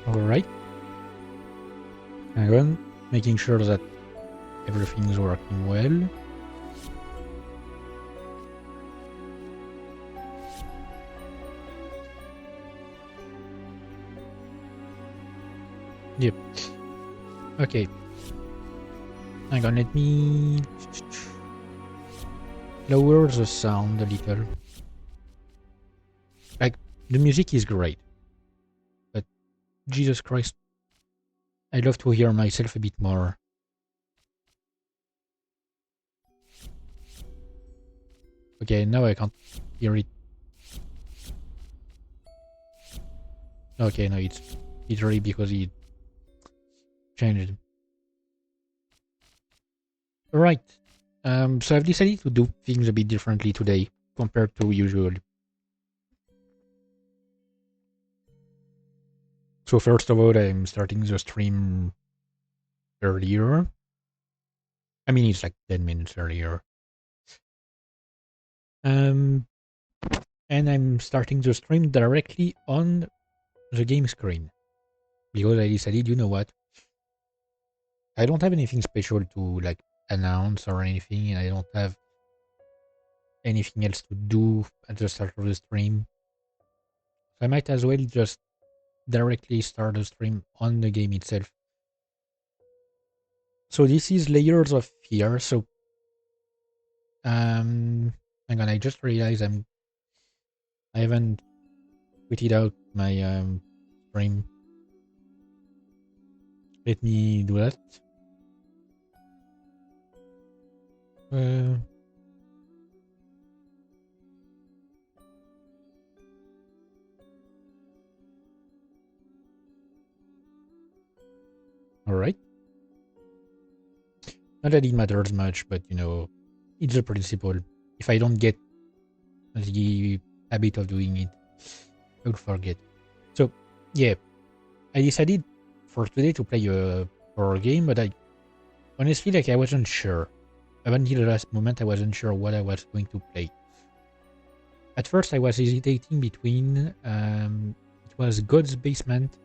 Alright. Hang on, making sure that everything's working well. Yep. Okay. Hang on, let me lower the sound a little. Like, the music is great. But, Jesus Christ, I love to hear myself a bit more. Okay, now I can't hear it. Okay, no, it's literally because it changed. Alright. So I've decided to do things a bit differently today compared to usual. So first of all, I'm starting the stream earlier. I mean, it's like 10 minutes earlier. And I'm starting the stream directly on the game screen. Because I decided, you know what? I don't have anything special to like announce or anything, and I don't have anything else to do at the start of the stream. So I might as well just directly start the stream on the game itself. So this is Layers of Fear. So hang on, I just realized I haven't tweeted out my stream. Let me do that. Alright. Not that it matters much, but you know, it's a principle. If I don't get the habit of doing it, I would forget. So, yeah, I decided for today to play a horror game, but I honestly, like, I wasn't sure. Up until the last moment, I wasn't sure what I was going to play. At first, I was hesitating between it was God's Basement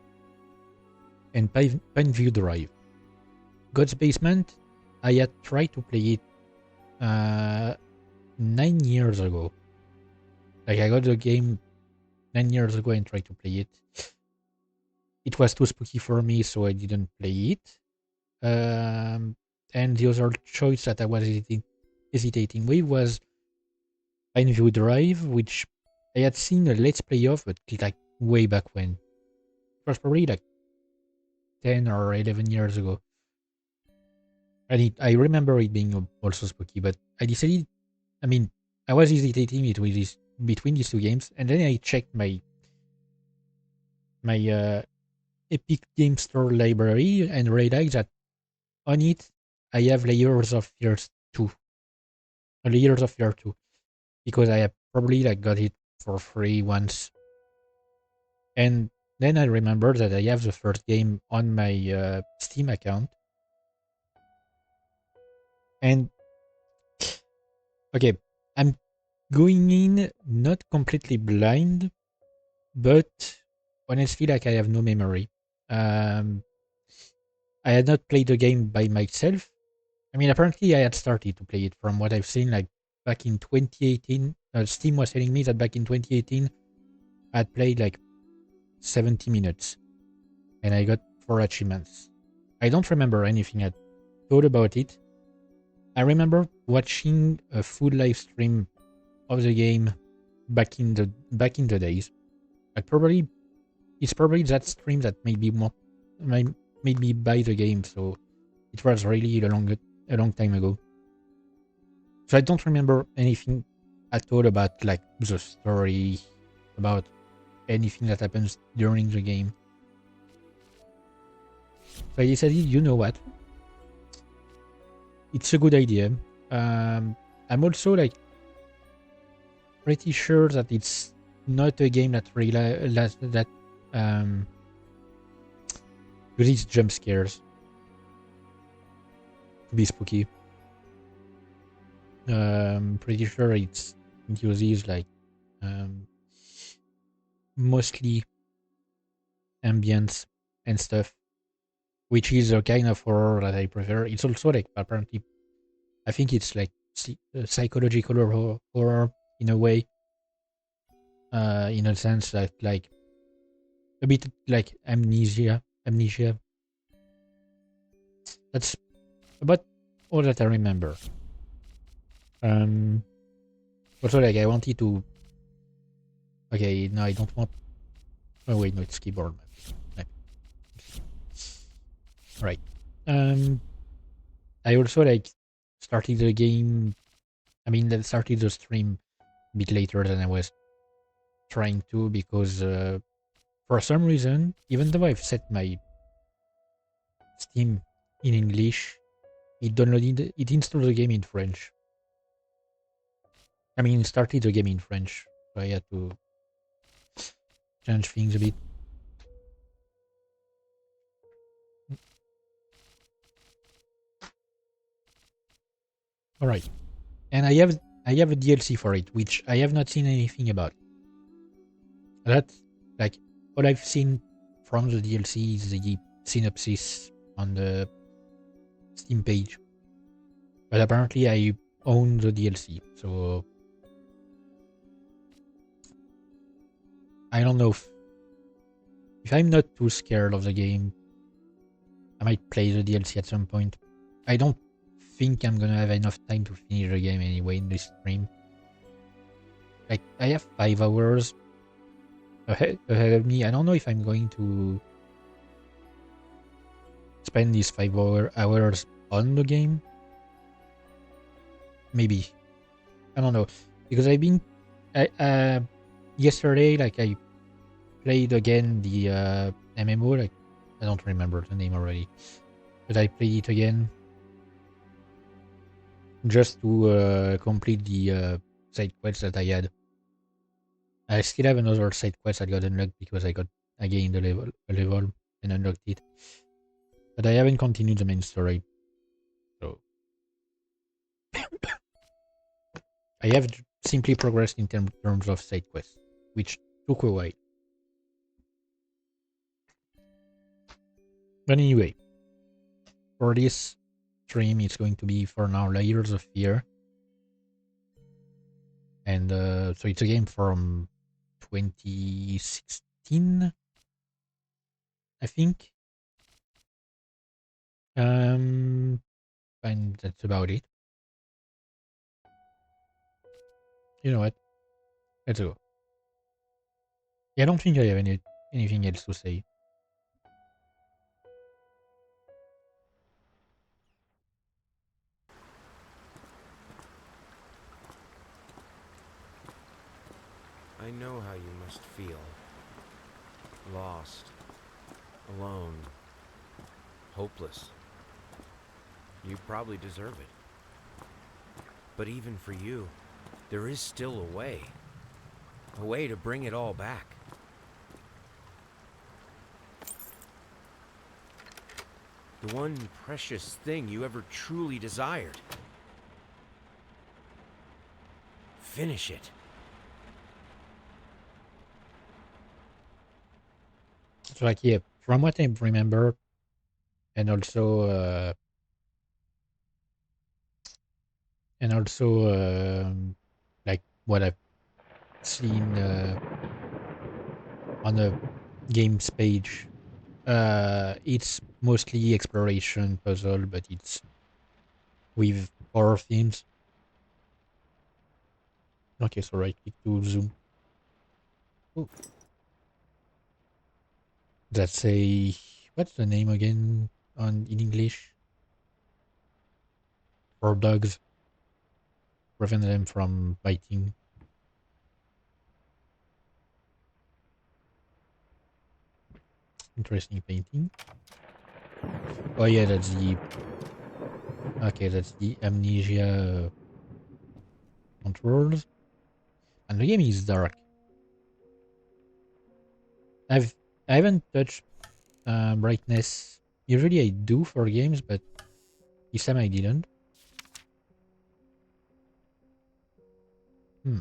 and Pineview Drive. God's Basement, I had tried to play it 9 years ago. Like, I got the game 9 years ago and tried to play it. It was too spooky for me, so I didn't play it. And the other choice that I was hesitating with was Pineview Drive, which I had seen a Let's Play of, but like way back when. It was probably like 10 or 11 years ago. And I remember it being also spooky, but I decided, I mean, I was hesitating between these two games, and then I checked my Epic Game Store library and realized that on it, I have Layers of Fear 2. Layers of Fear 2. Because I have probably like got it for free once. And then I remember that I have the first game on my Steam account. And okay, I'm going in not completely blind, but honestly, like I have no memory. I had not played the game by myself. I mean, apparently I had started to play it from what I've seen, like back in 2018. Steam was telling me that back in 2018, I had played like 70 minutes and I got 4 achievements. I don't remember anything I thought about it. I remember watching a full live stream of the game back in the days. It's probably that stream that made me buy the game, so it was really a long time ago. So I don't remember anything at all about like the story, about anything that happens during the game. So I decided, you know what? It's a good idea. I'm also like pretty sure that it's not a game that uses jump scares to be spooky. Pretty sure it uses like mostly ambience and stuff, which is a kind of horror that I prefer. It's also like apparently, I think it's like psychological horror in a way, in a sense that like a bit like amnesia. That's about all that I remember. Um, Also, like I wanted to. Okay, no, I don't want. Oh wait, no, it's keyboard. Map. Right. Um, I also like started the game. I mean, that started the stream a bit later than I was trying to because for some reason, even though I've set my Steam in English, it installed the game in French. I mean, it started the game in French, so I had to change things a bit. All right, and I have a DLC for it, which I have not seen anything about. That's like all I've seen from the DLC is the synopsis on the Steam page, but apparently I own the DLC, so I don't know if I'm not too scared of the game. I might play the DLC at some point. I don't think I'm gonna have enough time to finish the game anyway in this stream. Like I have 5 hours ahead of me. I don't know if I'm going to spend these 5 hours on the game. Maybe, I don't know, because I've been yesterday, like I played again the MMO. Like I don't remember the name already, but I played it again just to complete the side quests that I had. I still have another side quest I got unlocked because I gained a level and unlocked it, but I haven't continued the main story. So I have simply progressed in terms of side quests, which took a while. But anyway, for this stream, it's going to be for now Layers of Fear. And so it's a game from 2016, I think. And that's about it. You know what? Let's go. Yeah, I don't think I have anything else to say. I know how you must feel. Lost. Alone. Hopeless. You probably deserve it. But even for you, there is still a way. A way to bring it all back. The one precious thing you ever truly desired. Finish it. So like, yeah, from what I remember, and also like what I've seen on the games page, it's mostly exploration puzzle, but it's with horror themes. Okay, so right click to zoom. Ooh. That's a, what's the name again in English? For dogs, prevent them from biting. Interesting painting. Oh yeah, that's the amnesia controls. And the game is dark. I've I haven't touched brightness. Usually I do for games, but this time I didn't. Hmm.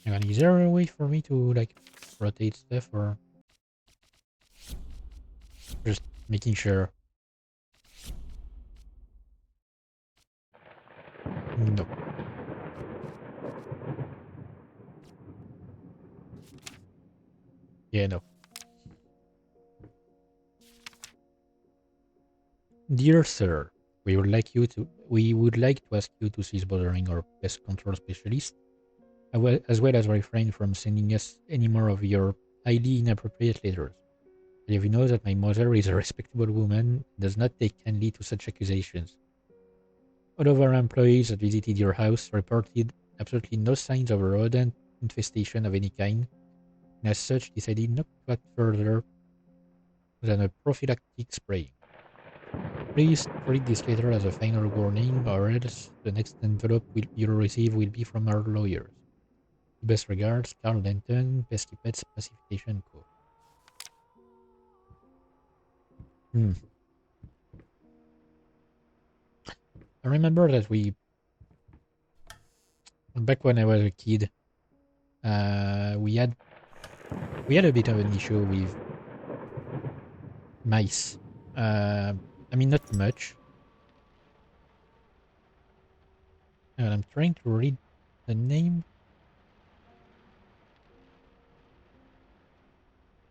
Hang on, is there a way for me to like rotate stuff or? making sure. No. Yeah, no. Dear sir, we would like to ask you to cease bothering our pest control specialist, as well as refrain from sending us any more of your highly inappropriate letters. You know that my mother is a respectable woman and does not take kindly to such accusations. All of our employees that visited your house reported absolutely no signs of a rodent infestation of any kind, and as such decided not to act further than a prophylactic spraying. Please treat this letter as a final warning, or else the next envelope you'll receive will be from our lawyers. Best regards, Carl Denton, Pesky Pets Pacification Co. Hmm. I remember that back when I was a kid, we had a bit of an issue with mice. I mean, not much. And I'm trying to read the name.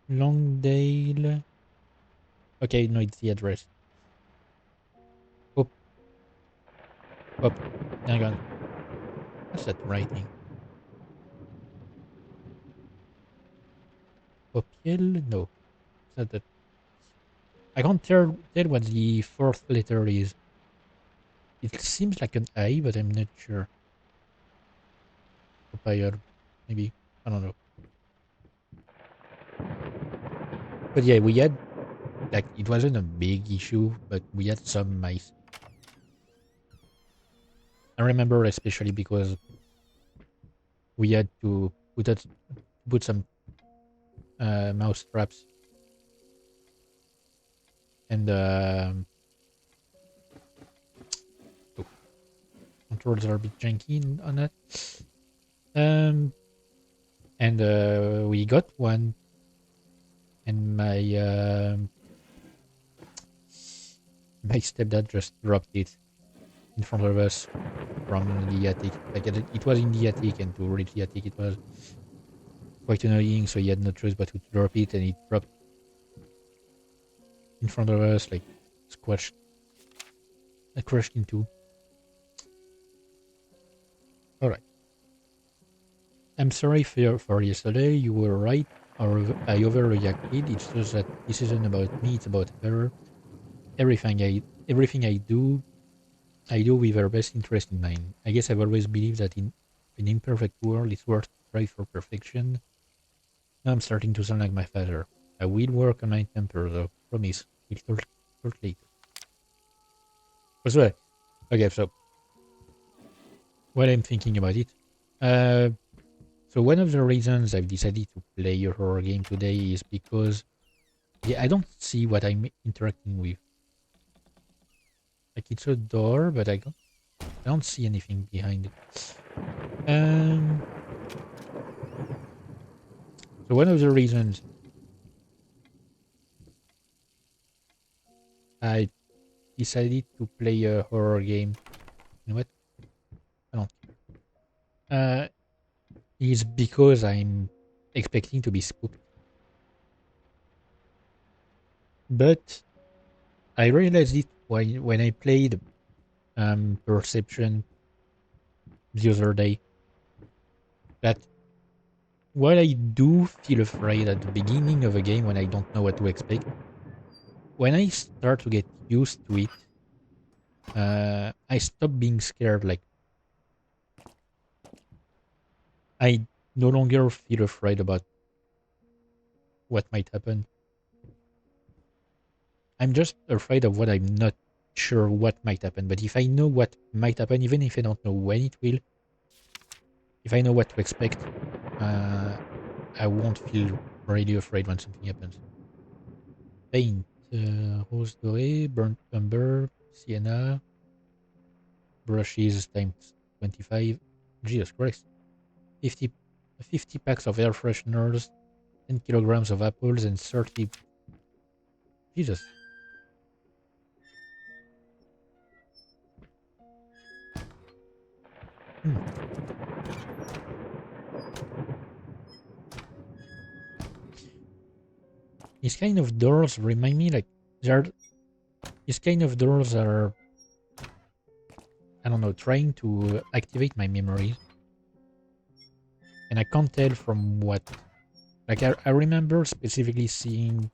Longdale. Okay, no, it's the address. Pop, pop. Hang on. What's that writing? Popiel? No. Is that the... I can't tell what the fourth letter is. It seems like an I, but I'm not sure. Popiel, maybe. I don't know. But yeah, we had, like, it wasn't a big issue, but we had some mice. I remember especially because we had to put some mouse traps, and oh, controls are a bit janky on that. And we got one, and my stepdad just dropped it in front of us from the attic. Like it was in the attic, and to reach the attic, it was quite annoying. So he had no choice but to drop it, and it dropped in front of us, like squashed, crushed in two. All right. I'm sorry for yesterday. You were right. I overreacted. It's just that this isn't about me. It's about her. Everything I do with her best interest in mind. I guess I've always believed that in an imperfect world, it's worth to try for perfection. Now I'm starting to sound like my father. I will work on my temper, though. Promise. We'll talk later. So, okay, so what I'm thinking about it. Uh, so one of the reasons I've decided to play a horror game today is because I don't see what I'm interacting with. Like it's a door, but I don't see anything behind it. So one of the reasons I decided to play a horror game, you know what? I don't care. Is because I'm expecting to be spooked. But I realized it when I played Perception the other day, that while I do feel afraid at the beginning of a game when I don't know what to expect, when I start to get used to it, I stop being scared. Like I no longer feel afraid about what might happen. I'm just afraid of what I'm not sure what might happen. But if I know what might happen, even if I don't know when it will, if I know what to expect, uh, I won't feel really afraid when something happens. Paint, rose doré, burnt umber, sienna, brushes times 25. Jesus Christ. 50, 50 packs of air fresheners, 10 kilograms of apples, and 30. Jesus. these kind of doors remind me like they're these kind of doors are, I don't know, trying to activate my memories, and I can't tell from what. Like I remember specifically seeing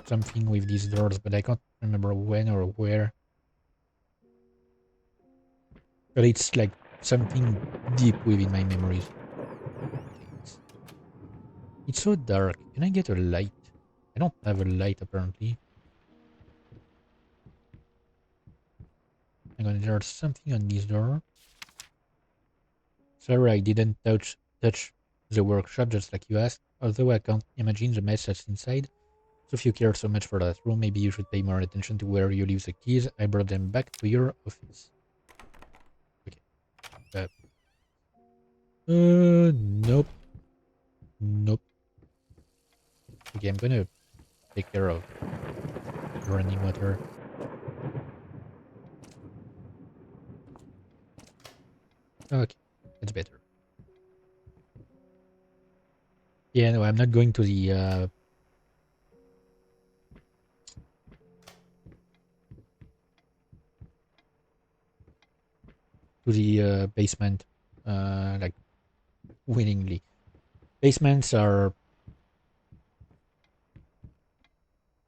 something with these doors, but I can't remember when or where. But it's like something deep within my memories. Okay, it's so dark. Can I get a light? I don't have a light apparently. Hang on, there's something on this door. Sorry, I didn't touch the workshop just like you asked. Although I can't imagine the mess that's inside. So if you care so much for that room, maybe you should pay more attention to where you leave the keys. I brought them back to your office. Okay. Nope. Nope. Okay, I'm gonna take care of running water. Okay, that's better. Yeah, no, I'm not going to the basement, like willingly. Basements are.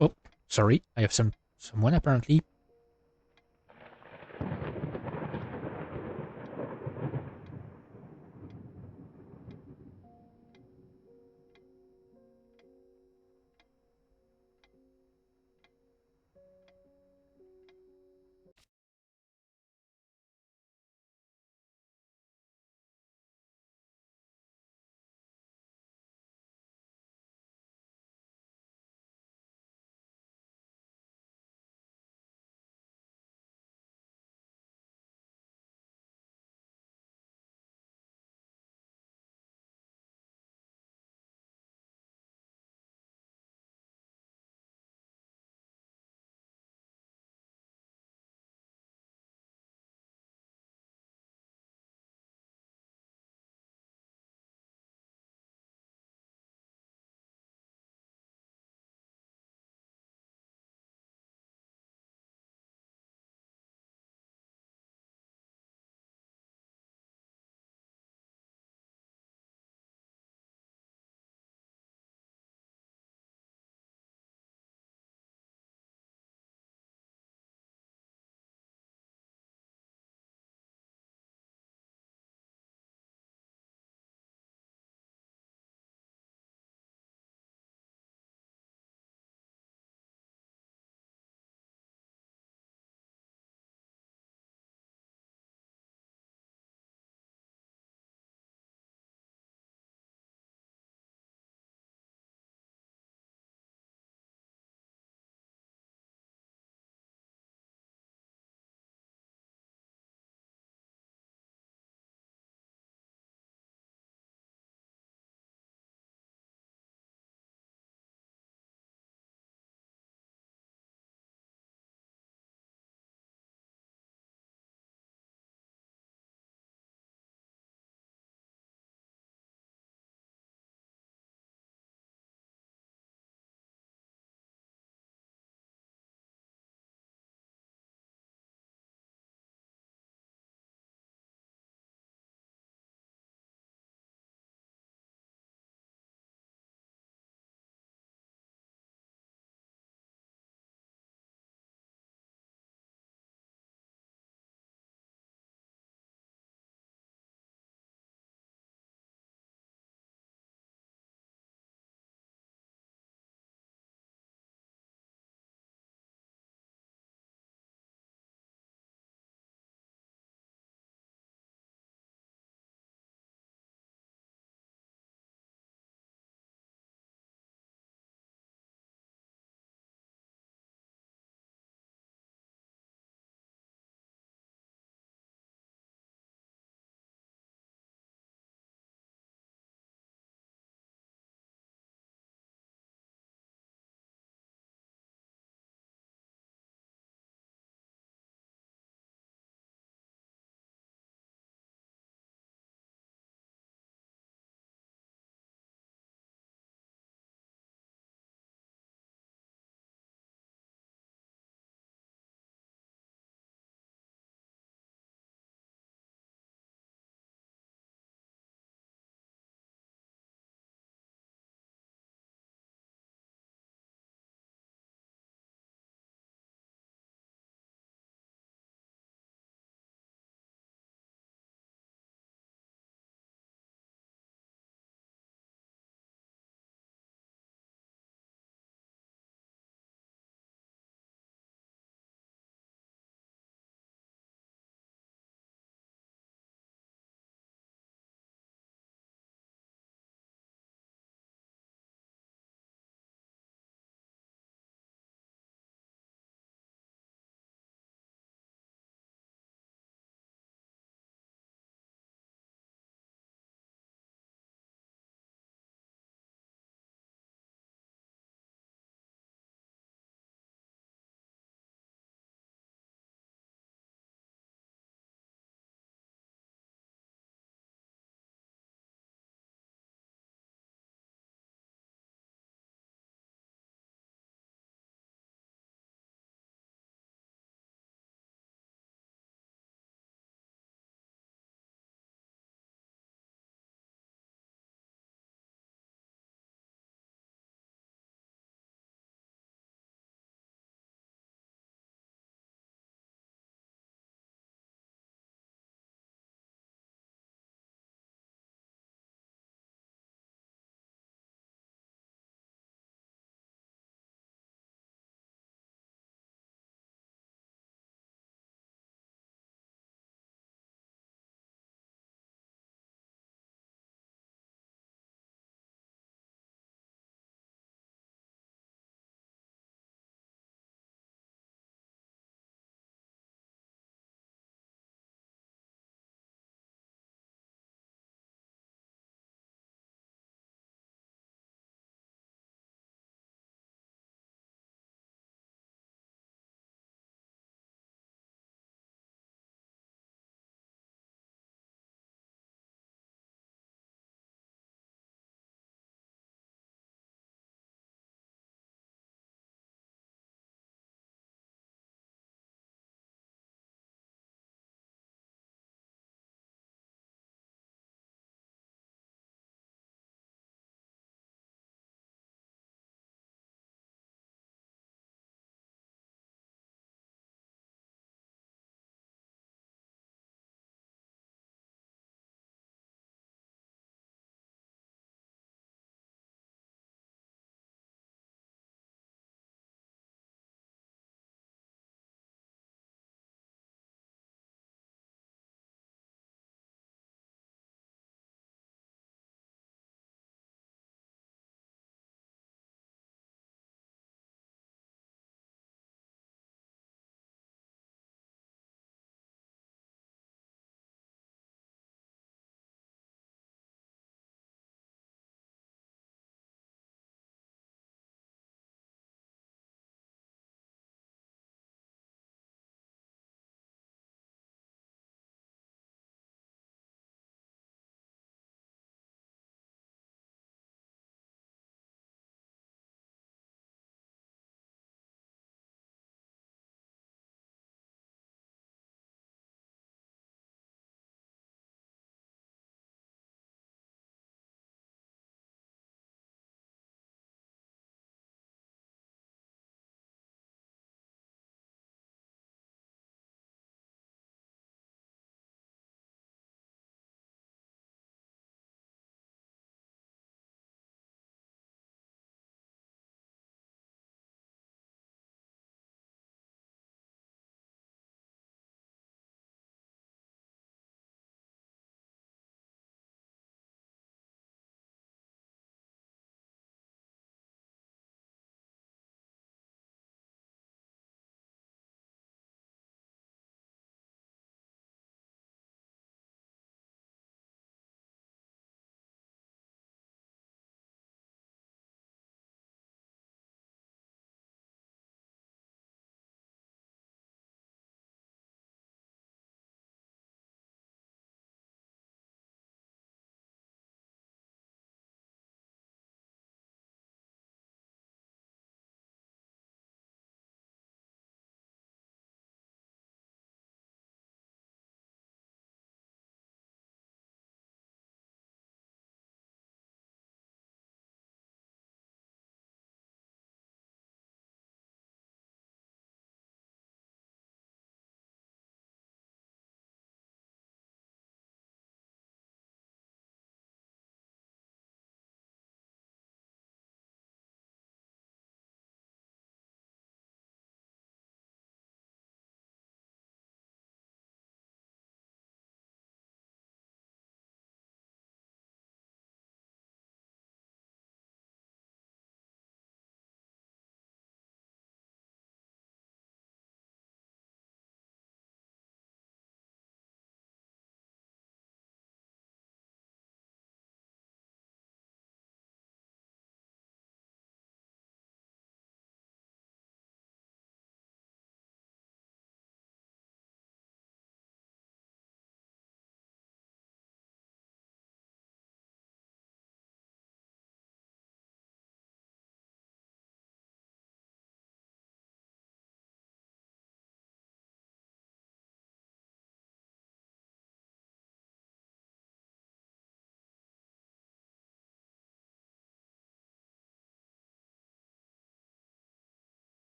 Oh, sorry. I have someone apparently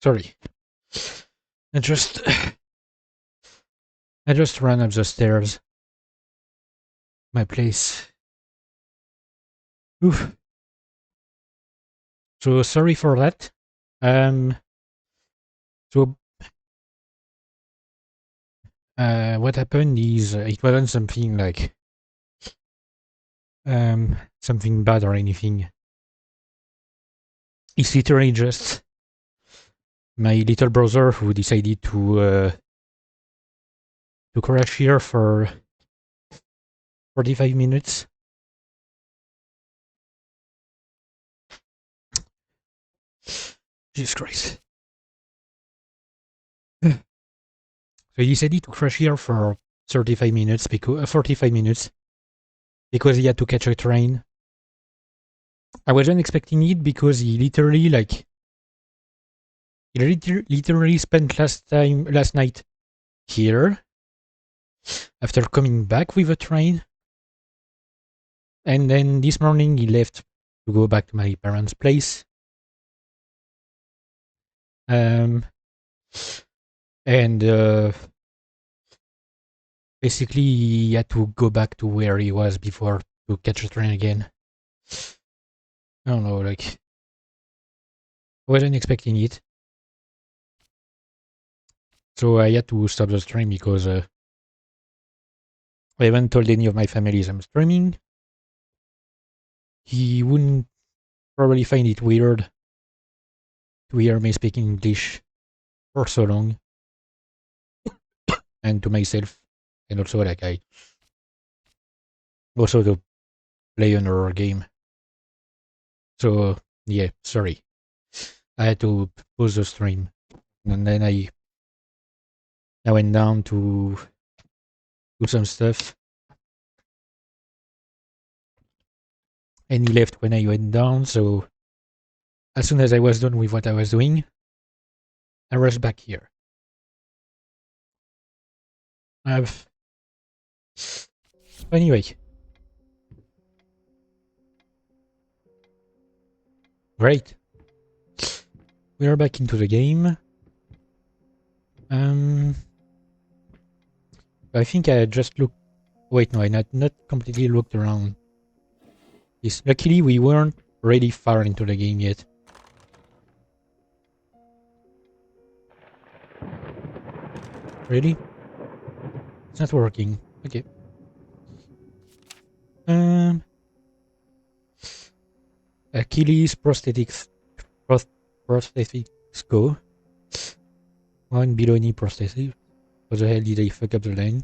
Sorry. I just ran up the stairs. My place. Oof. So sorry for that. So what happened is it wasn't something like something bad or anything. It's literally just my little brother who decided to crash here for 45 minutes. Jesus Christ. So he decided to crash here for 35 minutes because 45 minutes because he had to catch a train. I wasn't expecting it because he literally spent last night here after coming back with a train, and then this morning he left to go back to my parents' place. And basically he had to go back to where he was before to catch a train again. I don't know, like, I wasn't expecting it. So I had to stop the stream because I haven't told any of my families I'm streaming. He wouldn't probably find it weird to hear me speaking English for so long. And to myself. And also, like, I also to play an horror game. So, yeah, sorry. I had to pause the stream. And then I went down to do some stuff. And he left when I went down, so as soon as I was done with what I was doing, I rushed back here. Anyway. Great. We are back into the game. I think I just looked... Wait, no, I not completely looked around. Luckily, we weren't really far into the game yet. Really? It's not working. Okay. Achilles prosthetics go. One below knee prosthetic. What the hell did I fuck up the line?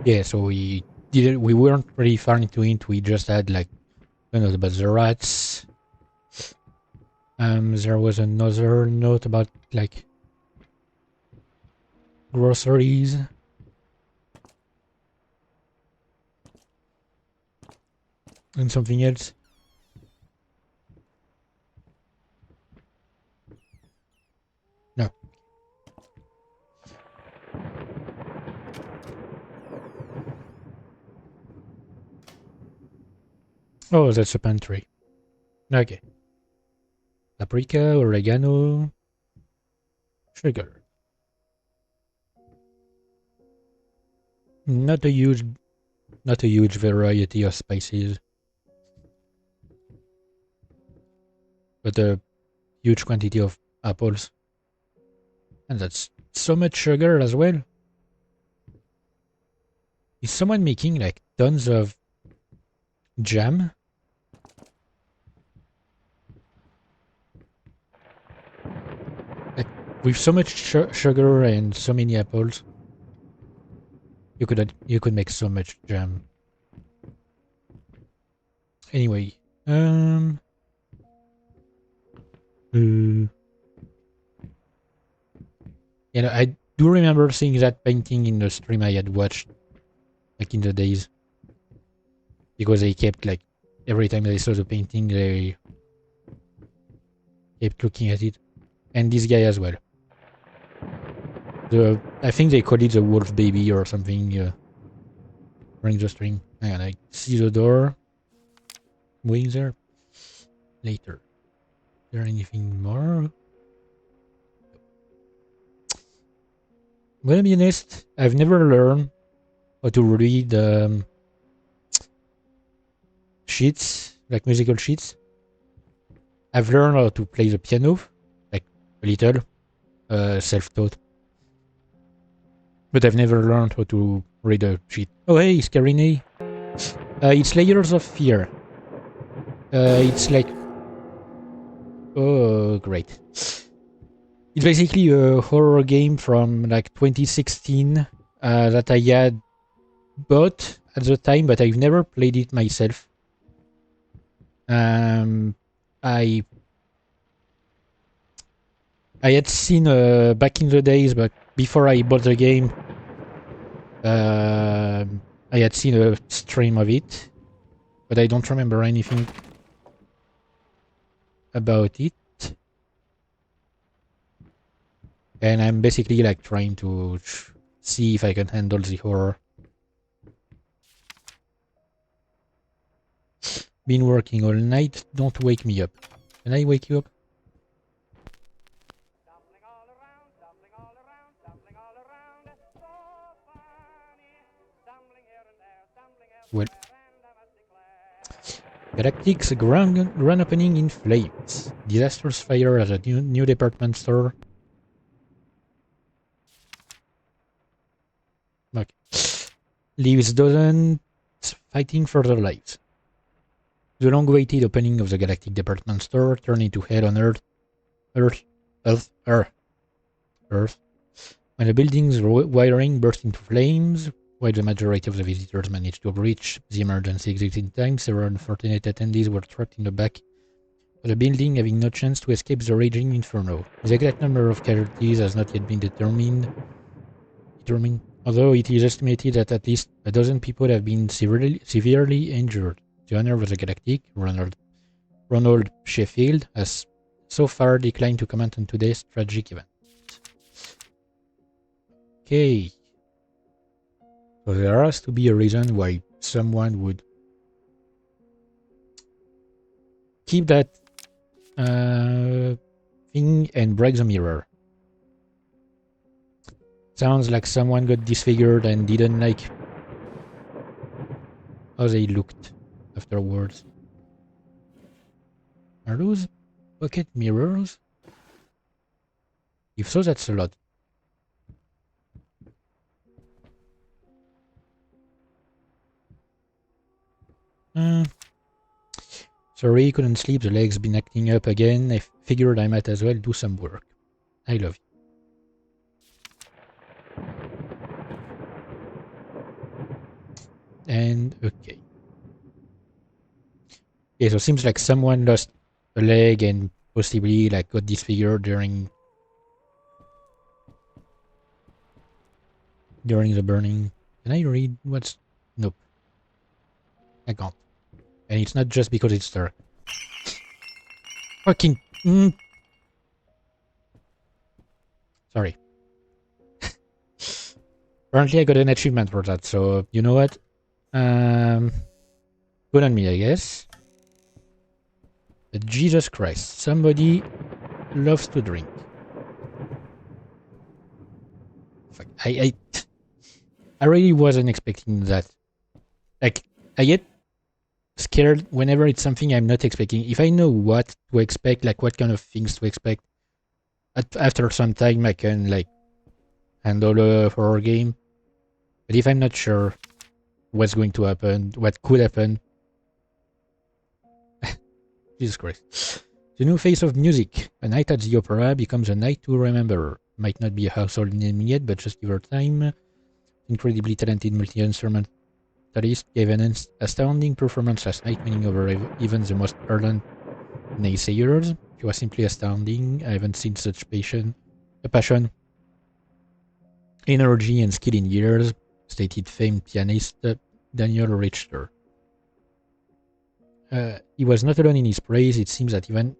Yeah, so we weren't really far into it. We just had like, I don't know, about the rats. There was another note about like groceries. And something else. No. Oh, that's a pantry. Okay. Paprika, oregano, sugar. Not a huge variety of spices, but a huge quantity of apples. And that's so much sugar as well. Is someone making like tons of jam? Like with so much sugar and so many apples, you could make so much jam. Anyway, you know, I do remember seeing that painting in the stream I had watched back in the days. Because they kept like, every time they saw the painting, they kept looking at it. And this guy as well. I think they called it the wolf baby or something during the stream. And I see the door. Waiting there. Later. Is there anything more? I'm gonna be honest, I've never learned how to read sheets, like musical sheets. I've learned how to play the piano, like a little, self-taught. But I've never learned how to read a sheet. Oh hey, Scarine. It's Layers of Fear. It's like... Oh, great. It's basically a horror game from like 2016 that I had bought at the time, but I've never played it myself. I had seen back in the days, but before I bought the game, I had seen a stream of it, but I don't remember anything about it. And I'm basically like trying to see if I can handle the horror. Been working all night, don't wake me up. Can I wake you up? Well. Galactic's grand opening in flames. Disastrous fire at a new department store. Okay. Leaves dozens fighting for their lives. The long-awaited opening of the Galactic department store turned into hell on Earth. When the building's wiring burst into flames, while the majority of the visitors managed to reach the emergency exit in time, several unfortunate attendees were trapped in the back of the building, having no chance to escape the raging inferno. The exact number of casualties has not yet been determined, although it is estimated that at least a dozen people have been severely injured. The owner of the Galactic, Ronald Sheffield, has so far declined to comment on today's tragic event. Okay. So there has to be a reason why someone would keep that thing and break the mirror. Sounds like someone got disfigured and didn't like how they looked afterwards. Are those pocket mirrors? If so, that's a lot. Sorry, couldn't sleep, the leg's been acting up again. I figured I might as well do some work. I love you. And okay. Yeah, so it seems like someone lost a leg and possibly like got disfigured during the burning. Can I read what's... Nope. I can't. And it's not just because it's dark. Fucking... Sorry. Apparently I got an achievement for that, so you know what? Good on me, I guess. But Jesus Christ, somebody loves to drink. Fuck, I really wasn't expecting that. Like, I get scared whenever it's something I'm not expecting. If I know what to expect, like what kind of things to expect, after some time I can like handle a horror game. But if I'm not sure what's going to happen, what could happen, Jesus Christ. The new face of music. A night at the opera becomes a night to remember. Might not be a household name yet, but just give her time. Incredibly talented multi-instrumentalist gave an astounding performance last night, winning over even the most ardent naysayers. She was simply astounding. I haven't seen such passion, energy, and skill in years, stated famed pianist Daniel Richter. He was not alone in his praise. It seems that even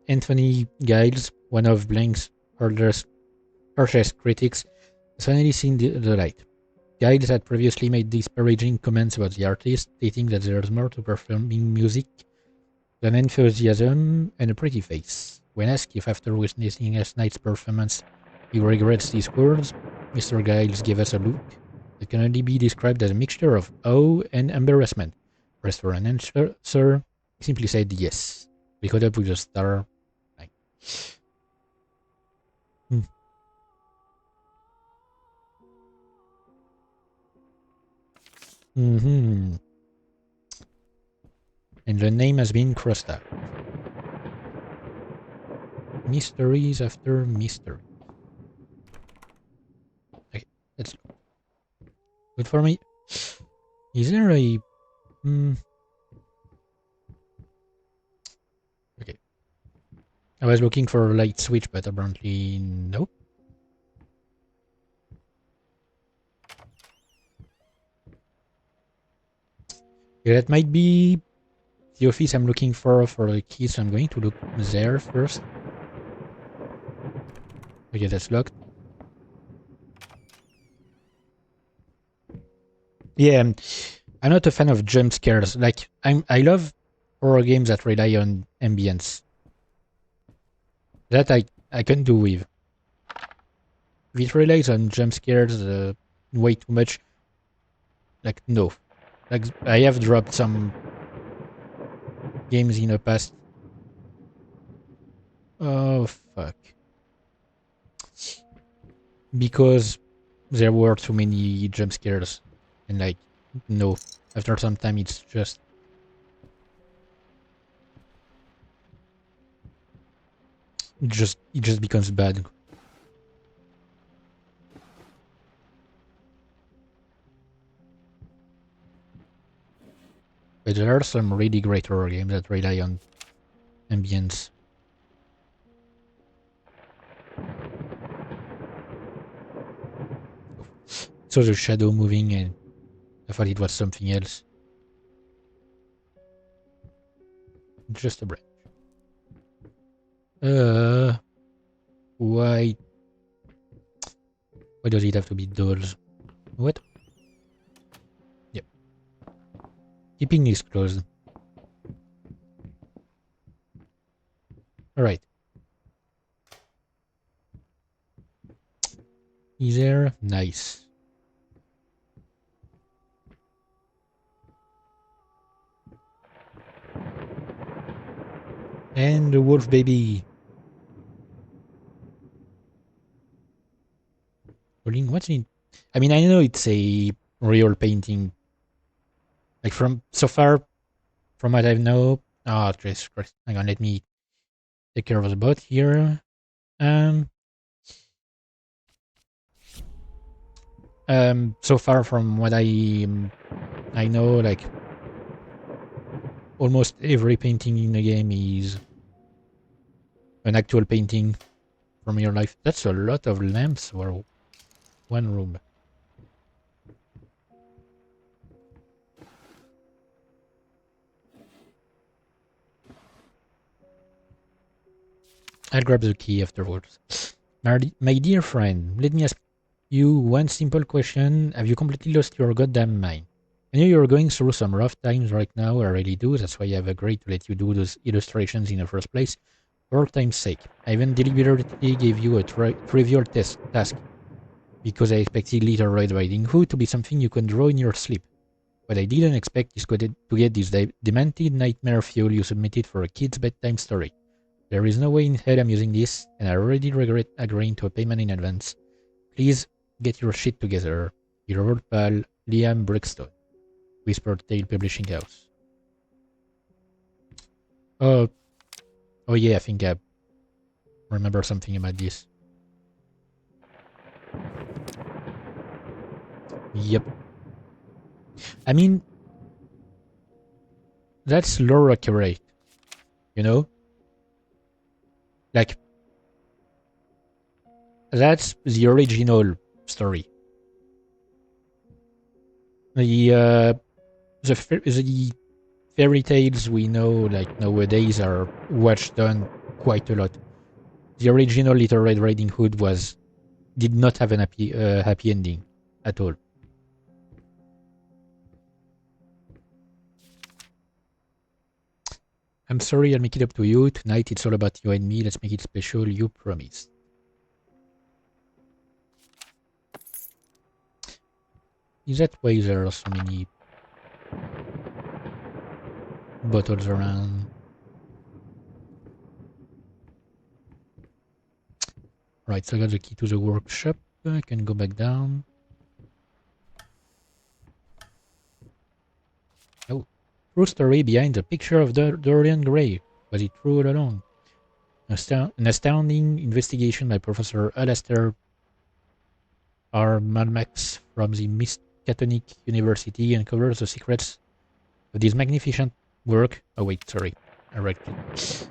Anthony Giles, one of Blank's harshest critics, has finally seen the light. Giles had previously made disparaging comments about the artist, stating that there's more to performing music than enthusiasm and a pretty face. When asked if after witnessing last night's performance he regrets these words, Mr. Giles gave us a look that can only be described as a mixture of awe and embarrassment. Pressed for an answer, sir, he simply said yes. We caught up with a star. Like, hmm. Mm-hmm. And the name has been crossed out. Mysteries after mystery. Okay, that's good for me. Is there a... Okay. I was looking for a light switch, but apparently nope. Yeah, that might be the office I'm looking for the key, so I'm going to look there first. Okay, that's locked. Yeah, I'm not a fan of jump scares. Like, I love horror games that rely on ambience. That I can do with. If it relies on jump scares way too much, like, no. Like, I have dropped some games in the past. Oh, fuck. Because there were too many jump scares. And, like, no. After some time, it's just... It just becomes bad. But there are some really great horror games that rely on ambience. So the shadow moving, and I thought it was something else. Just a branch. Why? Why does it have to be dolls? What? Yep. Keeping this closed. Alright. Is there? Nice. And the wolf baby. What's in? I mean, I know it's a real painting. Like from so far, from what I know. Oh, Jesus Christ! Hang on, let me take care of the bot here. So far from what I know, like almost every painting in the game is an actual painting from real life. That's a lot of lamps for one room. I'll grab the key afterwards. My dear friend, let me ask you one simple question. Have you completely lost your goddamn mind? I know you're going through some rough times right now, I really do. That's why I've agreed to let you do those illustrations in the first place. For time's sake, I even deliberately gave you a trivial task because I expected Little Red Riding Hood to be something you can draw in your sleep. What I didn't expect is to get this demented nightmare fuel you submitted for a kid's bedtime story. There is no way in hell I'm using this, and I already regret agreeing to a payment in advance. Please get your shit together. Your old pal, Liam Brickstone. Whispered Tale Publishing House. Oh yeah, I think I remember something about this. Yep. I mean, that's lore accurate, you know? Like, that's the original story. The fairy tales we know, like nowadays, are watched on quite a lot. The original Little Red Riding Hood did not have an happy ending at all. I'm sorry, I'll make it up to you. Tonight it's all about you and me. Let's make it special, you promise. Is that why there are so many bottles around? Right, so I got the key to the workshop. I can go back down. Oh, true story behind the picture of Dorian Gray. Was it true all along? An astounding investigation by Professor Alastair R. Malmax from the Miskatonic University uncovers the secrets of this magnificent work. Oh wait, sorry, I read it.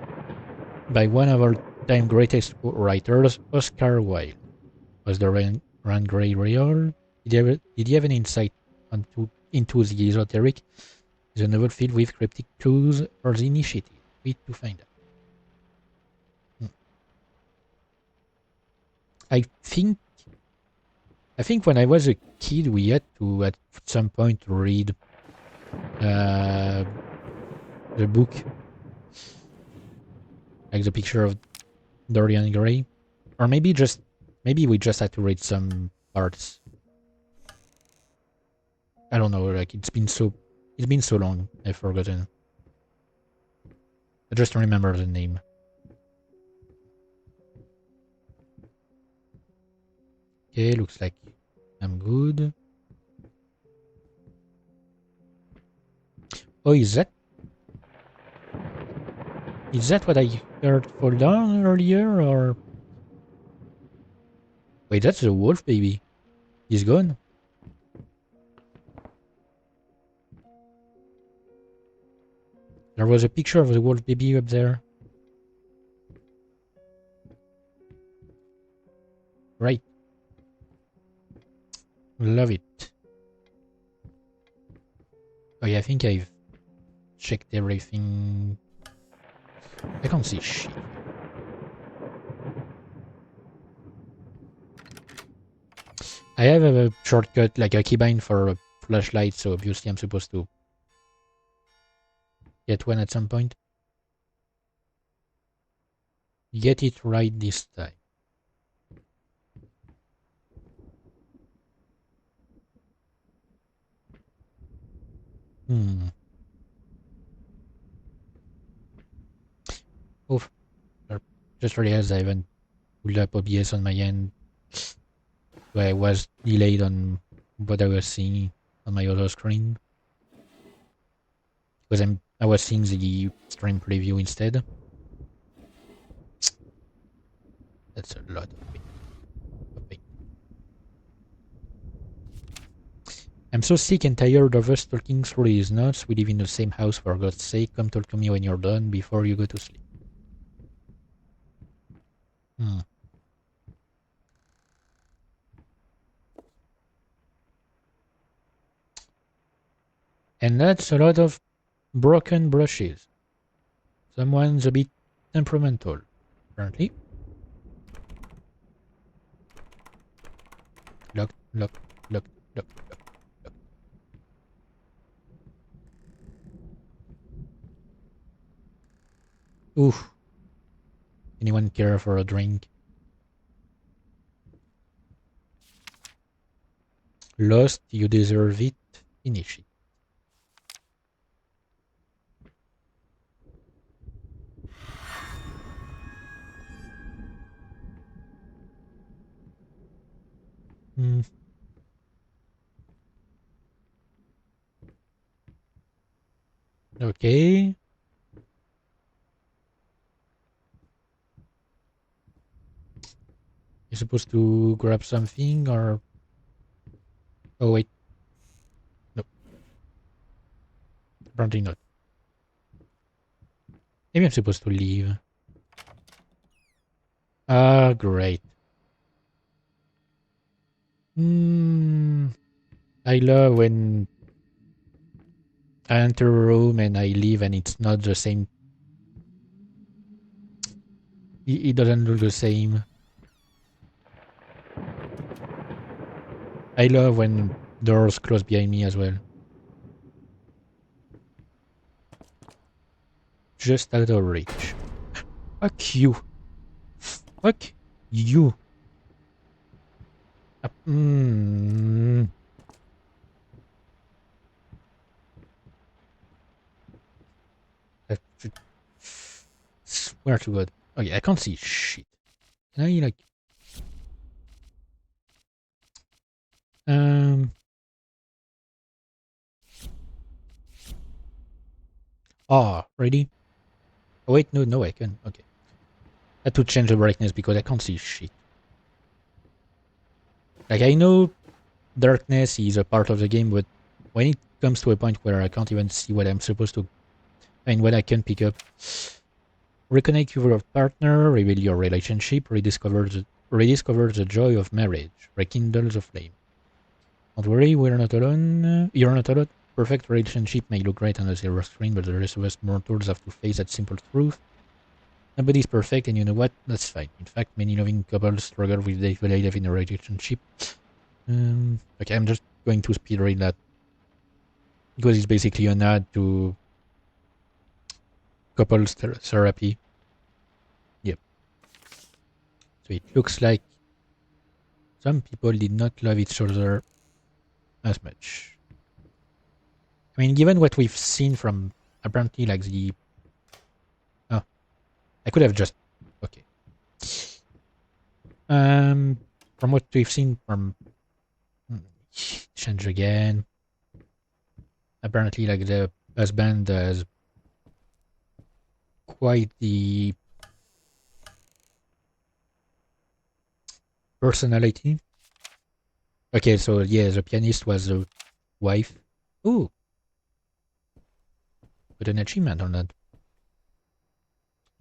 By one of our time greatest writers, Oscar Wilde. Was Dorian Gray real? Did he have an insight into the esoteric? Is a novel filled with cryptic clues or the initiative? Wait to find out. I think when I was a kid, we had to at some point read the book, like the picture of Dorian Gray, or maybe we just had to read some parts. I don't know. Like it's been so long, I've forgotten. I just remember the name. Okay, looks like I'm good. Oh, is that what I heard fall down earlier, or... Wait, that's the wolf baby. He's gone. There was a picture of the wolf baby up there. Right. Love it. Oh yeah, I think I've checked everything. I can't see shit. I have a shortcut, like a keybind for a flashlight, so obviously I'm supposed to get one at some point. Get it right this time. Oof. Just realized I haven't pulled up OBS on my end. So I was delayed on what I was seeing on my other screen. Because I was seeing the stream preview instead. That's a lot of pain. I'm so sick and tired of us talking through these notes. We live in the same house, for God's sake. Come talk to me when you're done before you go to sleep. And that's a lot of broken brushes. Someone's a bit temperamental, apparently. Look. Oof. Anyone care for a drink? Lost, you deserve it. Finish it. Okay. You're supposed to grab something, or... Oh, wait. No. Apparently not. Maybe I'm supposed to leave. Ah, great. I love when I enter a room and I leave and it's not the same. It doesn't look the same. I love when doors close behind me as well. just out of reach. Fuck you. Fuck you. Mm. I swear to God. Okay, I can't see shit. Can I like... Oh, ready? Oh wait, no, I can. Okay. I had to change the brightness because I can't see shit. Like, I know darkness is a part of the game, but when it comes to a point where I can't even see what I'm supposed to... I mean, what I can pick up... Reconnect with your partner, reveal your relationship, rediscover the joy of marriage, rekindle the flame. Don't worry, we're not alone. You're not alone. Perfect relationship may look great on a silver screen, but the rest of us mortals have to face that simple truth. Nobody's perfect, and you know what? That's fine. In fact, many loving couples struggle with day-to-day life in a relationship. Okay, I'm just going to speedread that because it's basically a nod to couples therapy. Yep. So it looks like some people did not love each other as much. I mean, given what we've seen from apparently like the... Oh, I could have just... Okay. From what we've seen from... Change again. Apparently like the husband has quite the personality. Okay, so yeah, the pianist was the wife. Ooh, with an achievement on that.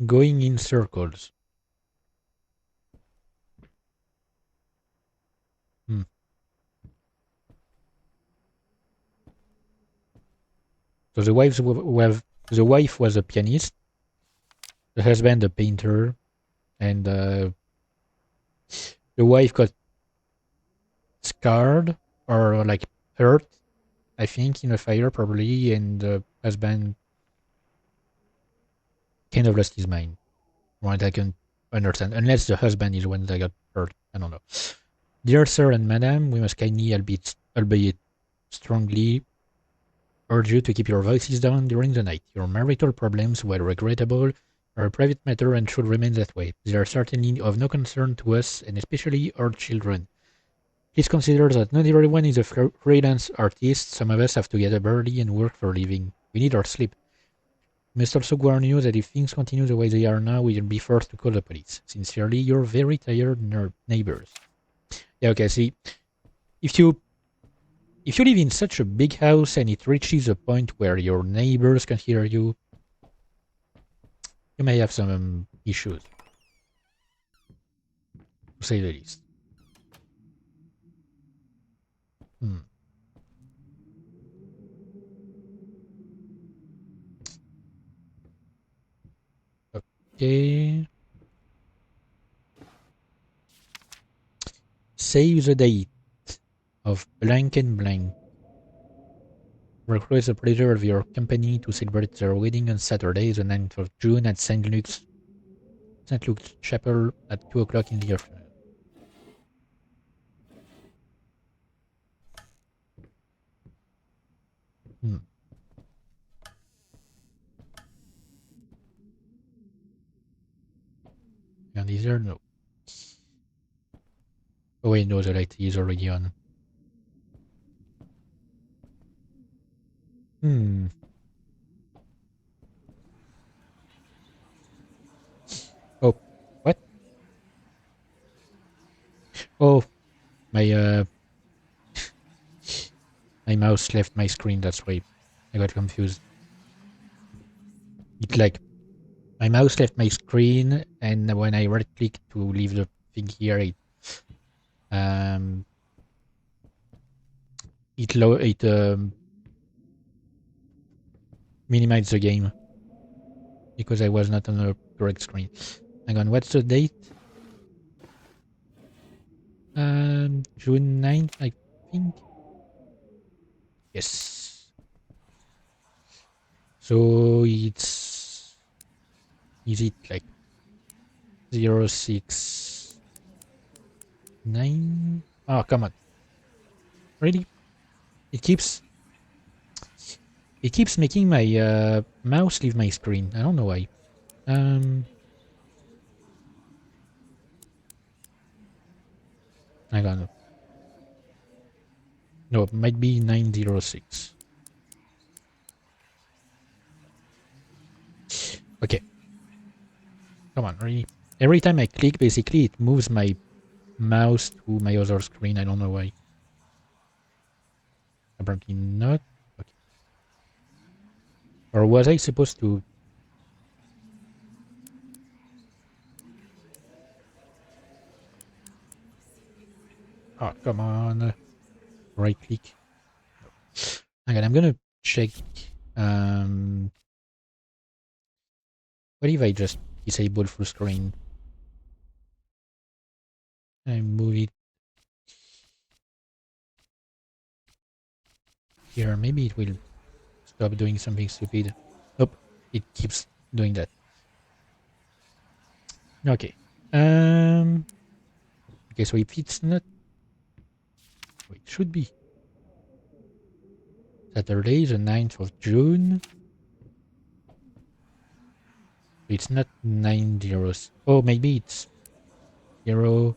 Going in circles. Hmm. So the wife was a pianist, the husband a painter, and the wife got scarred or like hurt, I think, in a fire probably, and the husband kind of lost his mind. Right, I can understand, unless the husband is the one that got hurt. I don't know. Dear sir and madam, we must kindly, albeit strongly, urge you to keep your voices down during the night. Your marital problems, while regrettable, are a private matter and should remain that way. They are certainly of no concern to us, and especially our children. Please consider that not everyone is a freelance artist. Some of us have to get up early and work for a living. We need our sleep. We must also warn you that if things continue the way they are now, we will be forced to call the police. Sincerely, your very tired neighbors. Yeah, okay, see, if you live in such a big house and it reaches a point where your neighbors can hear you, you may have some issues, to say the least. Hmm. Okay. Save the date of blank and blank. Request the pleasure of your company to celebrate their wedding on Saturday, the 9th of June at St. Luke's Chapel at 2 o'clock in the afternoon. Hmm. And is there? No. Oh wait, no, the light is already on. Hmm. Oh, what? Oh, my my mouse left my screen, that's why I got confused. It like my mouse left my screen, and when I right click to leave the thing here, um it minimized the game because I was not on the correct screen. Hang on, what's the date? June 9th, I think. Yes. So it's Is it like 069? Oh, come on. Really? It keeps making my mouse leave my screen. I don't know why. Um, Hang on. No, it might be 906. Okay. Come on, really? Every time I click, basically, it moves my mouse to my other screen. I don't know why. Apparently not. Okay. Or was I supposed to... Oh, come on. Right click. No. Hang on, I'm gonna check... Um, what if I just disable full screen? I move it here. Maybe it will stop doing something stupid. Nope. It keeps doing that. Okay. Okay, so if it's not... Wait, it should be Saturday, the 9th of June. It's not 9 zeros. Oh, maybe it's 0,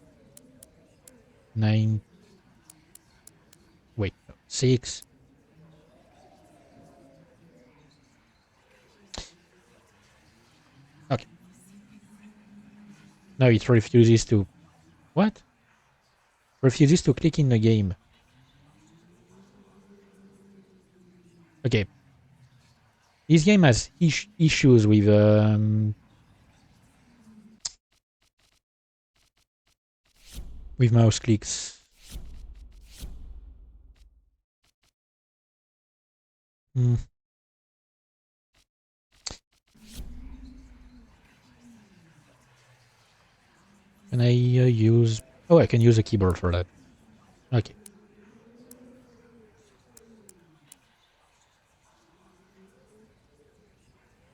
9... Wait, no, 6. Okay. Now it refuses to... What? Refuses to click in the game. Okay. This game has issues with mouse clicks. Hmm. Can I use... Oh, I can use a keyboard for that. Okay.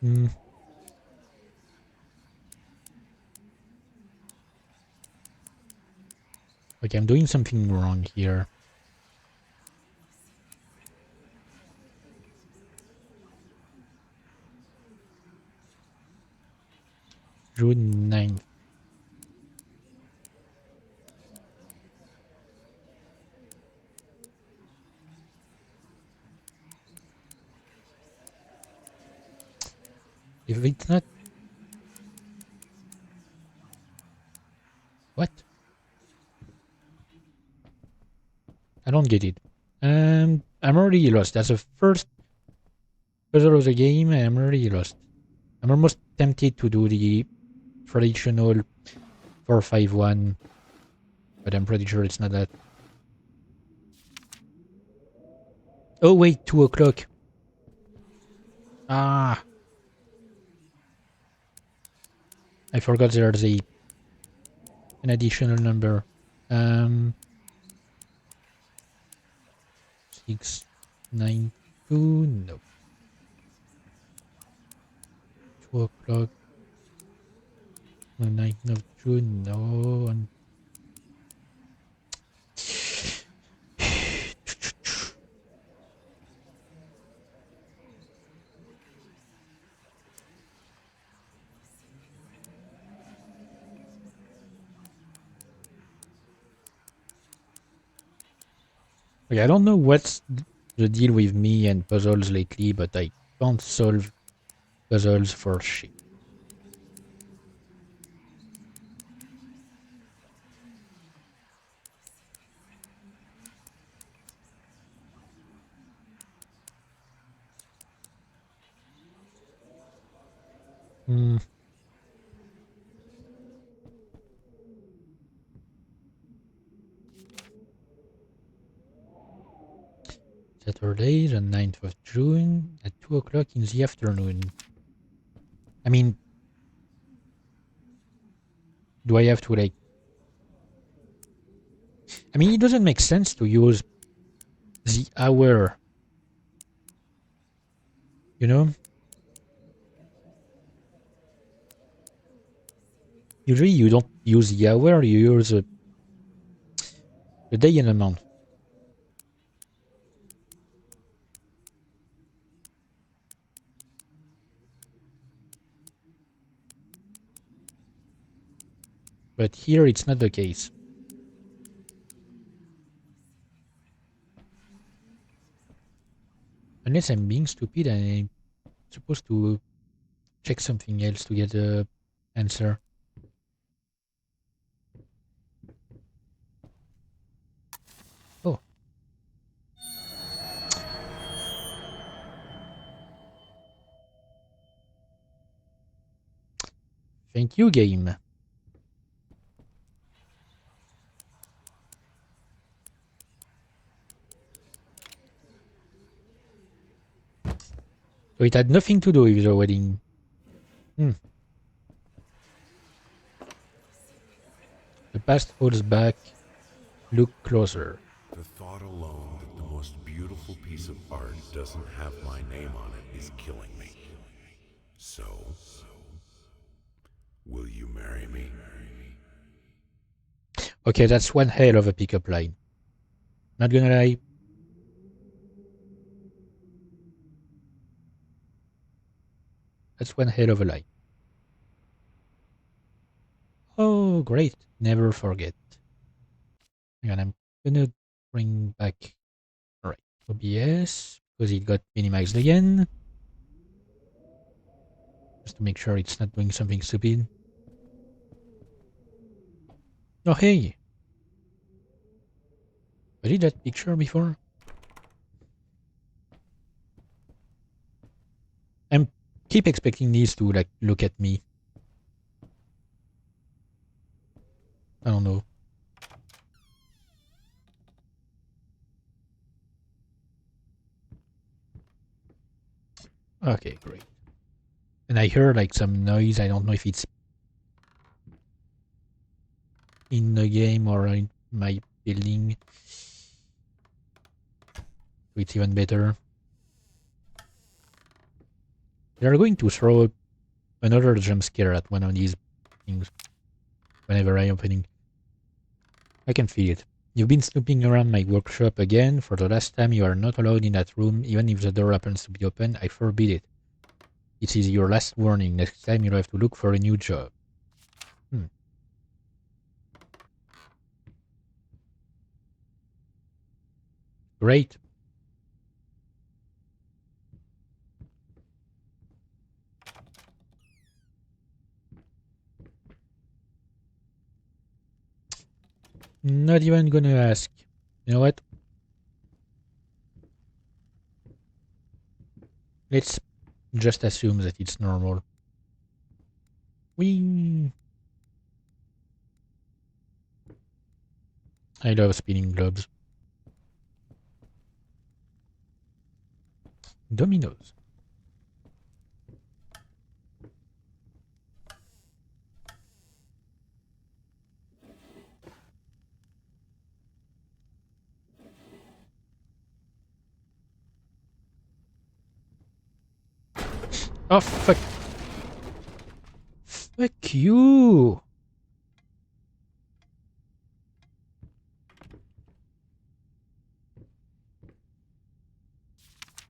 Hmm. Okay, I'm doing something wrong here. June 9th. If it's not... What? I don't get it. I'm already lost. That's the first puzzle of the game, and I'm already lost. I'm almost tempted to do the traditional 4-5-1, but I'm pretty sure it's not that. Oh wait, 2 o'clock. Ah, I forgot there's an additional number. 692. No, 2 o'clock. The 9th of June. No. Okay, I don't know what's the deal with me and puzzles lately, but I can't solve puzzles for shit. Hmm. Saturday, the 9th of June, at 2 o'clock in the afternoon. I mean, do I have to, like... I mean, it doesn't make sense to use the hour, you know? Usually you don't use the hour, you use the day and a month. But here it's not the case. Unless I'm being stupid and I'm supposed to check something else to get the answer. Oh. Thank you, game. So it had nothing to do with the wedding. The past holds back. Look closer. The thought alone that the most beautiful piece of art doesn't have my name on it is killing me. So, will you marry me? Okay, that's one hell of a pickup line. Not gonna lie. That's one hell of a line. Oh, great. Never forget. And I'm gonna bring back, alright, OBS, because it got minimized again. Just to make sure it's not doing something stupid. Oh, hey! I did that picture before? I'm keep expecting these to, like, look at me. I don't know. Okay, great. And I heard, like, some noise. I don't know if it's in the game or in my building. So it's even better. They're going to throw another jump scare at one of these things whenever I opening. I can feel it. You've been snooping around my workshop again. For the last time, you are not allowed in that room, even if the door happens to be open. I forbid it. It is your last warning. Next time, you'll have to look for a new job. Great. Not even gonna ask. You know what? Let's just assume that it's normal. Whee! I love spinning globes. Dominoes. Oh, fuck. Fuck you.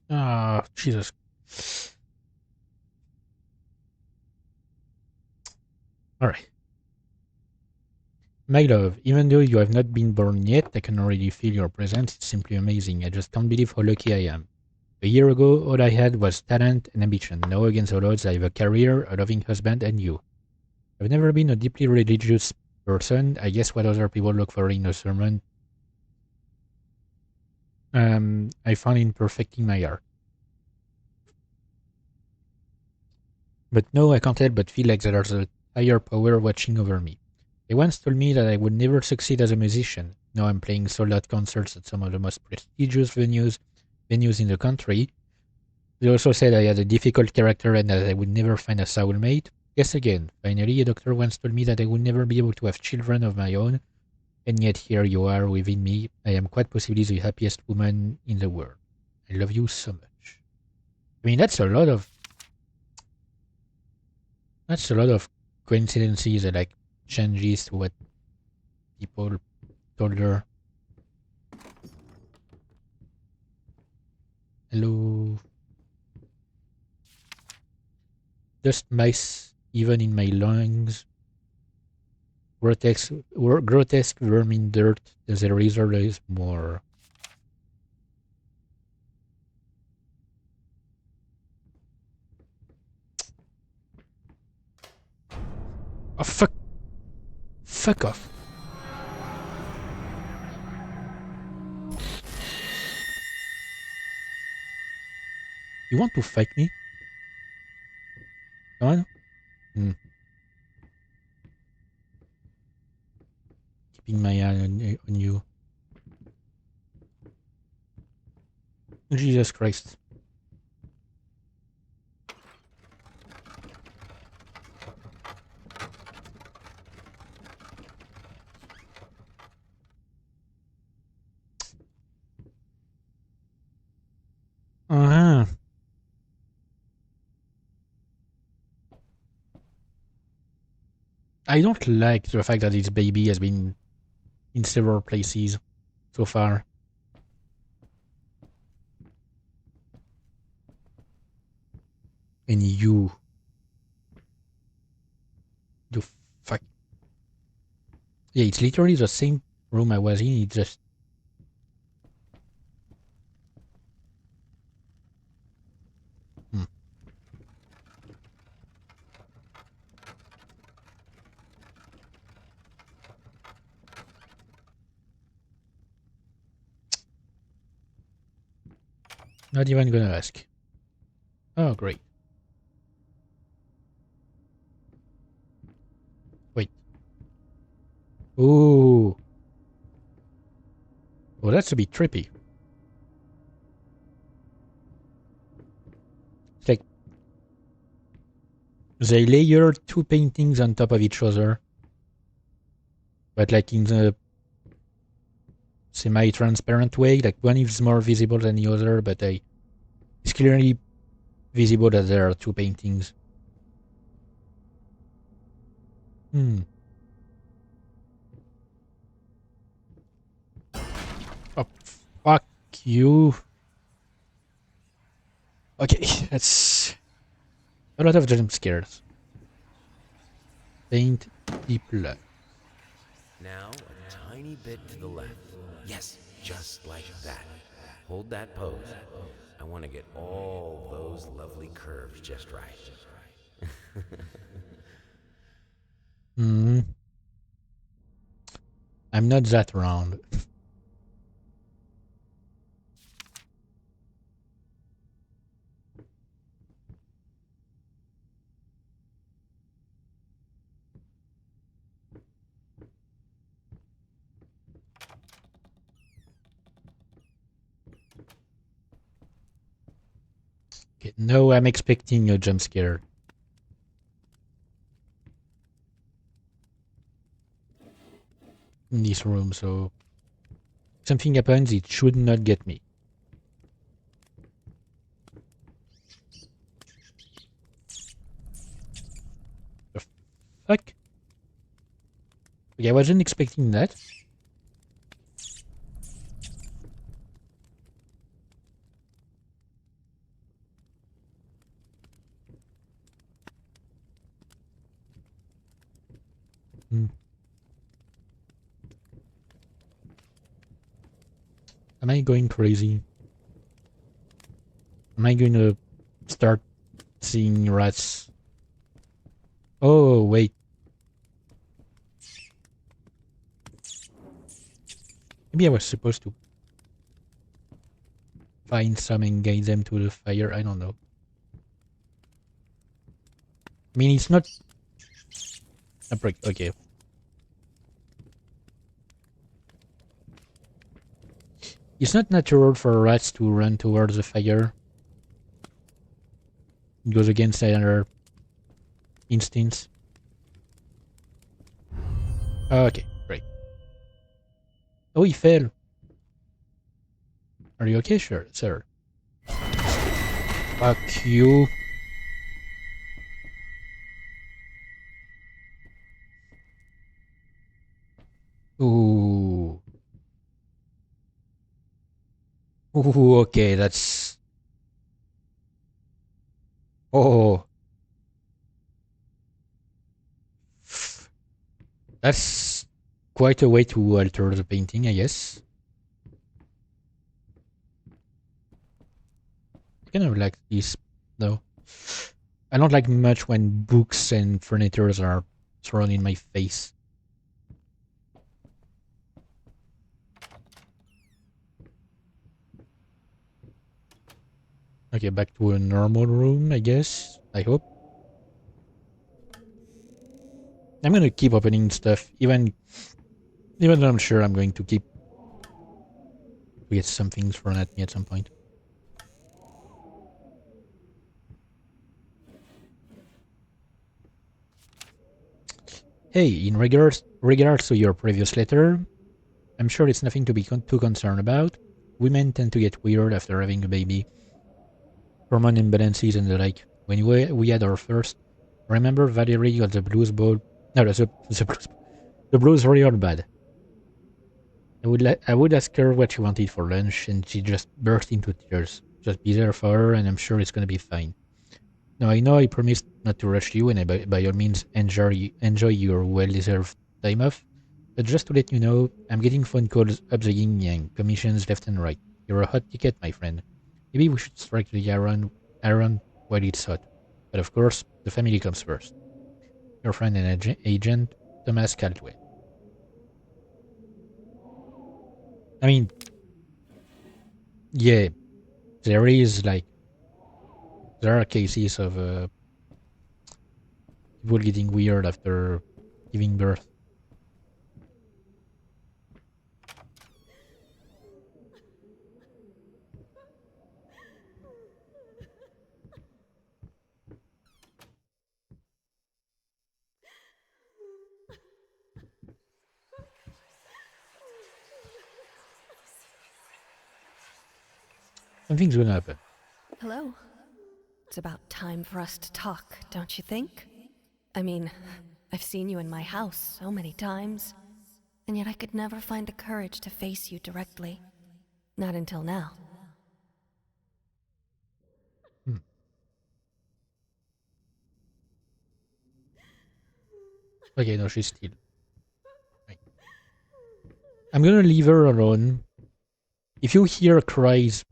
Ah, Jesus. Alright. My love, even though you have not been born yet, I can already feel your presence. It's simply amazing. I just can't believe how lucky I am. A year ago, all I had was talent and ambition. Now, against all odds, I have a career, a loving husband, and you. I've never been a deeply religious person. I guess what other people look for in a sermon. I found in perfecting my art. But no, I can't help but feel like there's a higher power watching over me. They once told me that I would never succeed as a musician. Now I'm playing sold-out concerts at some of the most prestigious venues in the country. They also said I had a difficult character and that I would never find a soulmate. Yes, again, finally, a doctor once told me that I would never be able to have children of my own, and yet here you are within me. I am quite possibly the happiest woman in the world. I love you so much. I mean, that's a lot of coincidences. Like, changes to what people told her. Hello. Just mice even in my lungs. Grotesque vermin dirt. There's a razor, there is more. Oh, fuck. Fuck off. You want to fight me? Come on. Keeping my eye on you. Jesus Christ. Uh-huh. I don't like the fact that this baby has been in several places so far. And you fuck. Yeah, it's literally the same room I was in, it just... Not even gonna ask. Oh, great. Wait. Ooh. Oh, that's a bit trippy. It's like they layered two paintings on top of each other, but like in the semi-transparent way. Like one is more visible than the other, but it's clearly visible that there are two paintings. Oh, fuck you. Okay, that's a lot of jump scares. Paint deep left. Now, a tiny bit to the left. Yes, just like that. Hold that pose. I want to get all those lovely curves just right. I'm not that round. Okay, no, I'm expecting a jump scare. In this room, so if something happens, it should not get me. The fuck? Okay, I wasn't expecting that. Am I going crazy? Am I going to start seeing rats? Oh, wait. Maybe I was supposed to find some and guide them to the fire. I don't know. I mean, it's not a break. Okay. It's not natural for rats to run towards the fire. It goes against their instincts. Okay, great. Oh, he fell. Are you okay, sure, sir? Fuck you. Ooh. Ooh, okay, that's... Oh. That's quite a way to alter the painting, I guess. I kind of like this, though. I don't like much when books and furniture are thrown in my face. Okay, back to a normal room, I guess. I hope. I'm gonna keep opening stuff, even though I'm sure I'm going to keep to get some things thrown at me at some point. Hey, in regards to your previous letter, I'm sure it's nothing to be too concerned about. Women tend to get weird after having a baby. Hormone imbalances and the like. When we had our first, remember Valerie got the blues ball? No, the blues real bad. I would ask her what she wanted for lunch, and she just burst into tears. Just be there for her, and I'm sure it's gonna be fine. Now I know I promised not to rush you, and by all means enjoy your well-deserved time off. But just to let you know, I'm getting phone calls up the yin yang, commissions left and right. You're a hot ticket, my friend. Maybe we should strike the iron while it's hot. But of course, the family comes first. Your friend and agent, Thomas Caldwell. I mean, yeah, there is like there are cases of people getting weird after giving birth. Something's gonna happen. Hello. It's about time for us to talk, don't you think? I mean, I've seen you in my house so many times, and yet I could never find the courage to face you directly. Not until now. Hmm. Okay, no, she's still. Right. I'm gonna leave her alone. If you hear cries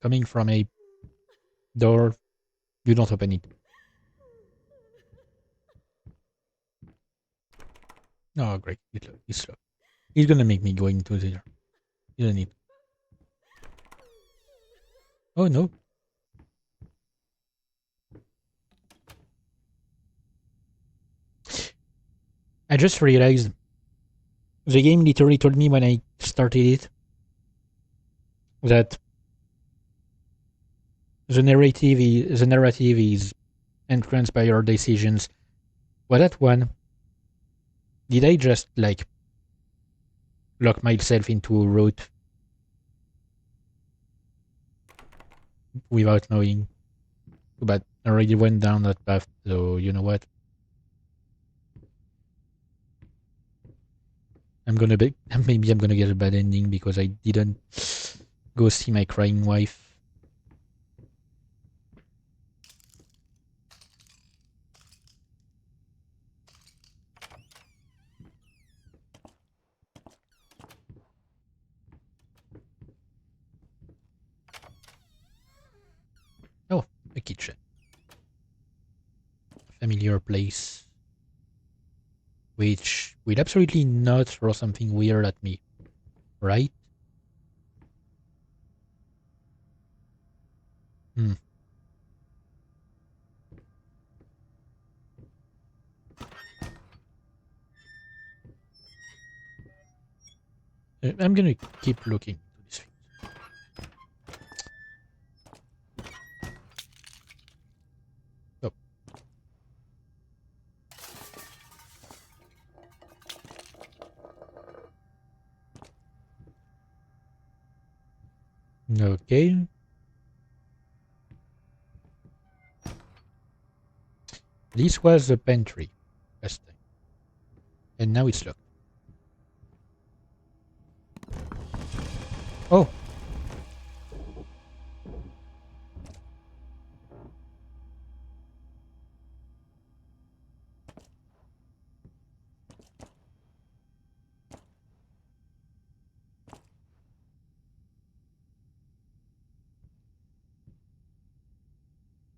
coming from a door, you don't open it. Oh, great. He's slow. He's gonna make me go into there. You don't need. Oh, no. I just realized the game literally told me when I started it that the narrative is influenced by your decisions. Well, that one, did I just like lock myself into a route without knowing? But I already went down that path, so you know what? I'm gonna be maybe I'm gonna get a bad ending because I didn't go see my crying wife. Oh, a kitchen. Familiar place. Which will absolutely not throw something weird at me, right? Hmm. I'm gonna keep looking into this thing. Oh, okay. This was the pantry last time, and now it's locked. Oh.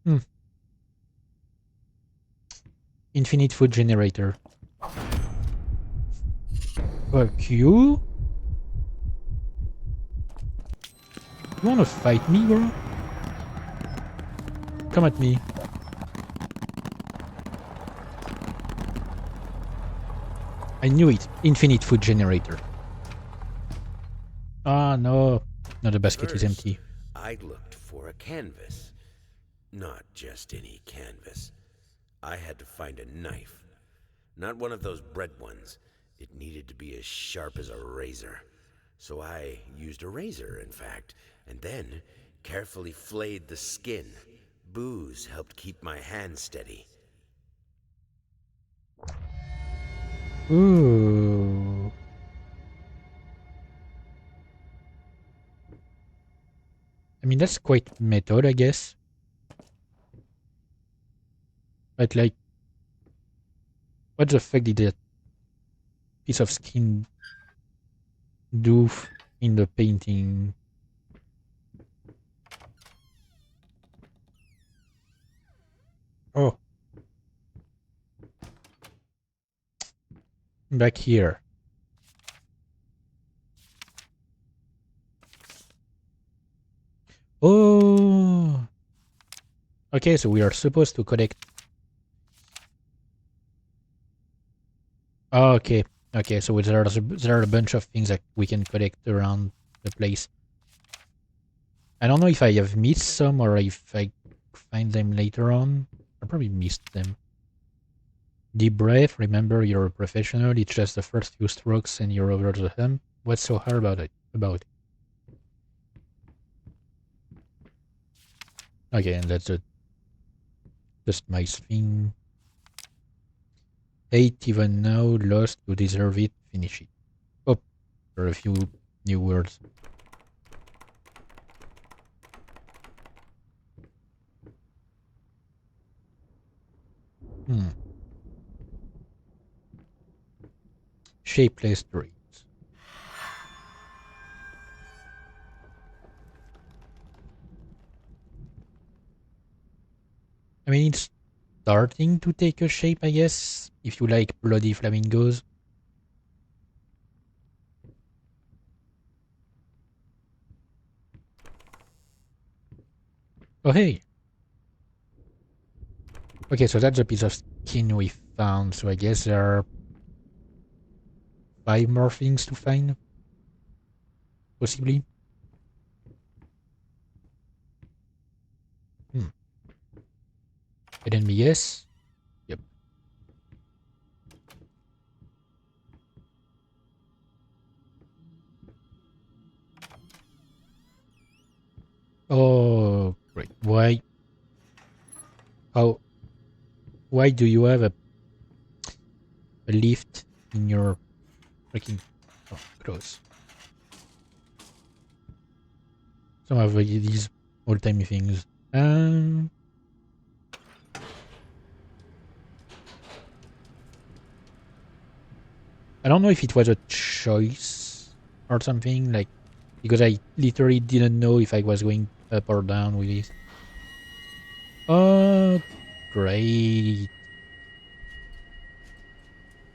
Hmm. Infinite food generator. Fuck you? You wanna fight me, bro? Come at me. I knew it. Infinite food generator. Ah, no. No, the basket is First, empty. I looked for a canvas. Not just any canvas. I had to find a knife. Not one of those bread ones. It needed to be as sharp as a razor. So I used a razor, in fact, and then carefully flayed the skin. Booze helped keep my hand steady. Ooh. I mean, that's quite method, I guess. But, like, what the fuck did that piece of skin do in the painting? Oh, back here. Oh. Okay, so we are supposed to collect. Oh, okay. Okay, so there are a bunch of things that we can collect around the place. I don't know if I have missed some or if I find them later on. I probably missed them. Deep breath. Remember, you're a professional. It's just the first few strokes and you're over the hump. What's so hard about it? Okay, and that's a just nice thing. 8 even now. Lost. You deserve it. Finish it. Oh, there are a few new words. Hmm. Shapeless dreams. I mean, it's starting to take a shape, I guess, if you like bloody flamingos. Oh, hey. Okay, so that's a piece of skin we found, so I guess there are 5 more things to find, possibly. Hmm. NBS? Yep. Oh, great. How, why do you have a lift in your freaking, oh, clothes? Some of these old-timey things. I don't know if it was a choice or something, like, because I literally didn't know if I was going up or down with this. Oh, great.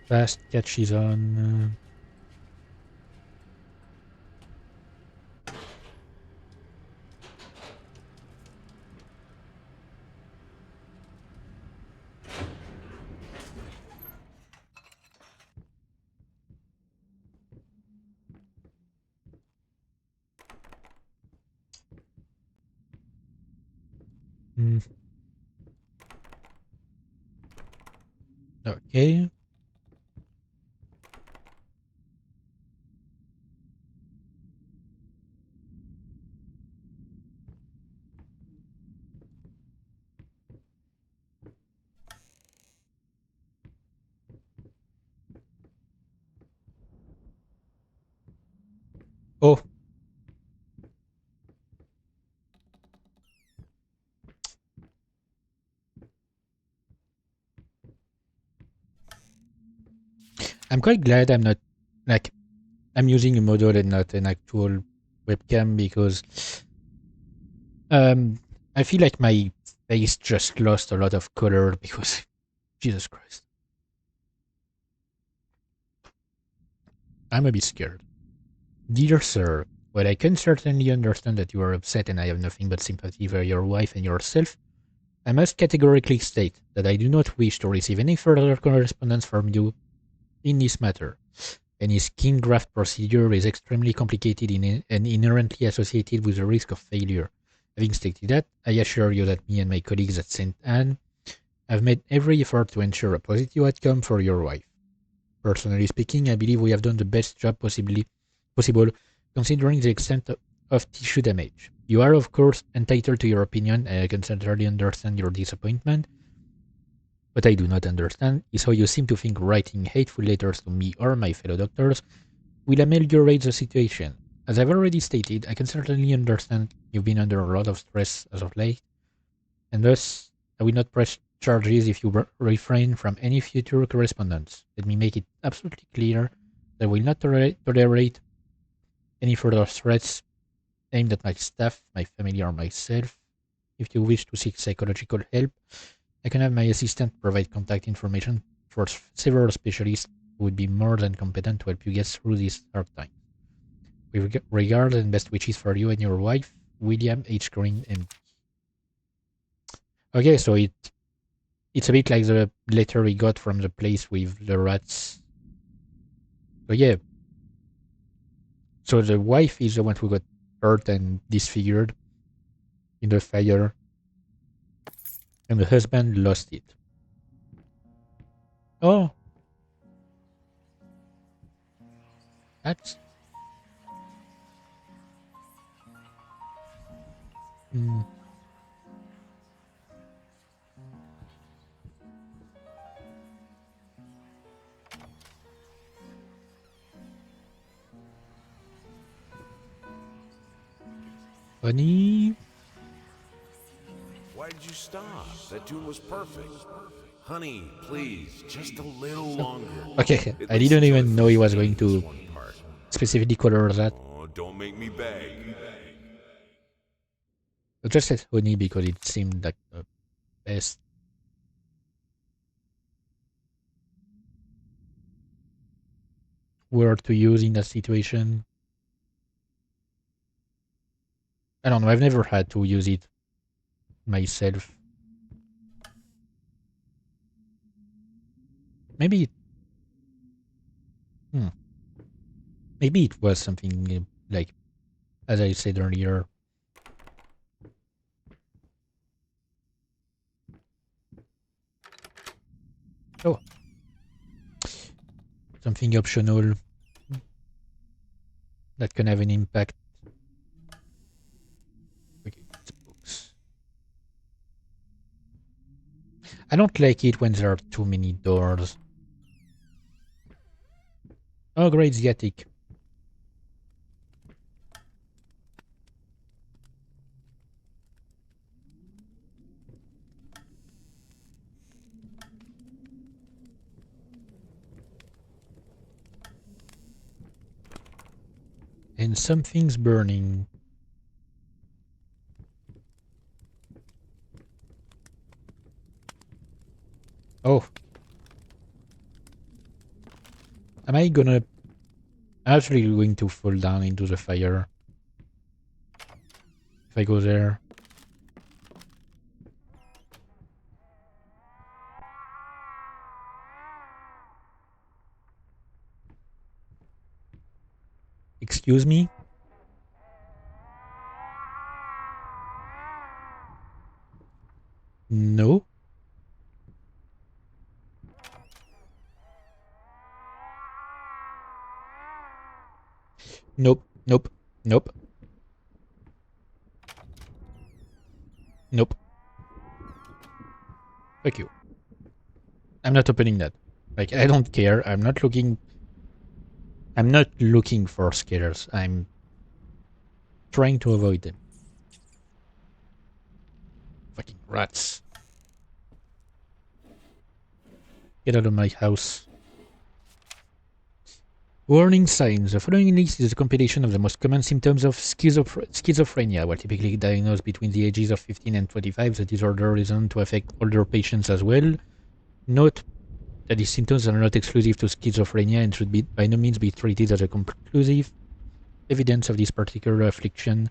Fast catches on. Mm, okay. Oh, I'm quite glad I'm not, like, I'm using a model and not an actual webcam because I feel like my face just lost a lot of color because Jesus Christ. I'm a bit scared. Dear sir, while I can certainly understand that you are upset and I have nothing but sympathy for your wife and yourself, I must categorically state that I do not wish to receive any further correspondence from you in this matter. Any skin graft procedure is extremely complicated and inherently associated with the risk of failure. Having stated that, I assure you that me and my colleagues at St. Anne have made every effort to ensure a positive outcome for your wife. Personally speaking, I believe we have done the best job possible considering the extent of tissue damage. You are, of course, entitled to your opinion, and I can certainly understand your disappointment. What I do not understand is how you seem to think writing hateful letters to me or my fellow doctors will ameliorate the situation. As I've already stated, I can certainly understand you've been under a lot of stress as of late, and thus I will not press charges if you refrain from any future correspondence. Let me make it absolutely clear that I will not tolerate any further threats aimed at my staff, my family, or myself. If you wish to seek psychological help, I can have my assistant provide contact information for several specialists who would be more than competent to help you get through this hard time. With regards and best wishes for you and your wife, William H. Green, MD. Okay, so it's a bit like the letter we got from the place with the rats. So yeah. So the wife is the one who got hurt and disfigured in the fire, and the husband lost it. Oh, that's funny. Why did you stop? That tune was perfect. Honey, please, just a little longer. Okay, I Let's didn't enjoy even know he was staying going this to one part. specifically color that. Oh, don't make me beg. I just said honey because it seemed like the best word to use in that situation. I don't know, I've never had to use it myself. Maybe maybe it was something like, as I said earlier, something optional that can have an impact. Okay, it's books. I don't like it when there are too many doors. Oh, great, the attic. And something's burning. Oh. Am I gonna... I'm actually going to fall down into the fire. If I go there. Excuse me? No? Nope. Nope. Nope. Nope. Fuck you. I'm not opening that. Like, I don't care. I'm not looking for scares. I'm trying to avoid them. Fucking rats. Get out of my house. Warning signs. The following list is a compilation of the most common symptoms of schizophrenia. While typically diagnosed between the ages of 15 and 25, the disorder is known to affect older patients as well. Note that these symptoms are not exclusive to schizophrenia and should by no means be treated as a conclusive evidence of this particular affliction.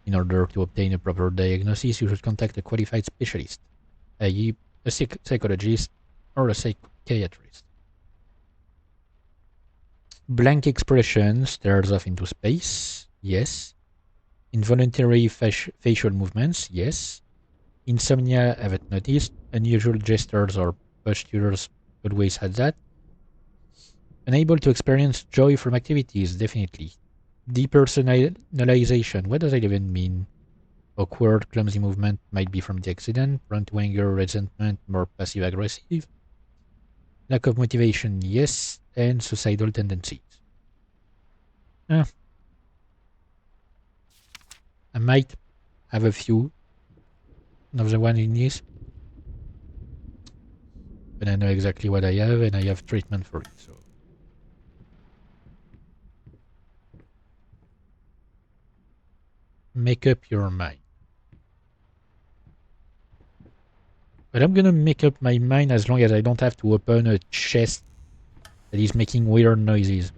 In order to obtain a proper diagnosis, you should contact a qualified specialist, i.e. a psychologist or a psychiatrist. Blank expression stares off into space. Yes. Involuntary facial movements. Yes. Insomnia, haven't noticed. Unusual gestures or postures, always had that. Unable to experience joy from activities, definitely. Depersonalization, what does that even mean? Awkward, clumsy movement might be from the accident. Prone to anger, resentment, more passive-aggressive. Lack of motivation, yes. And suicidal tendencies. I might have a few of the one in this, but I know exactly what I have, and I have treatment for it. So make up your mind. But I'm gonna make up my mind as long as I don't have to open a chest that is making weird noises.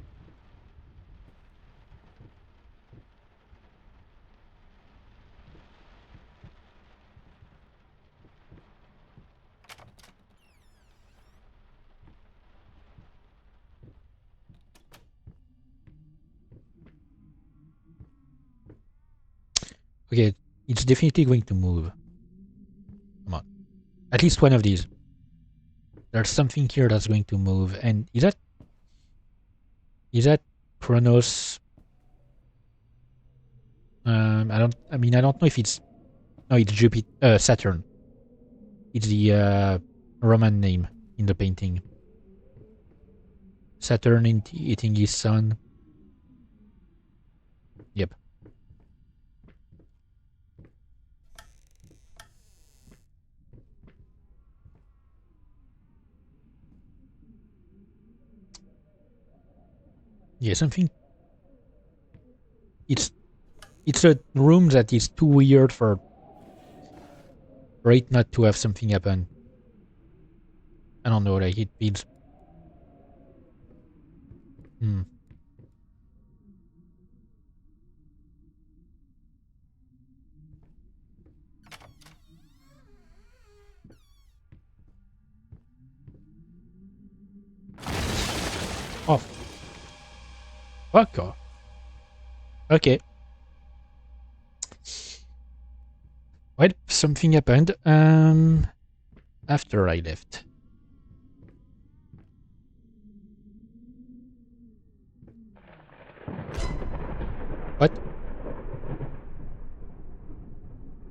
Okay, it's definitely going to move. Come on. At least one of these. There's something here that's going to move. And is that Kronos? I don't know if it's... No, it's Jupiter, Saturn. It's the Roman name in the painting. Saturn eating his son. Yep. Yeah, something. It's a room that is too weird for it not to have something happen. I don't know, like it feels. Oh, fuck off. Okay. Well, something happened. After I left. What?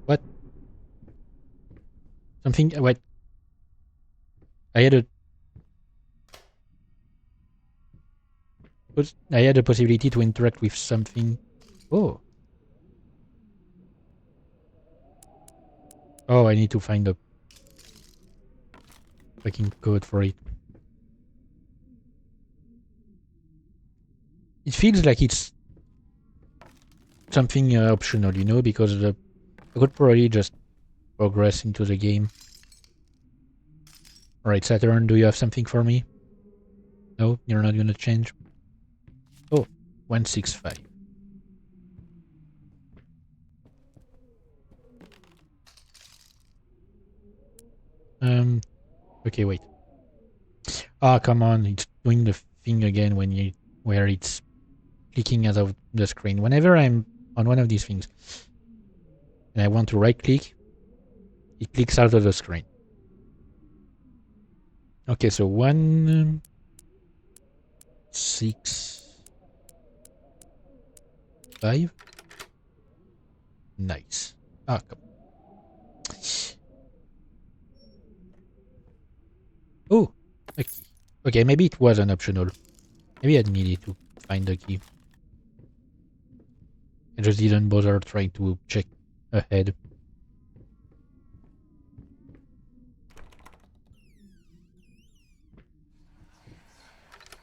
What? Something. What? I had a possibility to interact with something. Oh. Oh, I need to find a fucking code for it. It feels like it's something optional, you know, because I could probably just progress into the game. Alright, Saturn, do you have something for me? No, you're not gonna change? Oh, 165. Okay, wait. Ah, come on, it's doing the thing again where it's clicking out of the screen. Whenever I'm on one of these things and I want to right click, it clicks out of the screen. Okay, so 1, 6, 5. Nice. Ah, come on. Oh, a key. Okay, maybe it was an optional. Maybe I needed to find the key. I just didn't bother trying to check ahead.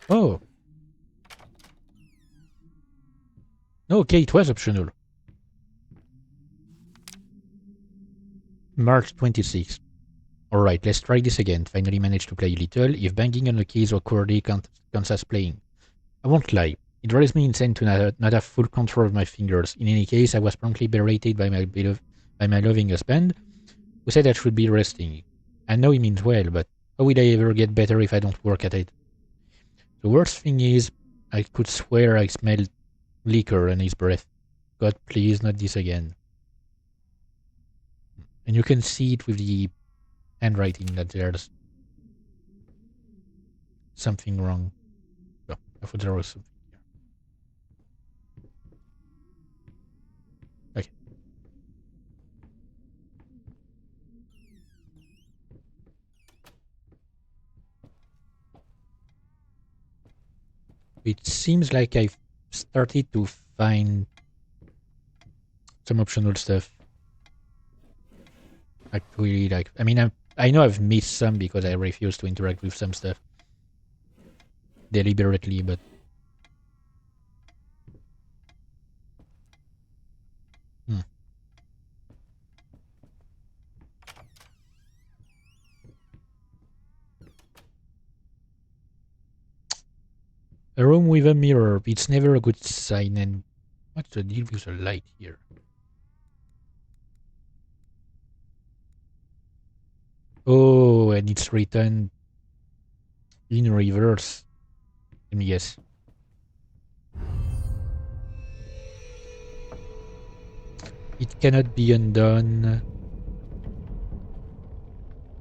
Oh. No, okay, it was optional. March 26th. Alright, let's try this again. Finally managed to play a little. If banging on the keys awkwardly counts as playing. I won't lie. It drives me insane to not have full control of my fingers. In any case, I was promptly berated by my loving husband, who said I should be resting. I know he means well, but how will I ever get better if I don't work at it? The worst thing is, I could swear I smelled liquor on his breath. God, please, not this again. And you can see it with the handwriting that there's something wrong. Oh, I thought there was something here. Okay. It seems like I've started to find some optional stuff. Actually, like, I mean, I know I've missed some because I refuse to interact with some stuff deliberately, but a room with a mirror, it's never a good sign. And what's the deal with the light here? Oh, and it's written in reverse. Let me guess. It cannot be undone.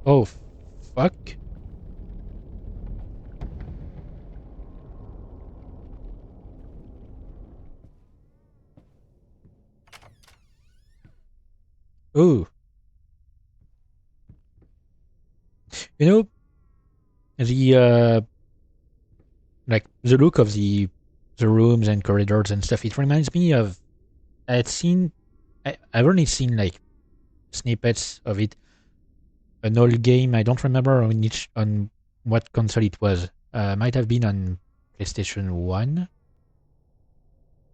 Oh, fuck. Oh. You know, the like the look of the rooms and corridors and stuff, it reminds me of I've only seen like snippets of it. An old game, I don't remember on what console it was. Might have been on PlayStation 1.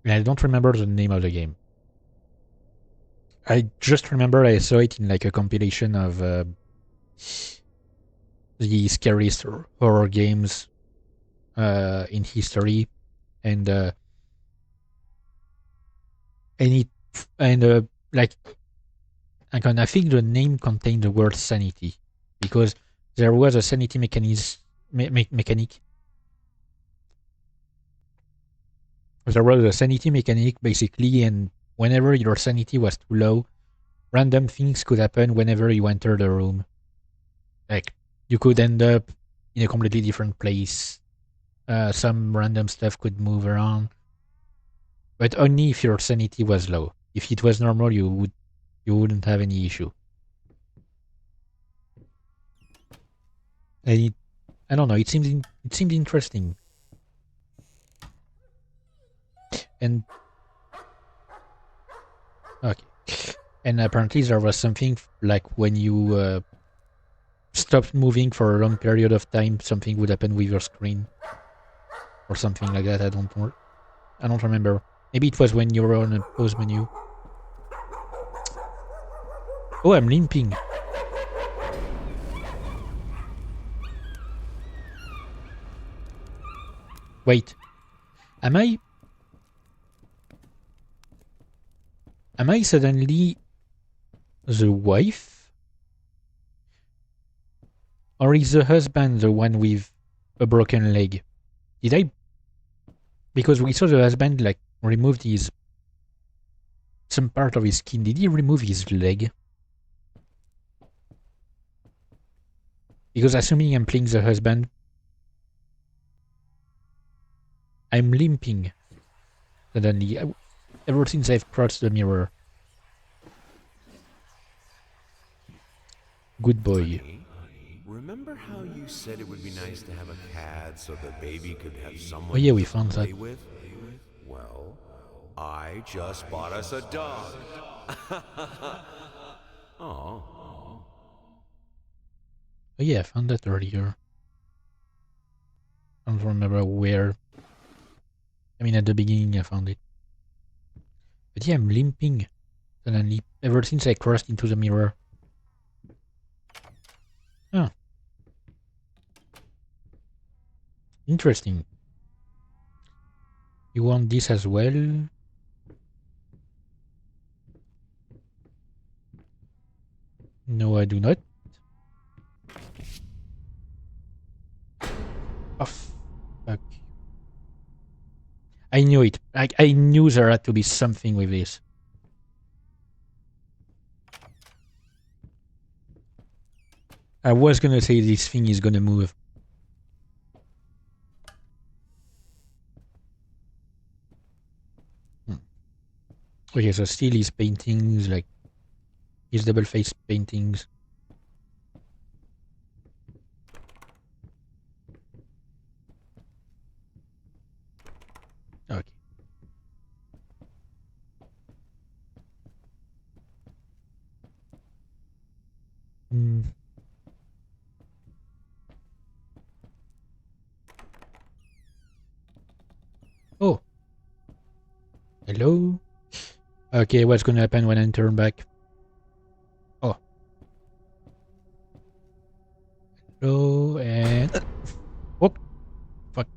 And I don't remember the name of the game. I just remember I saw it in like a compilation of the scariest horror games in history, and it and like I think the name contained the word sanity because there was a sanity mechanic. There was a sanity mechanic basically, and whenever your sanity was too low, random things could happen whenever you entered a room. Like you could end up in a completely different place. Some random stuff could move around, but only if your sanity was low. If it was normal, you wouldn't have any issue. And I don't know. It seemed interesting. And okay, and apparently there was something like when you stopped moving for a long period of time, something would happen with your screen, or something like that. I don't remember. Maybe it was when you were on a pause menu. Oh, I'm limping. Wait, am I suddenly the wife? Or is the husband the one with a broken leg? Did I... Because we saw the husband like removed some part of his skin. Did he remove his leg? Because assuming I'm playing the husband, I'm limping suddenly. Ever since I've crossed the mirror. Good boy. Honey, remember how you said it would be nice to have a cat so the baby could have someone Oh yeah, we to found play that. with? Well, I just bought us a dog. Oh. Oh yeah, I found that earlier. I don't remember where. I mean, at the beginning I found it. But yeah, I'm limping suddenly ever since I crossed into the mirror. Oh. Interesting. You want this as well? No, I do not. Oh, fuck. I knew it. I knew there had to be something with this. I was gonna say this thing is gonna move. Okay, so still his paintings, like his double-faced paintings. Okay. Hmm. Oh. Hello? Okay, what's gonna happen when I turn back? Oh. Hello, and... oh, fuck.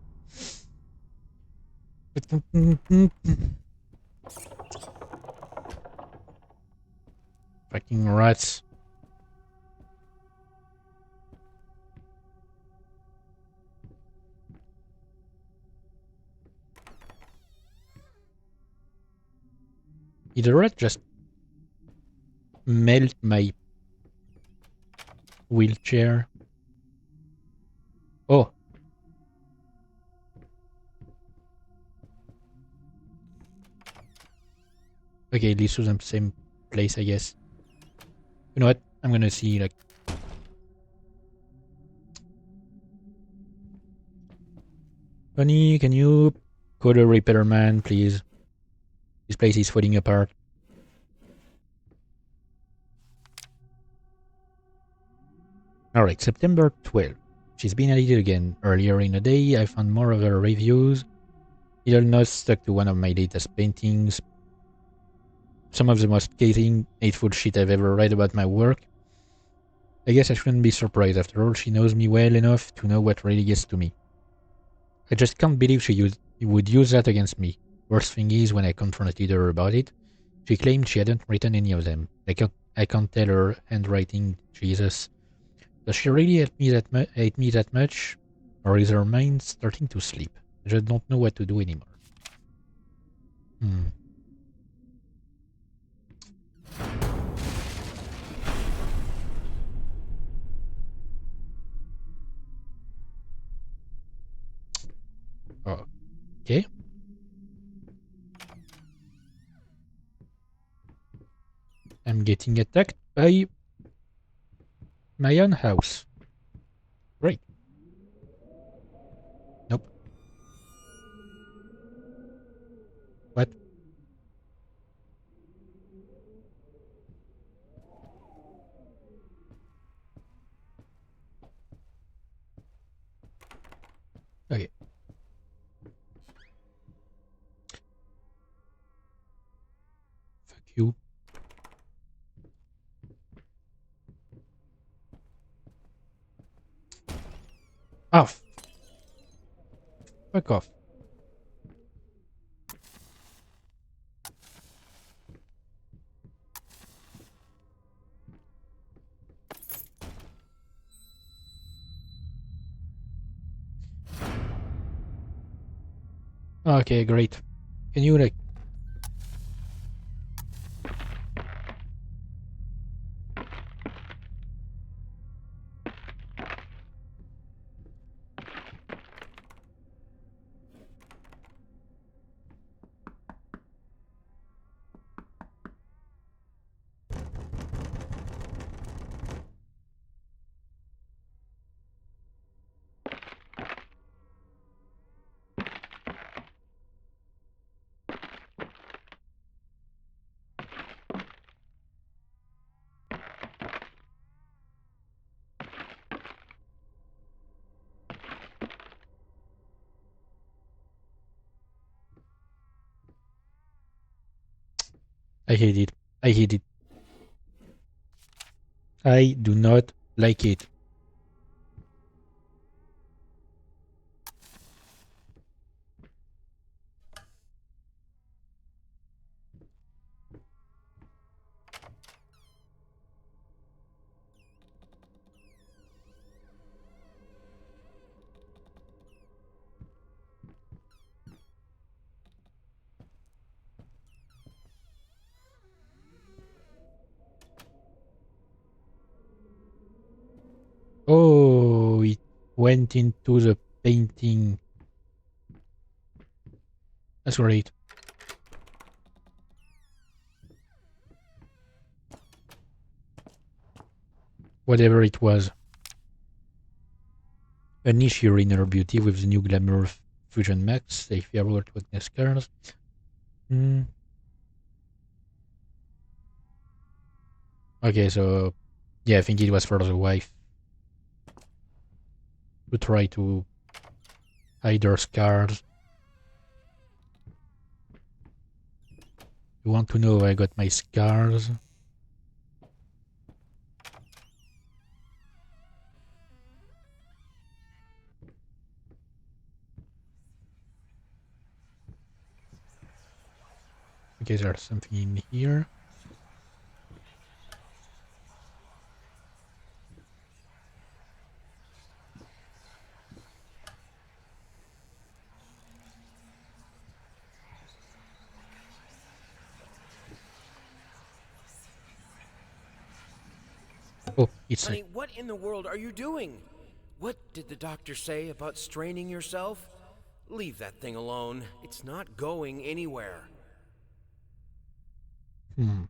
Fucking rats. Did the rat just melt my wheelchair? Oh. Okay, this was the same place, I guess. You know what? I'm gonna see, like... Honey, can you call a repairman, please? This place is falling apart. Alright, September 12th. She's been at it again. Earlier in the day, I found more of her reviews. Little Notes stuck to one of my latest paintings. Some of the most scathing, hateful shit I've ever read about my work. I guess I shouldn't be surprised. After all, she knows me well enough to know what really gets to me. I just can't believe she would use that against me. Worst thing is, when I confronted her about it, she claimed she hadn't written any of them. I can't tell her handwriting, Jesus. Does she really hate me that much? Or is her mind starting to sleep? I just don't know what to do anymore. Hmm. Okay. I'm getting attacked by my own house. Great. Nope. What? Okay. Fuck you. Oh, fuck off. Okay, great. Can you, like... I hate it. I hate it. I do not like it. Oh, it went into the painting. That's great. Whatever it was. Unleash your inner beauty with the new Glamour Fusion Max. Safe farewell to weakness cards. Okay, so yeah, I think it was for the wife to try to hide her scars. You want to know I got my scars? Okay, there's something in here. Oh, it's Honey, what in the world are you doing? What did the doctor say about straining yourself? Leave that thing alone. It's not going anywhere. Hmm.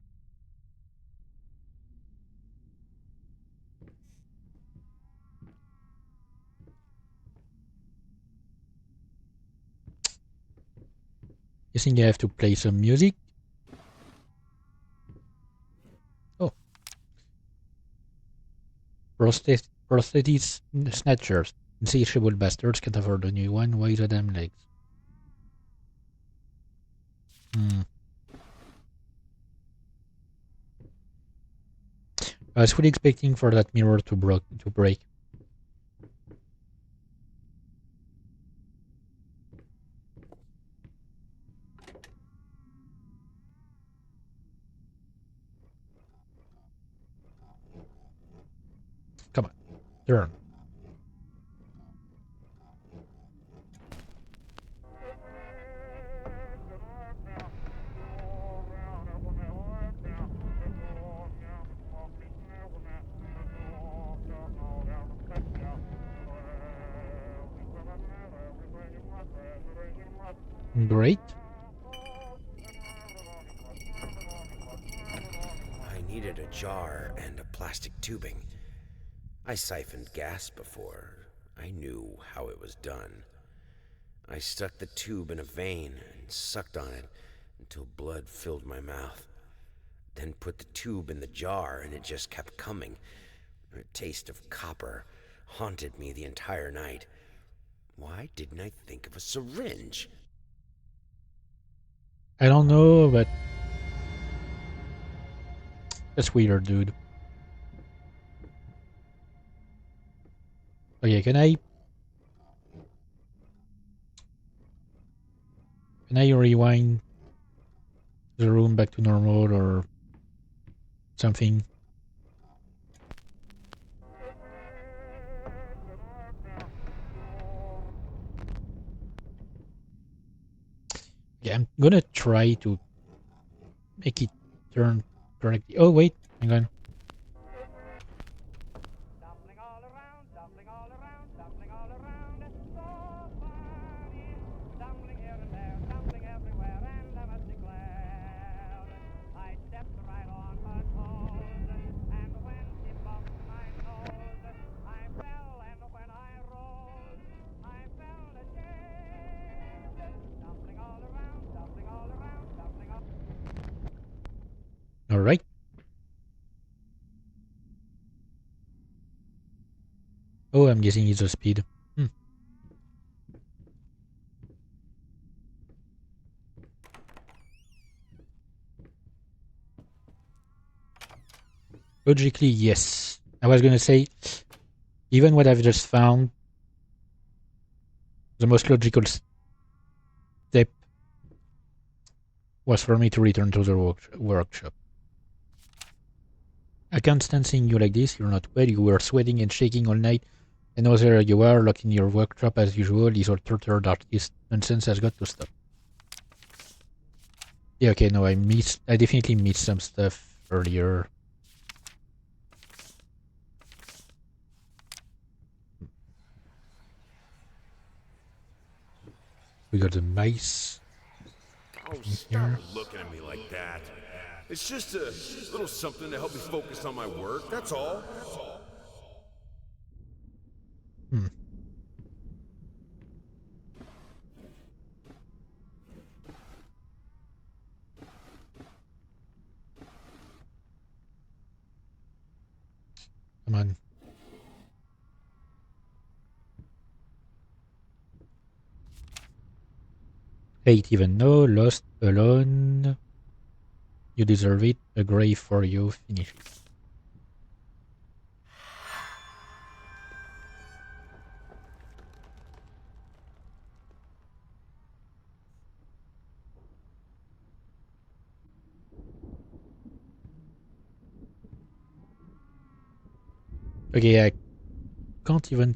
You think I have to play some music? Oh, prosthetic snatchers. Insatiable bastards can't afford a new one. Why the damn legs? Hmm. I was fully expecting for that mirror to break. Come on, turn. Great. I needed a jar and a plastic tubing. I siphoned gas before. I knew how it was done. I stuck the tube in a vein and sucked on it until blood filled my mouth. Then put the tube in the jar and it just kept coming. A taste of copper haunted me the entire night. Why didn't I think of a syringe? I don't know, but that's weird, dude. Okay, can I rewind the room back to normal or something? Yeah, I'm gonna try to make it turn correctly. Oh wait, hang on. All right. Oh, I'm guessing it's the speed. Logically, yes. I was gonna say, even what I've just found, the most logical step was for me to return to the workshop. I can't stand seeing you like this. You're not well. You were sweating and shaking all night. And now there you are, locked in your workshop as usual. This whole tortured artist nonsense has got to stop. Yeah, okay, no, I definitely missed some stuff earlier. We got the mice. Oh, stop looking at me like that. It's just a little something to help me focus on my work, that's all. Hmm. Come on. Hate even no, lost, alone. You deserve it. A grave for you. Finish it. Okay, I can't even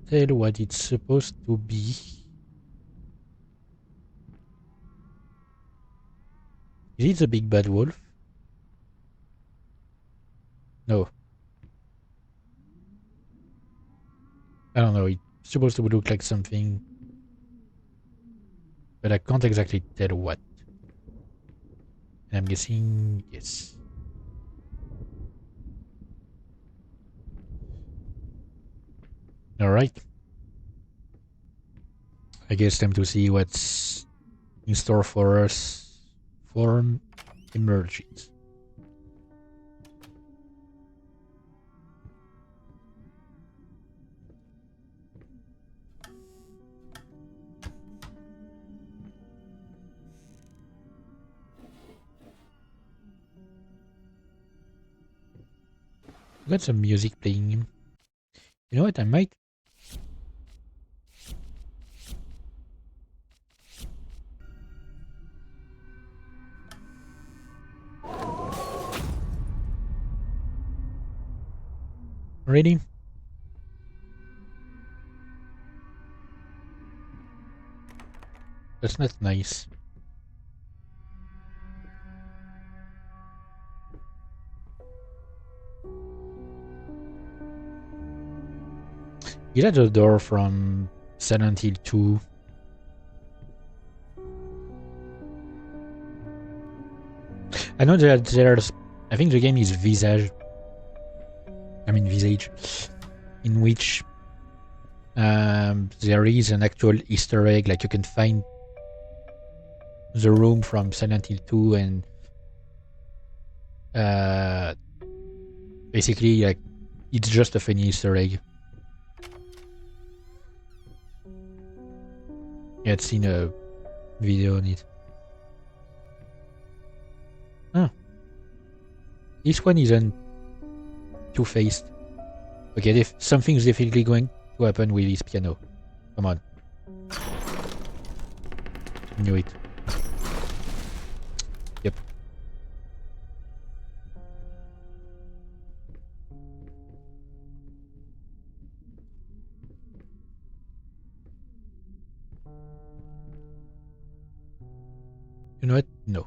tell what it's supposed to be. Is it the big bad wolf? No. I don't know. It's supposed to look like something, but I can't exactly tell what. And I'm guessing yes. Alright. I guess time to see what's in store for us. Form emerges. Got some music playing. You know what? I might. Ready? That's not nice. Is that the door from Silent Hill 2? I know that there's. I think the game is Visage. I mean Visage. In which there is an actual Easter egg. Like you can find the room from Silent Hill 2 and basically like it's just a funny Easter egg. Yeah, I'd seen a video on it. Huh. This one isn't two-faced. Okay, something's definitely going to happen with this piano. Come on. Knew it. Yep. You know what? No.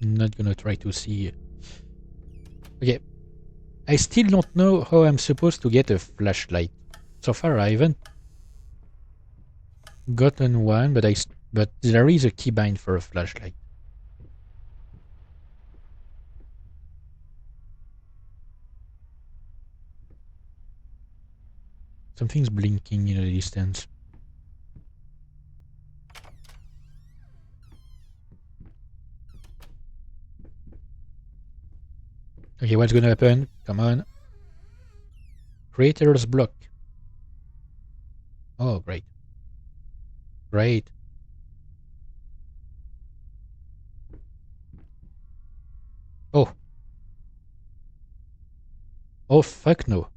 I'm not gonna try to see. Okay. I still don't know how I'm supposed to get a flashlight. So far I haven't gotten one, but there is a keybind for a flashlight. Something's blinking in the distance. Okay, what's gonna happen? Come on. Creator's block. Oh, great. Great. Oh fuck no.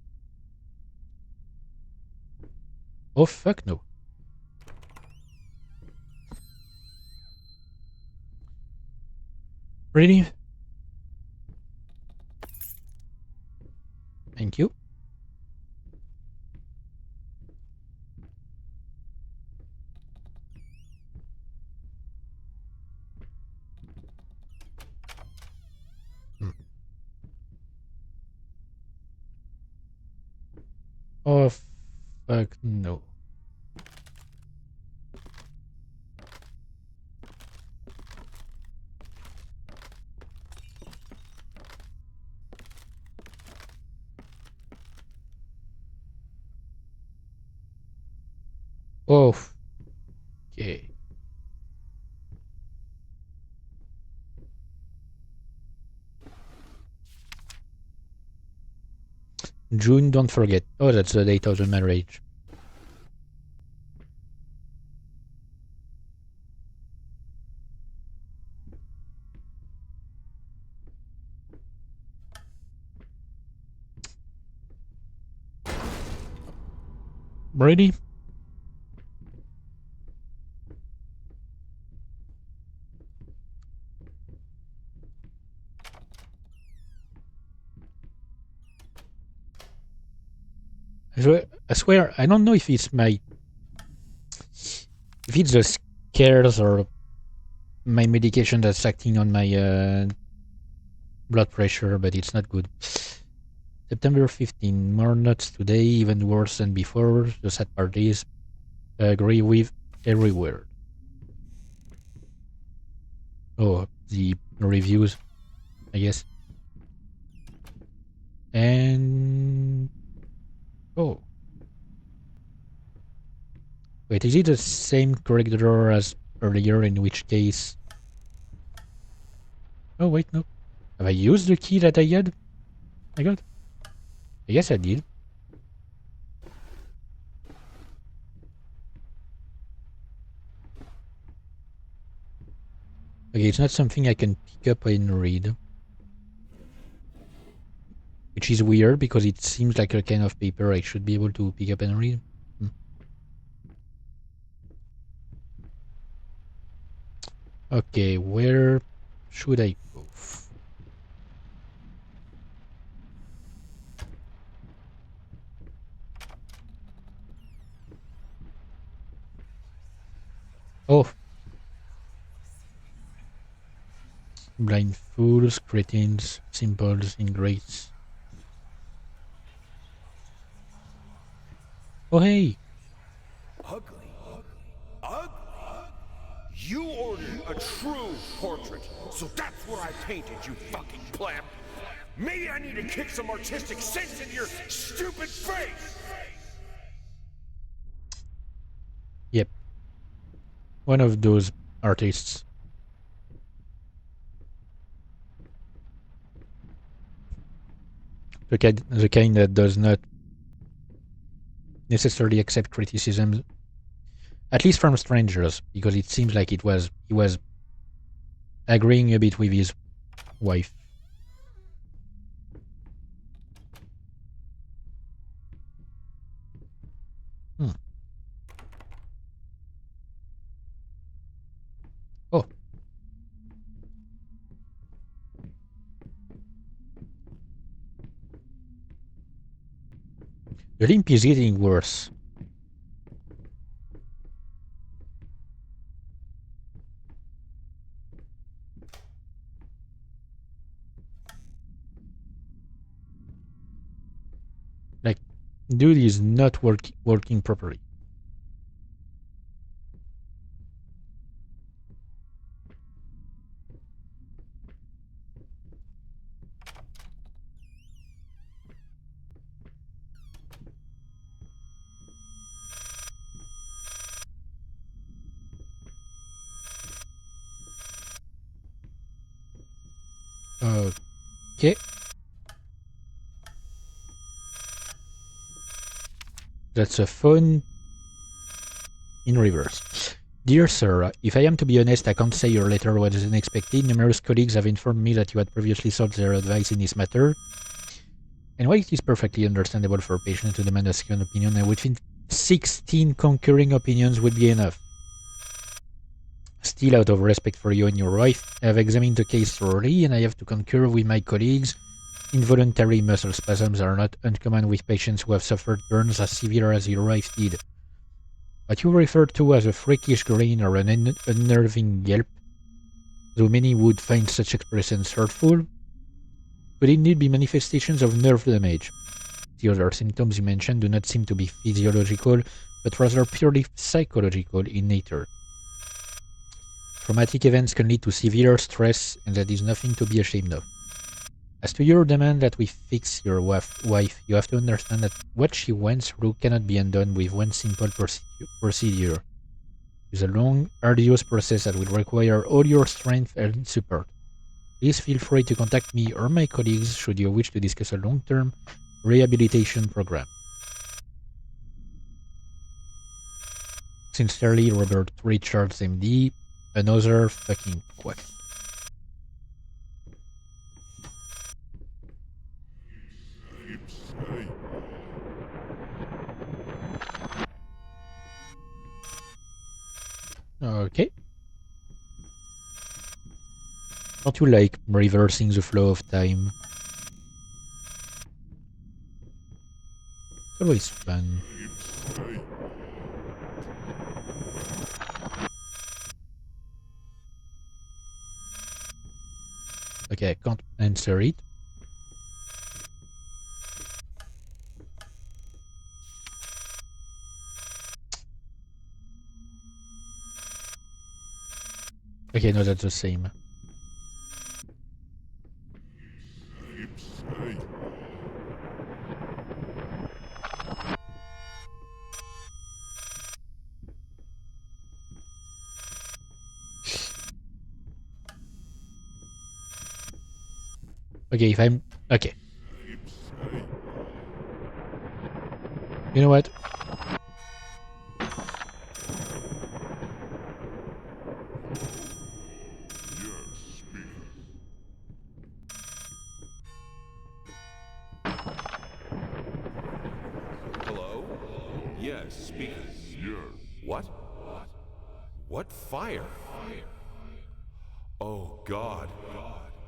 Oh fuck no. Really? Thank you. Oh fuck no. Oh. Okay. June, don't forget. Oh, that's the date of the marriage. Ready? I swear, I don't know if it's my... If it's the scares or my medication that's acting on my blood pressure, but it's not good. September 15, more nuts today, even worse than before. The sad part is, I agree with every word. Oh, the reviews, I guess. And... Oh. Wait, is it the same correct drawer as earlier, in which case... Oh, wait, no. Have I used the key that I had? I got? I guess I did. Okay, it's not something I can pick up and read. Which is weird, because it seems like a kind of paper I should be able to pick up and read. Okay, where should I go? Oh. Blind fools, cretins, simples, ingrates. Oh, hey! Ugly. Ugly? You ordered a true portrait, so that's what I painted, you fucking pleb. Maybe I need to kick some artistic sense in your stupid face! Yep. One of those artists. The kind that does not necessarily accept criticism, at least from strangers, because it seems like he was agreeing a bit with his wife. Oh. The limp is getting worse. Like, dude is not working properly. Okay. That's a phone in reverse. Dear sir, if I am to be honest, I can't say your letter was unexpected. Numerous colleagues have informed me that you had previously sought their advice in this matter. And while it is perfectly understandable for a patient to demand a second opinion, I would think 16 concurring opinions would be enough. Still, out of respect for you and your wife, I have examined the case thoroughly, and I have to concur with my colleagues. Involuntary muscle spasms are not uncommon with patients who have suffered burns as severe as your wife did. What you refer to as a freakish grin or an unnerving yelp, though many would find such expressions hurtful, could indeed be manifestations of nerve damage. The other symptoms you mentioned do not seem to be physiological, but rather purely psychological in nature. Traumatic events can lead to severe stress, and that is nothing to be ashamed of. As to your demand that we fix your wife, you have to understand that what she went through cannot be undone with one simple procedure. It is a long, arduous process that will require all your strength and support. Please feel free to contact me or my colleagues should you wish to discuss a long-term rehabilitation program. Sincerely, Robert Richards, MD, another fucking quack. Okay. Don't you like reversing the flow of time? It's always fun. Okay, I can't answer it. Okay, no, that's the same. Okay, if I'm... Okay. You know what? Hello? Yes, speaking. Yes. What? What fire? Oh, God.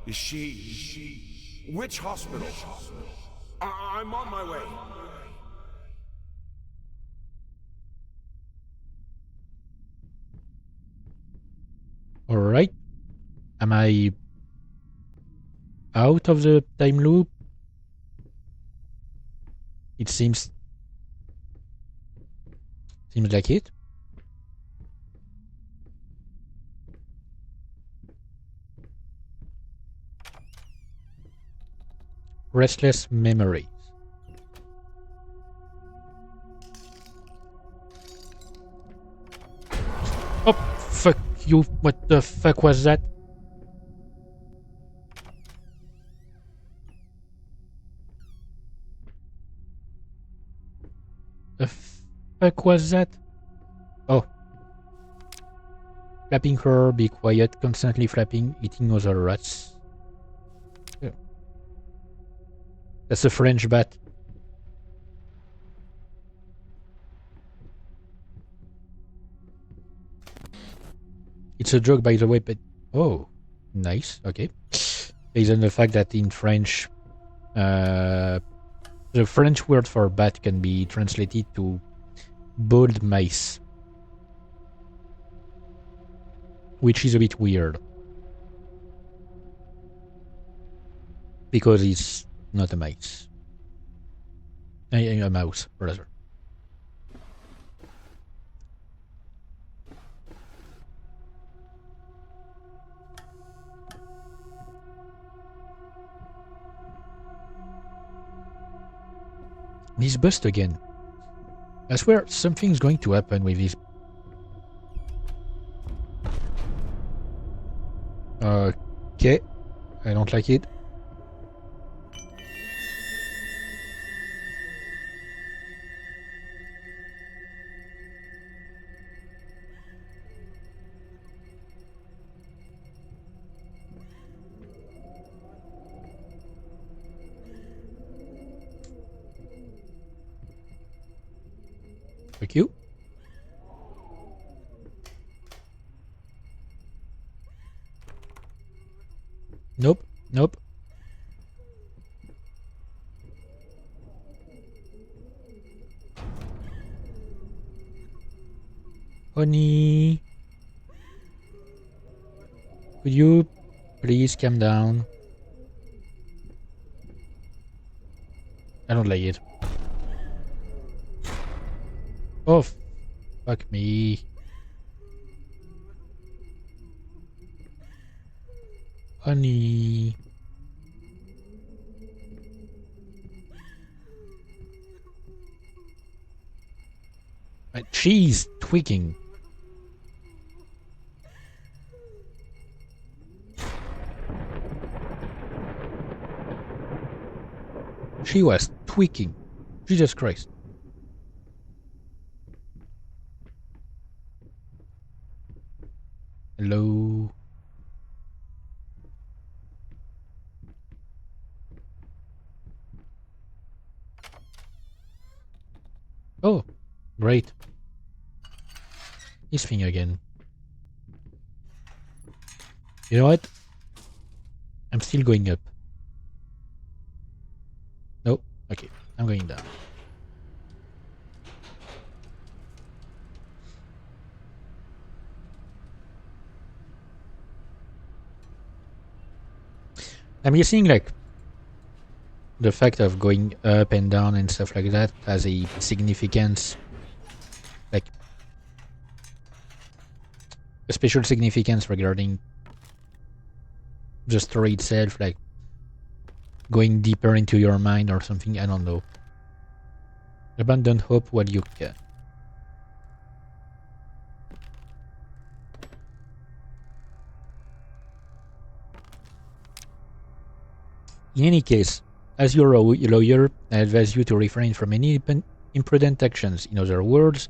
Is she... Which hospital? I'm on my way. Alright. Am I out of the time loop? It seems like it. Restless memories. Oh, fuck you. What the fuck was that? The fuck was that? Oh. Flapping her, be quiet, constantly flapping, eating other rats. Yeah. That's a French bat. It's a joke, by the way, but... Oh, nice, okay. Based on the fact that in French, the French word for bat can be translated to bald mice. Which is a bit weird. Because it's not a mice. A mouse, rather. This bust again. I swear something's going to happen with this. Okay. I don't like it. Fuck you. Nope. Nope. Honey. Could you please calm down? I don't like it. Oh, fuck me. Honey. She's tweaking. She was tweaking. Jesus Christ. Hello. Oh, great. This thing again. You know what? I'm still going up. Nope. Okay, I'm going down. I'm guessing like the fact of going up and down and stuff like that has a significance, like a special significance regarding the story itself, like going deeper into your mind or something. I don't know. Abandon hope while you can. In any case, as your lawyer, I advise you to refrain from any imprudent actions. In other words,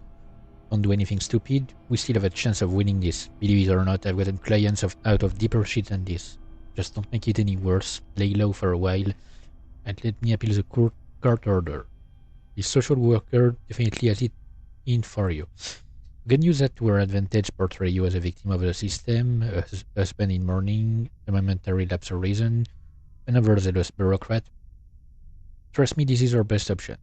don't do anything stupid. We still have a chance of winning this. Believe it or not, I've gotten clients out of deeper shit than this. Just don't make it any worse. Lay low for a while and let me appeal the court order. The social worker definitely has it in for you. We can use that to our advantage, portray you as a victim of the system, a husband in mourning, a momentary lapse of reason, an overzealous bureaucrat. Trust me, this is our best option.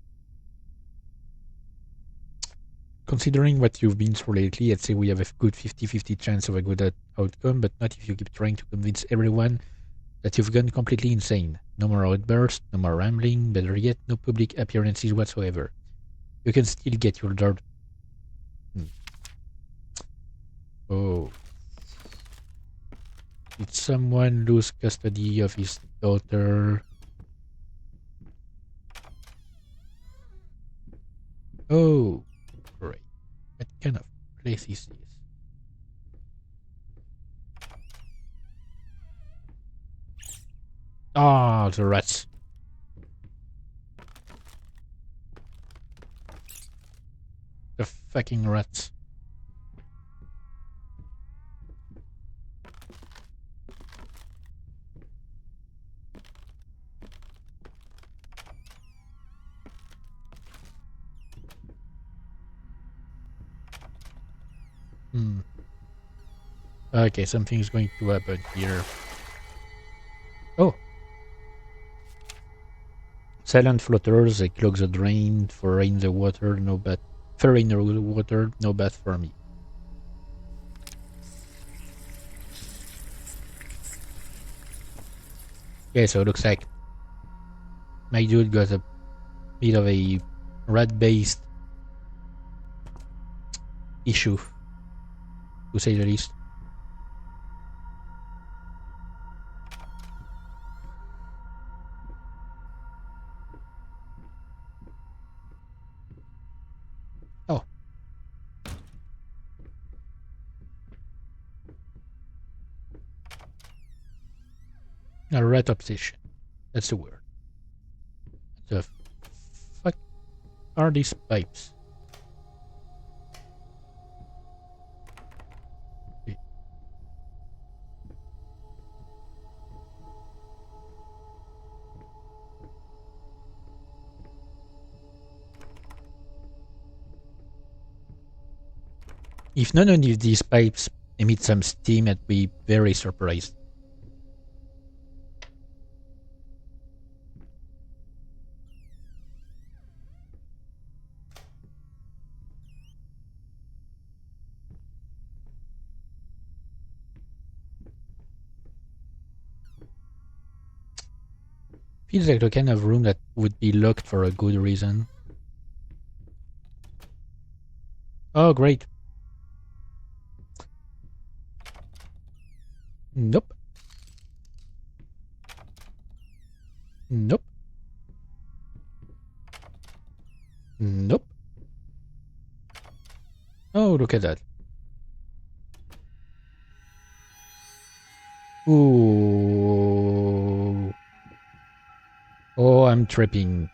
Considering what you've been through lately, I'd say we have a good 50-50 chance of a good outcome, but not if you keep trying to convince everyone that you've gone completely insane. No more outbursts, no more rambling, better yet, no public appearances whatsoever. You can still get your dirt. Oh. Did someone lose custody of his daughter? Oh, great. What kind of place is this? Ah, the rats. The fucking rats. Okay, something's going to happen here. Oh. Silent floaters, they clog the drain, foreign the water, no bath. Foreign the water, no bath for me. Okay, so it looks like my dude got a bit of a rat-based issue, to say the least. Oh. A rat obsession. That's the word. The fuck are these pipes? If none of these pipes emit some steam, I'd be very surprised. Feels like the kind of room that would be locked for a good reason. Oh, great. Nope. Nope. Nope. Oh, look at that. Ooh. Oh, I'm tripping.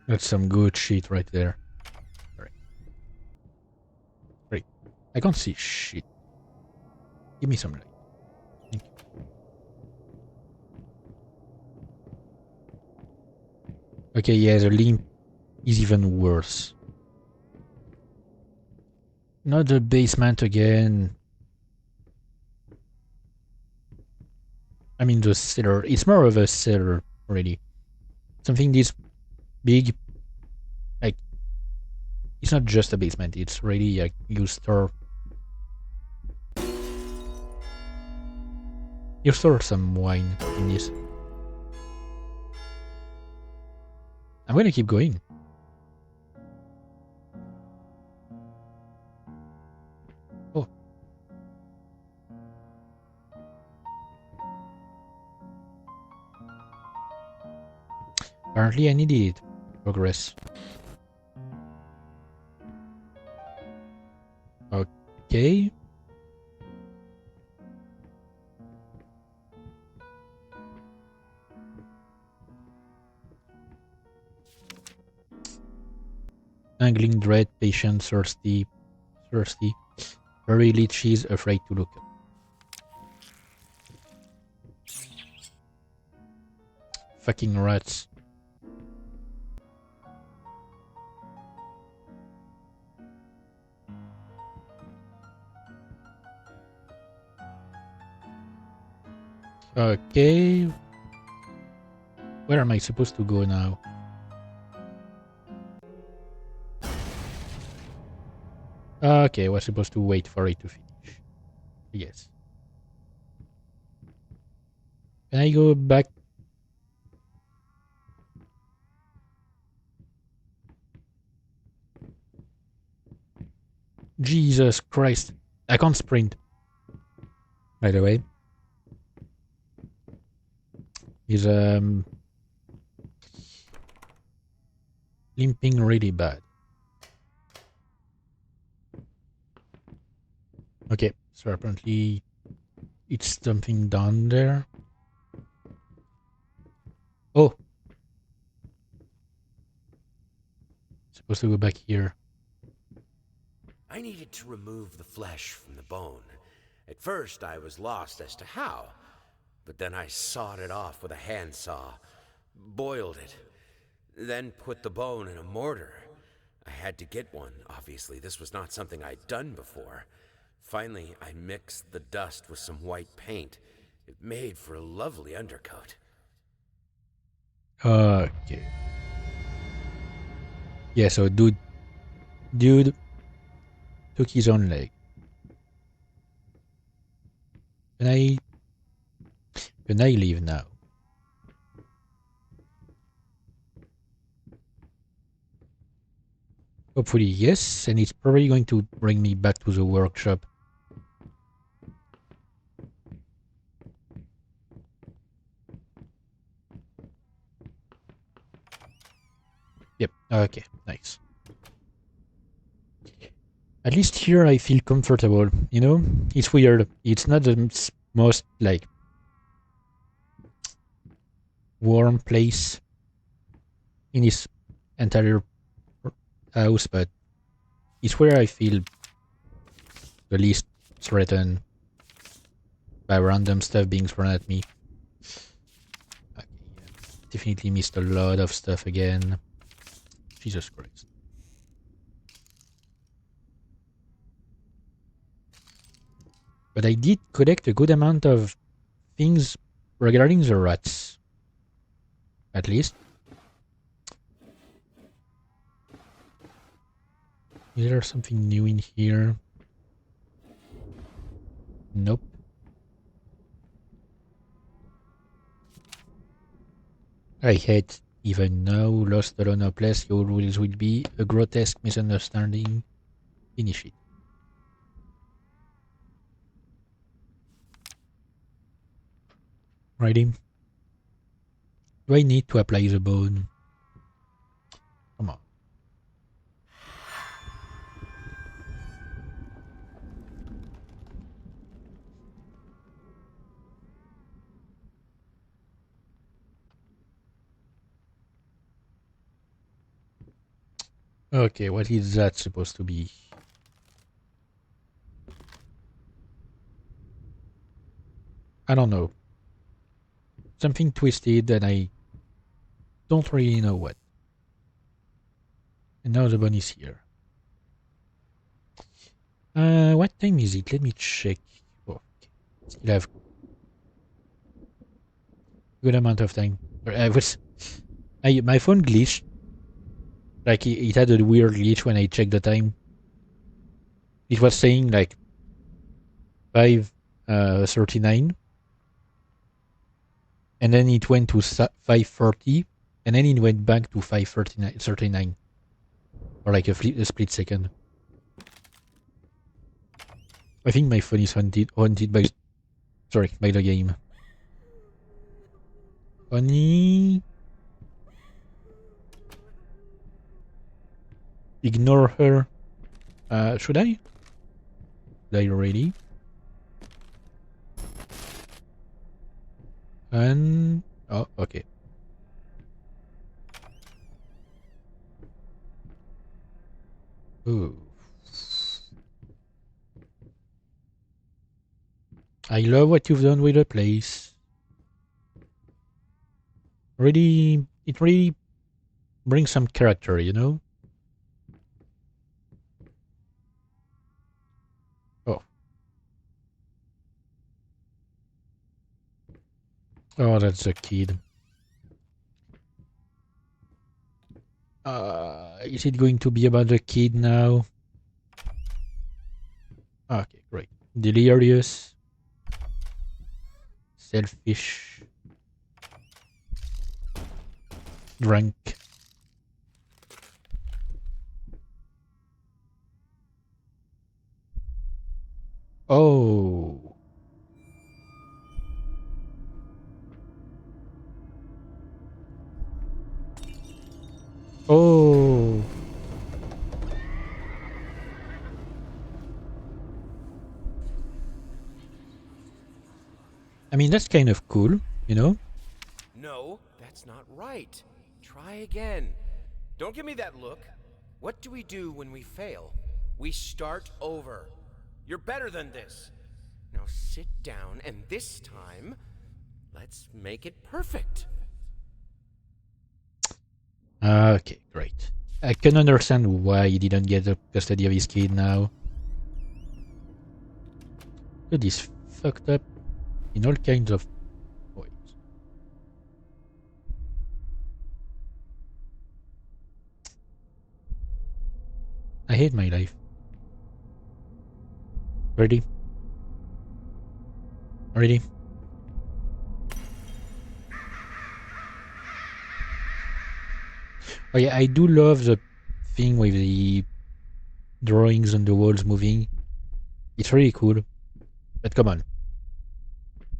That's some good shit right there. Right. Great. I can't see shit. Give me some light. Thank you. Okay, yeah, the limp is even worse. Not the basement again. I mean the cellar. It's more of a cellar, really. Something this big. Like, it's not just a basement. It's really like you store some wine in this. I'm gonna keep going. Oh. Apparently I needed it. Progress. Okay. Angling dread, patient, thirsty. Very leechy, afraid to look up. Fucking rats. Okay. Where am I supposed to go now? Okay, we're supposed to wait for it to finish. Yes. Can I go back? Jesus Christ. I can't sprint. By the way. He's limping really bad. Okay, so apparently it's something down there. Oh! Supposed to go back here. I needed to remove the flesh from the bone. At first, I was lost as to how, but then I sawed it off with a handsaw, boiled it, then put the bone in a mortar. I had to get one, obviously. This was not something I'd done before. Finally, I mixed the dust with some white paint. It made for a lovely undercoat. Okay. Yeah, so dude took his own leg. Can I leave now? Hopefully yes, and it's probably going to bring me back to the workshop. Yep, okay, nice. At least here I feel comfortable, you know? It's weird. It's not the most, like, warm place in this entire house, but it's where I feel the least threatened by random stuff being thrown at me. Okay, yeah. Definitely missed a lot of stuff again. Jesus Christ. But I did collect a good amount of things regarding the rats. At least. Is there something new in here? Nope. I hate even now, lost alone or place, your rules will be a grotesque misunderstanding. Finish it. Ready? Do I need to apply the bone? Come on. Okay, what is that supposed to be? I don't know. Something twisted and I don't really know what. And now the bone is here. What time is it? Let me check. Oh, okay. Still have good amount of time. My phone glitched. Like it had a weird glitch when I checked the time. It was saying like 5:39, and then it went to 5:30, and then it went back to 5:39, or like a split second. I think my phone is haunted by the game. Honey, ignore her. Should I? Should I already? And oh, okay. Ooh. I love what you've done with the place. It really brings some character, you know? Oh. Oh, that's a kid. Is it going to be about the kid now? Okay, great. Delirious. Selfish. Drunk. Oh. Oh. I mean, that's kind of cool, you know? No, that's not right. Try again. Don't give me that look. What do we do when we fail? We start over. You're better than this. Now sit down, and this time, let's make it perfect. Okay, great. I can understand why he didn't get the custody of his kid now. It is fucked up in all kinds of ways. I hate my life. Ready? Ready? Oh yeah, I do love the thing with the drawings on the walls moving. It's really cool. But come on.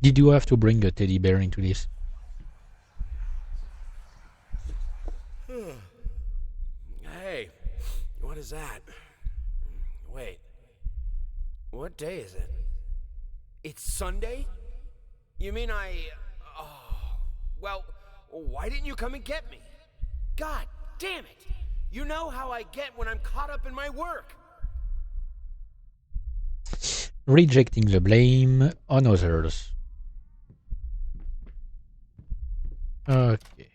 Did you have to bring a teddy bear into this? Hey, what is that? Wait, what day is it? It's Sunday? You mean well, why didn't you come and get me? God damn it! You know how I get when I'm caught up in my work. Rejecting the blame on others. Okay.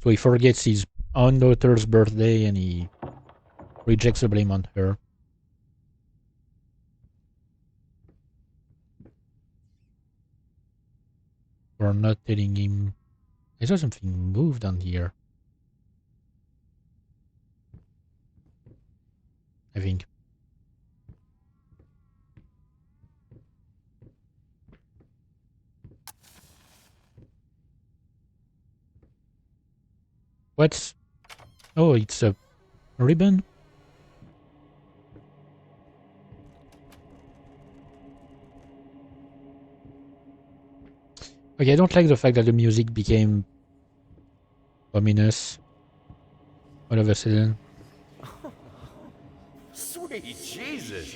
So he forgets his own daughter's birthday and he rejects the blame on her. For not telling him. I saw something move down here. I think. What's... Oh, it's a ribbon? Okay, I don't like the fact that the music became ominous all of a sudden. Sweet Jesus!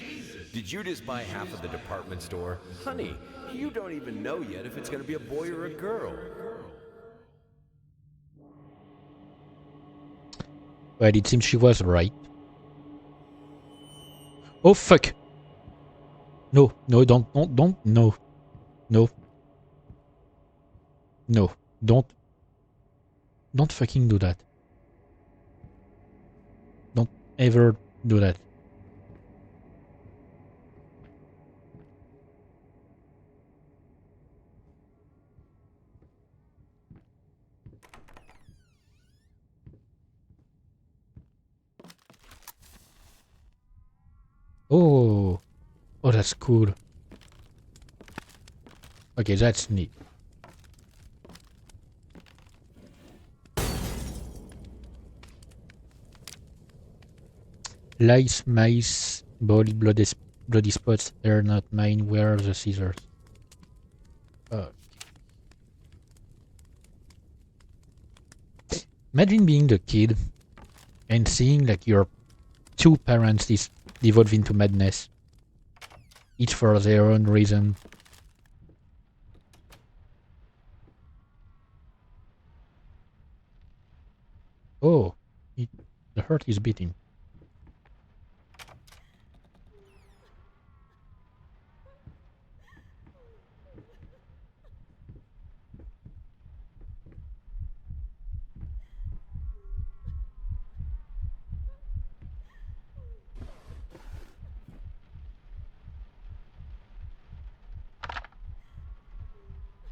Did you just buy half of the department store? Honey, you don't even know yet if it's gonna be a boy or a girl. Well, it seems she was right. Oh, fuck! No, no, don't, no. No. No, don't fucking do that. Don't ever do that. Oh, oh, that's cool. Okay, that's neat. Lice, mice, bloody spots. They're not mine. Where are the scissors? Imagine being the kid and seeing like your two parents devolve into madness, each for their own reason. Oh, the heart is beating.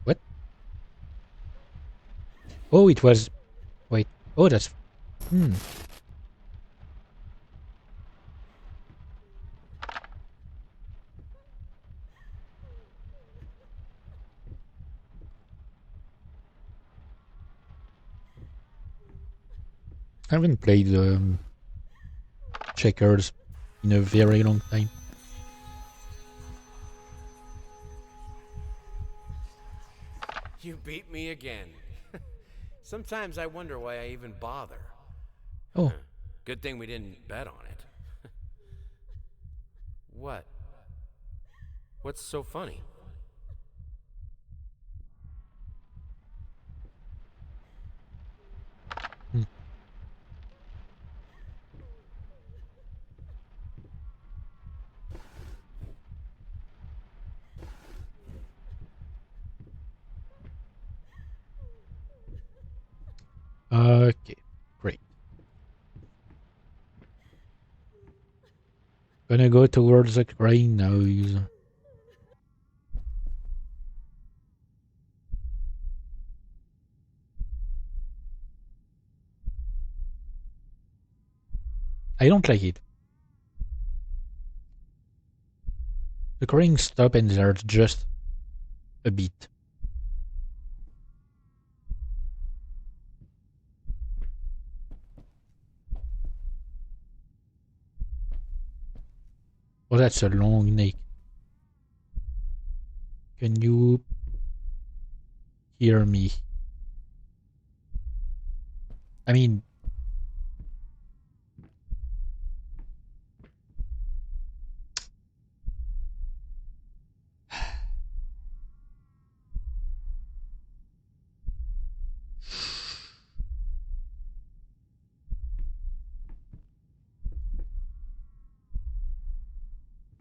What? Oh, it was... Wait. Oh, that's... I haven't played checkers in a very long time. You beat me again. Sometimes I wonder why I even bother. Oh. Good thing we didn't bet on it. What? What's so funny? Okay, great. Gonna go towards the crying noise. I don't like it. The crying stop and there's just a beat. Oh, that's a long neck. Can you hear me? I mean...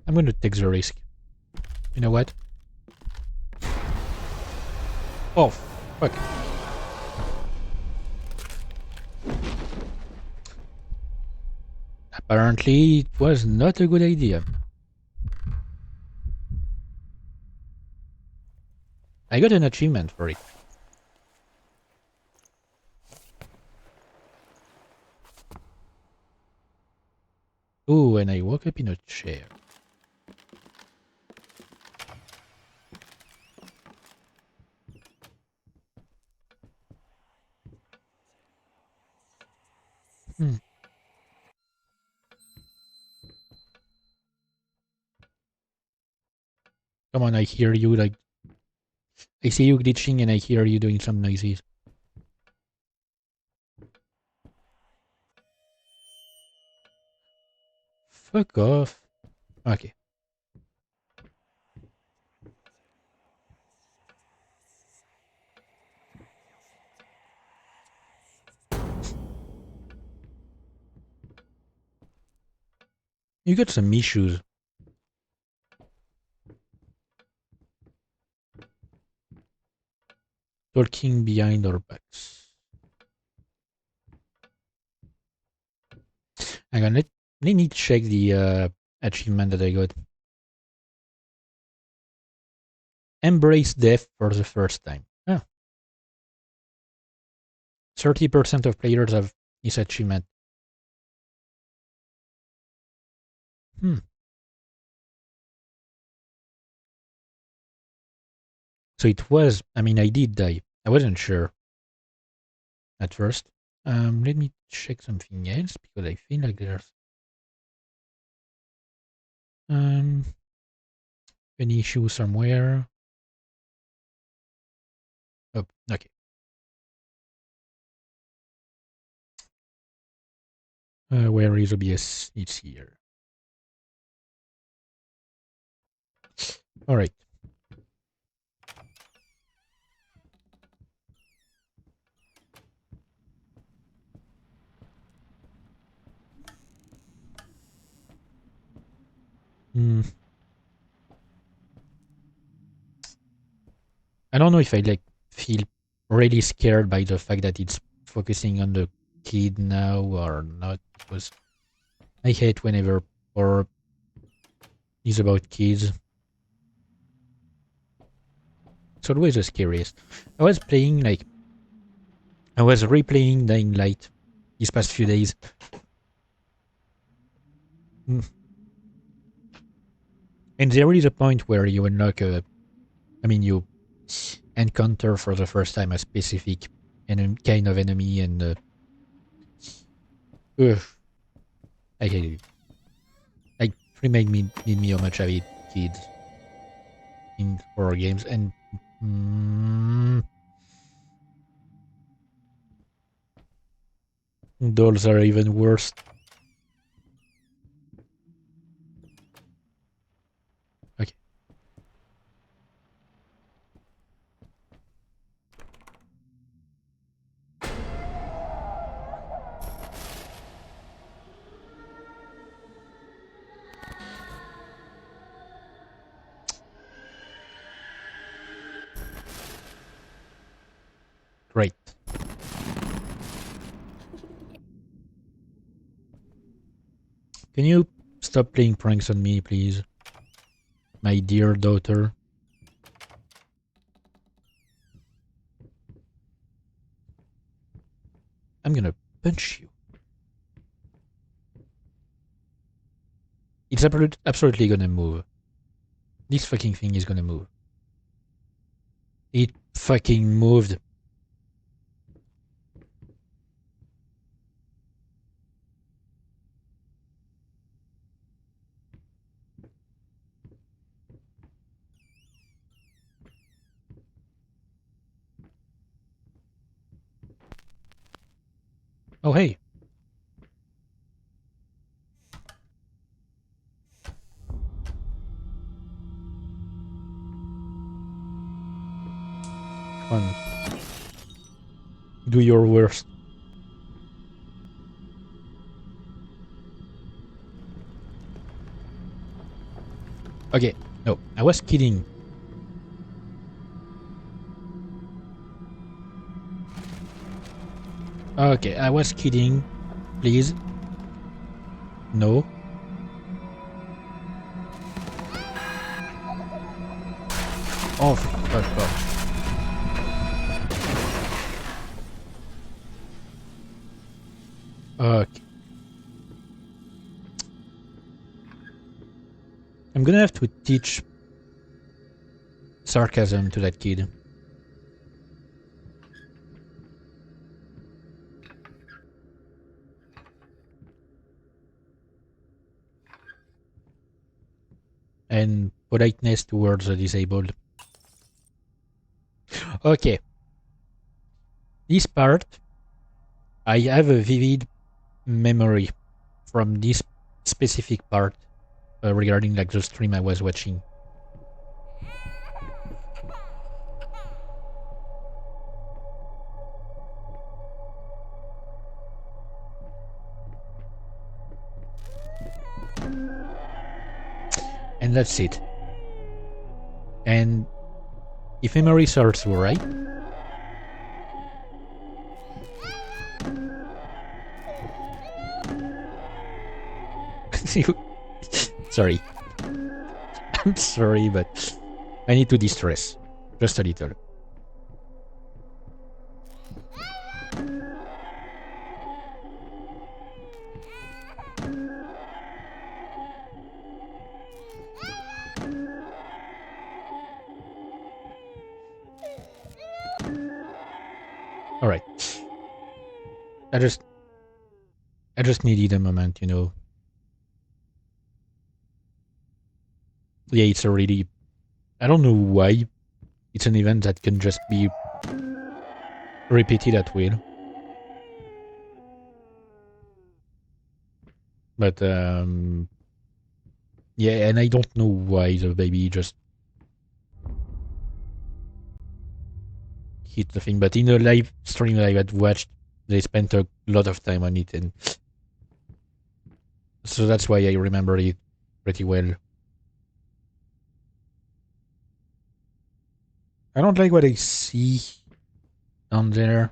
I'm gonna take the risk. You know what? Oh, fuck. Apparently, it was not a good idea. I got an achievement for it. Ooh, and I woke up in a chair. Come on, I hear you, like... I see you glitching and I hear you doing some noises. Fuck off. Okay. You got some issues. Talking behind our backs. Hang on, let me check the achievement that I got. Embrace death for the first time. 30% of players have this achievement. So it was, I mean, I did die. I wasn't sure at first. Let me check something else because I feel like there's an issue somewhere. Oh, okay. Where is OBS? It's here. All right. I don't know if I like feel really scared by the fact that it's focusing on the kid now or not, because I hate whenever horror is about kids. It's always the scariest. I was replaying Dying Light these past few days. And there is a point where you unlock you encounter for the first time a specific kind of enemy, and I hate it. Like, remake me how much I hate kids in horror games, and dolls are even worse. Okay. Great. Can you stop playing pranks on me, please? My dear daughter. I'm gonna punch you. It's absolutely gonna move. This fucking thing is gonna move. It fucking moved. Oh, hey. Come on. Do your worst. Okay, no, I was kidding. Okay, I was kidding. Please. No. Oh, fuck off. Okay. I'm gonna have to teach sarcasm to that kid. And politeness towards the disabled. Okay. This part, I have a vivid memory from this specific part regarding like the stream I was watching. And that's it. And if memory serves me right, sorry. I'm sorry, but I need to distress. Just a little. Alright. I just needed a moment, you know. Yeah, it's a really... I don't know why. It's an event that can just be repeated at will. But, yeah, and I don't know why the baby just hit the thing. But in a live stream that I had watched, they spent a lot of time on it, and so that's why I remember it pretty well. I don't like what I see down there.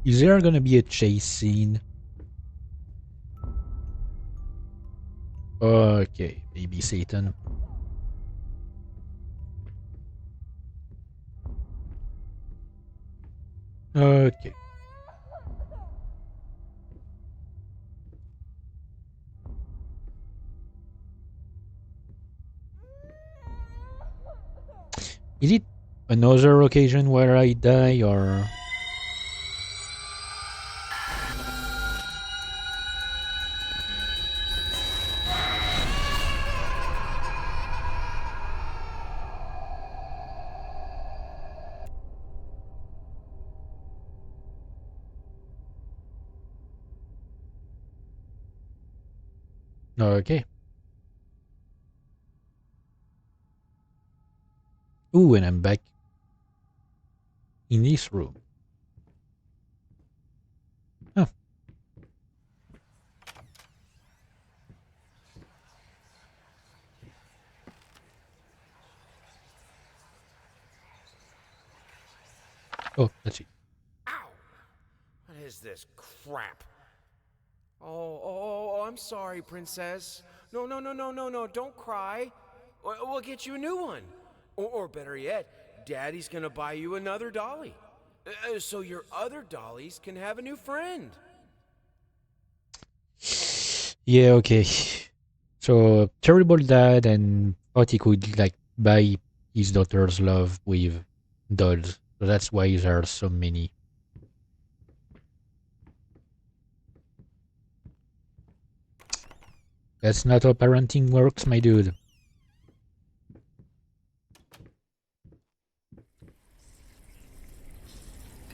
Is there gonna be a chase scene? Okay, baby Satan. Okay. Is it another occasion where I die, or... Okay. Ooh, and I'm back in this room. Oh. Oh, let's see. Ow! What is this crap? Oh, I'm sorry, princess. No, don't cry. We'll get you a new one. Or better yet, Daddy's gonna buy you another dolly. So your other dollies can have a new friend. Yeah, okay. So, terrible dad, and thought he could, like, buy his daughter's love with dolls. So that's why there are so many. That's not how parenting works, my dude.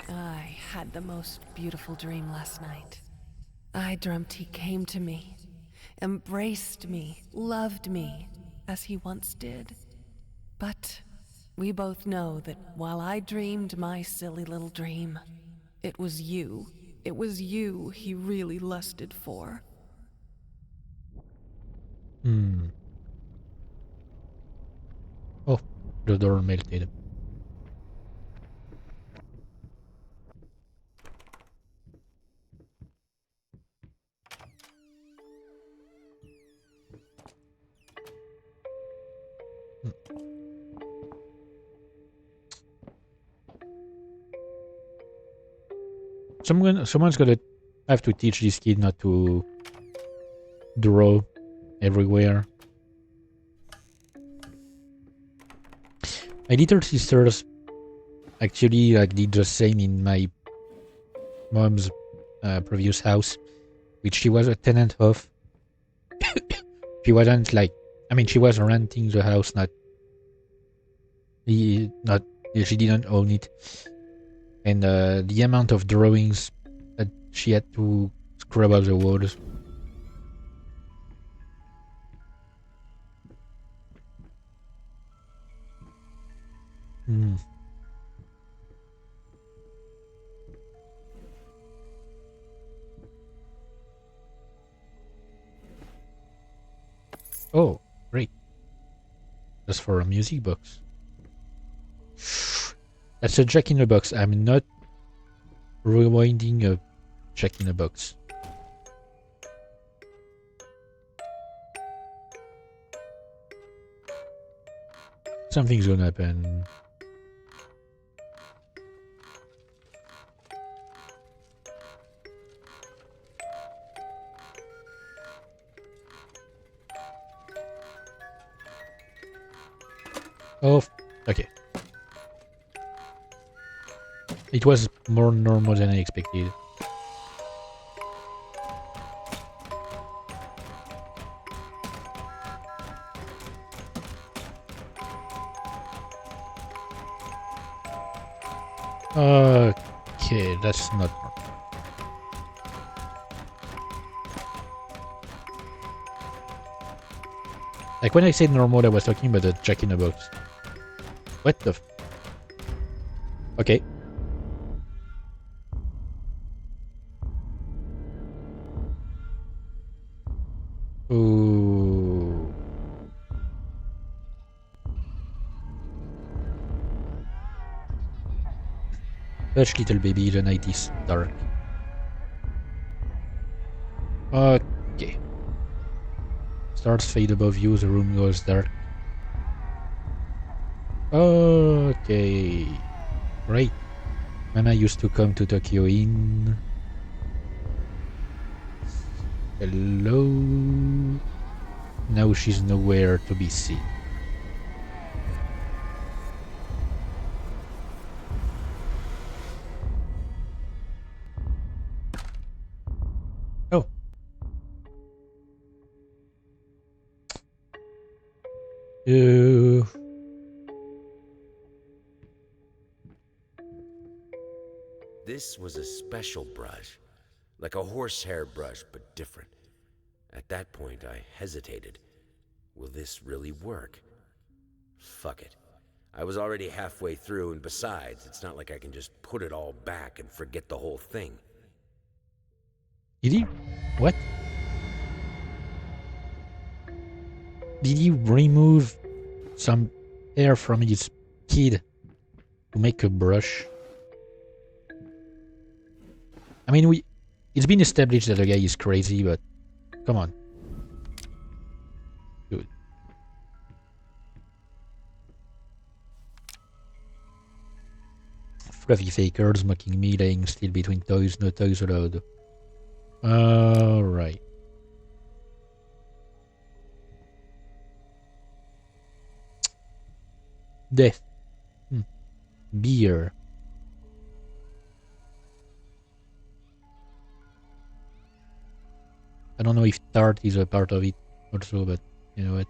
I had the most beautiful dream last night. I dreamt he came to me, embraced me, loved me, as he once did. But we both know that while I dreamed my silly little dream, it was you he really lusted for. Oh, the door melted. Someone's gonna have to teach this kid not to draw everywhere. My little sisters actually did the same in my mom's previous house, which she was a tenant of. She wasn't she was renting the house, she didn't own it. And the amount of drawings that she had to scrub out the walls. Oh, great. That's for a music box. That's a Jack in the Box. I'm not rewinding a Jack in the Box. Something's gonna happen. Oh, okay. It was more normal than I expected. Okay, that's not normal. Like when I said normal, I was talking about the Jack in the Box. What the okay. Ooh. Hush, little baby, the night is dark. Okay. Stars fade above you, the room goes dark. Okay. Great. Mama used to come to Tokyo Inn. Hello. Now she's nowhere to be seen. Oh. This was a special brush, like a horsehair brush, but different. At that point, I hesitated. Will this really work? Fuck it. I was already halfway through, and besides, it's not like I can just put it all back and forget the whole thing. Did he? What? Did he remove some hair from his kid to make a brush? I mean, it's been established that the guy is crazy, but come on. Dude. Fluffy fakers mocking me, laying still between toys, no toys allowed. Alright. Death. Beer. I don't know if tart is a part of it also, but you know what.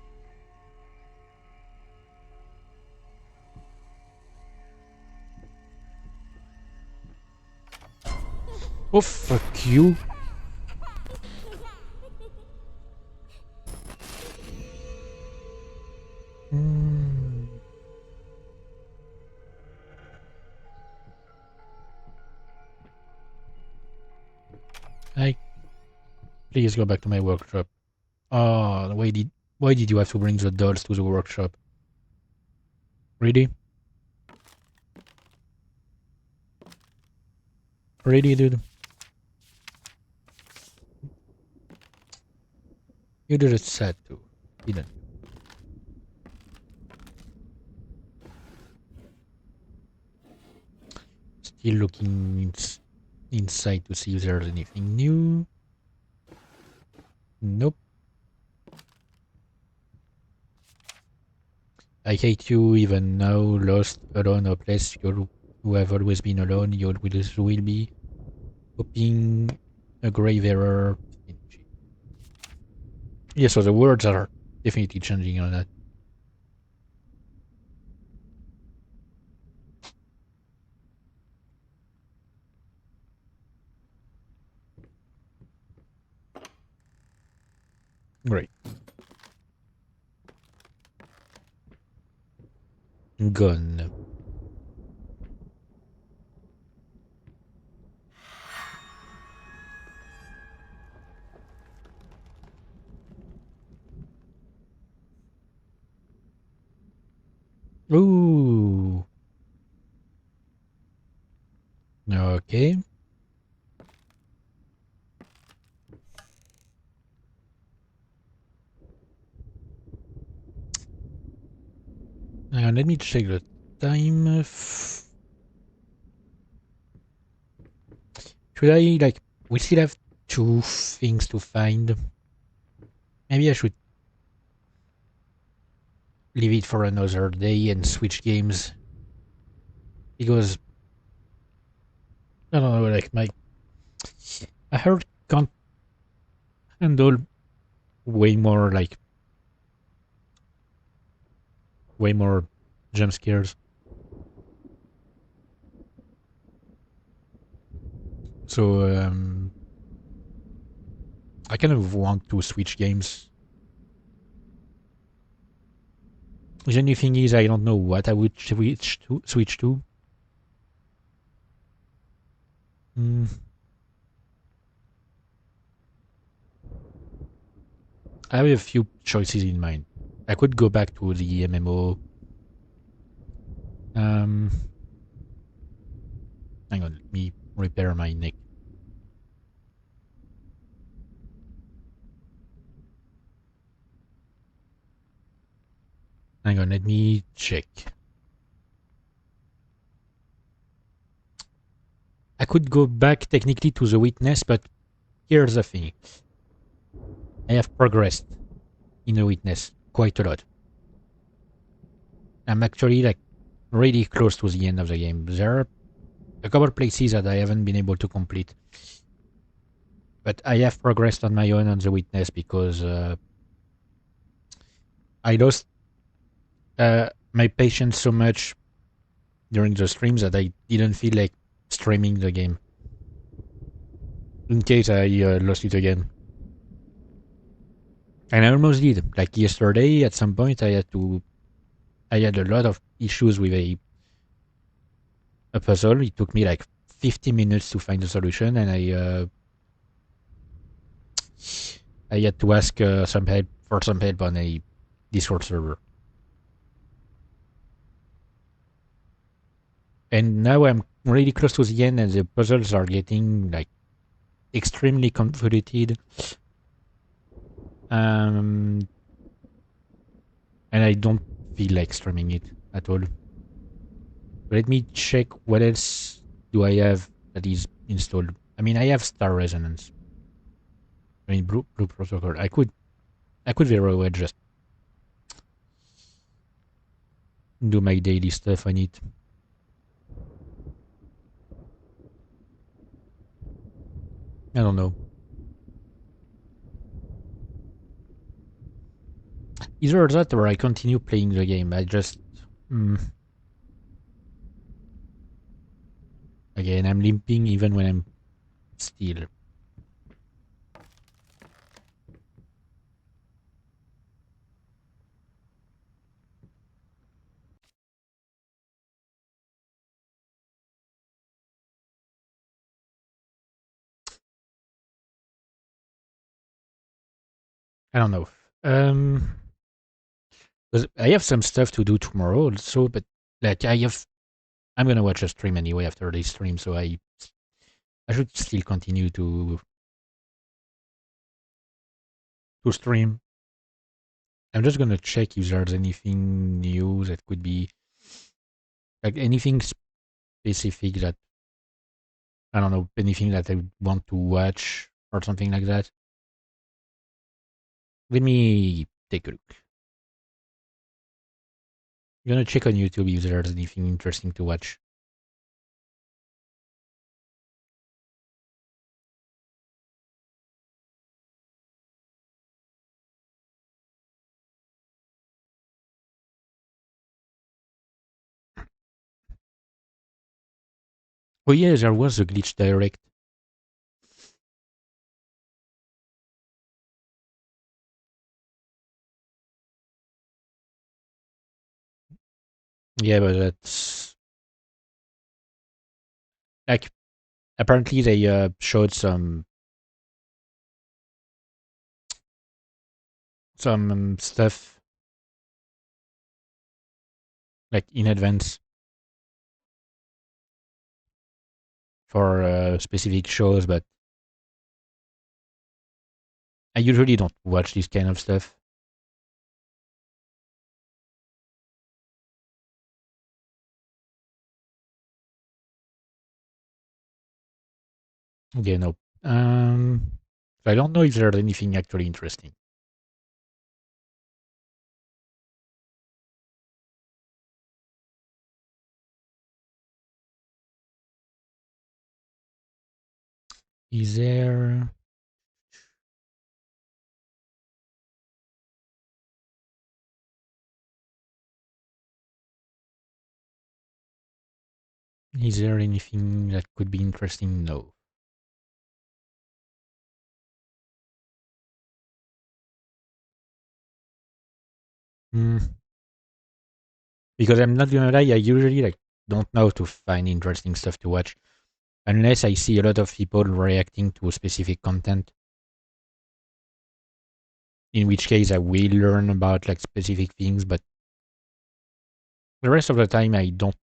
Oh, fuck you. Please go back to my workshop. Oh, why did you have to bring the dolls to the workshop? Really? Really, dude? You did it sad too, didn't you? Still looking inside to see if there's anything new. Nope. I hate you even now, lost, alone, hopeless. You have always been alone. You always will be. Hoping a grave error. Yeah, so the words are definitely changing on that. Great. Gone. Ooh. Okay. Let me check the time. Should I, like, we still have 2 things to find. Maybe I should leave it for another day and switch games. Because, I don't know, like, I heard can't handle way more, like, way more jump scares. So, I kind of want to switch games. The only thing is, I don't know what I would switch to. Mm, I have a few choices in mind. I could go back to the MMO. Hang on, let me repair my neck. Hang on, let me check. I could go back technically to the witness, but here's the thing. I have progressed in the witness quite a lot. I'm actually like really close to the end of the game. There are a couple places that I haven't been able to complete. But I have progressed on my own on the witness because I lost my patience so much during the streams that I didn't feel like streaming the game. In case I lost it again. And I almost did. Like yesterday, at some point, I had a lot of issues with a puzzle. It took me like 50 minutes to find the solution, and I had to ask some help on a Discord server. And now I'm really close to the end, and the puzzles are getting like extremely convoluted. And I don't feel like streaming it at all. Let me check what else do I have that is installed. I mean, I have Star Resonance. I mean, Blue Protocol. I could very well just do my daily stuff on it. I don't know. Either that or I continue playing the game. I just... Again, I'm limping even when I'm still. I don't know. I have some stuff to do tomorrow also, but like I'm gonna watch a stream anyway after this stream, so I should still continue to stream. I'm just gonna check if there's anything new that could be like anything specific that I don't know, anything that I would want to watch or something like that. Let me take a look. I'm gonna check on YouTube if there's anything interesting to watch. Oh yeah, there was a glitch direct. Yeah, but that's like apparently they showed some stuff like in advance for specific shows, but I usually don't watch this kind of stuff. Okay, no. I don't know if there's anything actually interesting. Is there? Is there anything that could be interesting? No. Hmm. Because I'm not gonna lie, I usually like don't know to find interesting stuff to watch unless I see a lot of people reacting to specific content. In which case, I will learn about like specific things, but the rest of the time, I don't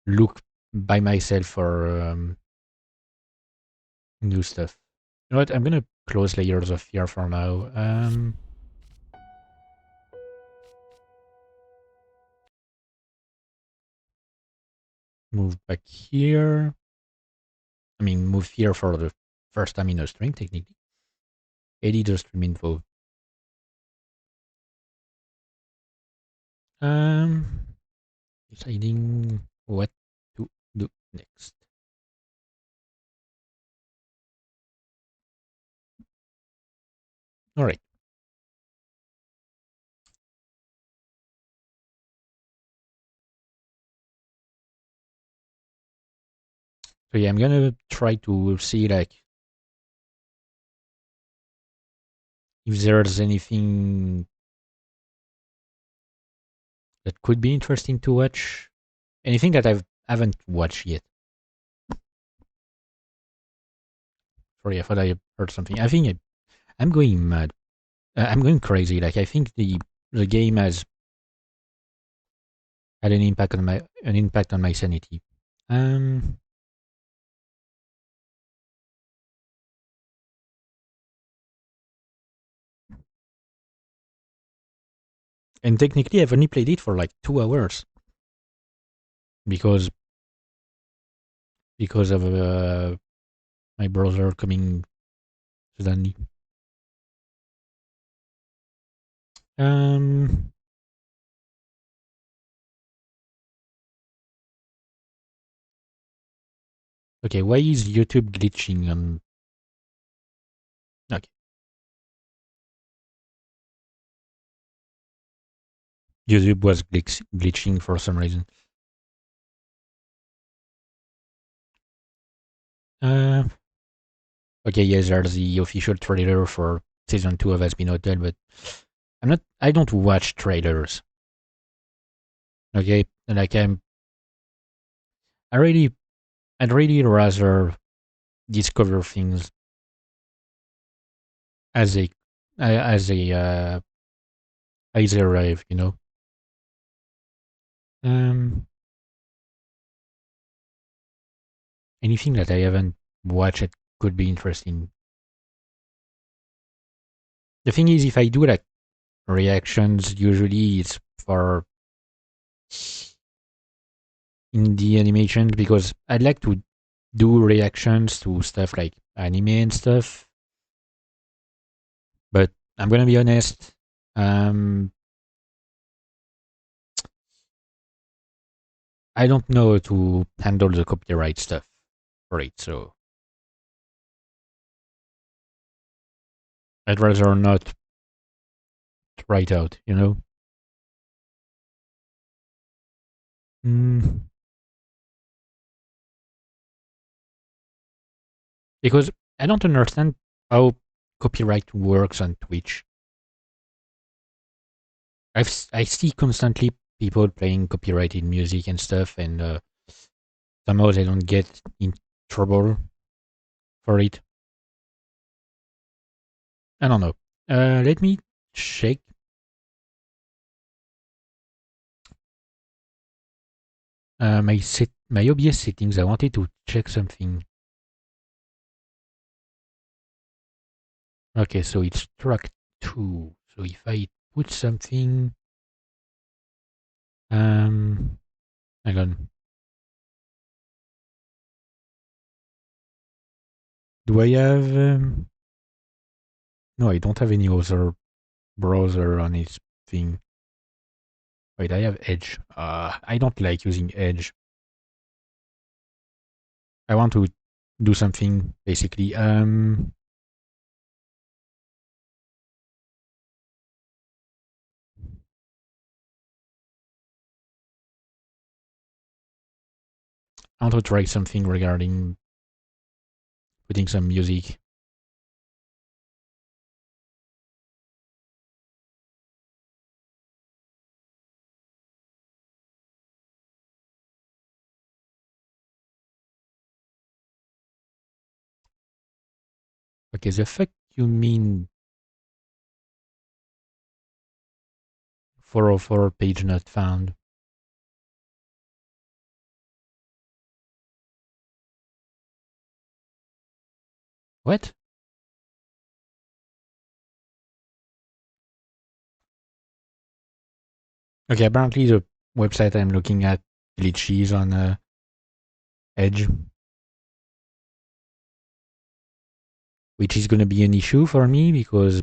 look by myself for new stuff. You know what? I'm gonna close Layers of Fear for now. Move back here. I mean, move here for the first time in a stream, technically. Edit the stream info. Deciding what to do next. All right. So yeah, I'm gonna try to see like if there's anything that could be interesting to watch. Anything that I haven't watched yet. Sorry, I thought I heard something. I think I'm going mad. I'm going crazy. Like I think the game has had an impact on my sanity. Um, and technically, I've only played it for like 2 hours because of my brother coming suddenly. Um, okay, why is YouTube glitching on? Okay, YouTube was glitching for some reason. Uh, okay, yes, there's the official trailer for season 2 of Has Been Hotel, but I don't watch trailers. Okay, like I really, I'd really rather discover things as they, as they, as they arrive. You know, um, anything that I haven't watched that could be interesting. The thing is, if I do like reactions, usually it's for indie animations because I'd like to do reactions to stuff like anime and stuff. But I'm gonna be honest. I don't know how to handle the copyright stuff for it, so I'd rather not try it out, you know? Mm. Because I don't understand how copyright works on Twitch. I see constantly people playing copyrighted music and stuff, and somehow they don't get in trouble for it. I don't know. Let me check my OBS settings. I wanted to check something. Okay, so it's track 2. So if I put something, hang on. Do I have? No, I don't have any other browser on this thing. Wait, I have Edge. I don't like using Edge. I want to do something basically. I want to try something regarding putting some music. Okay, the fuck you mean 404 page not found? What? Okay, apparently the website I'm looking at glitches on Edge, which is gonna be an issue for me because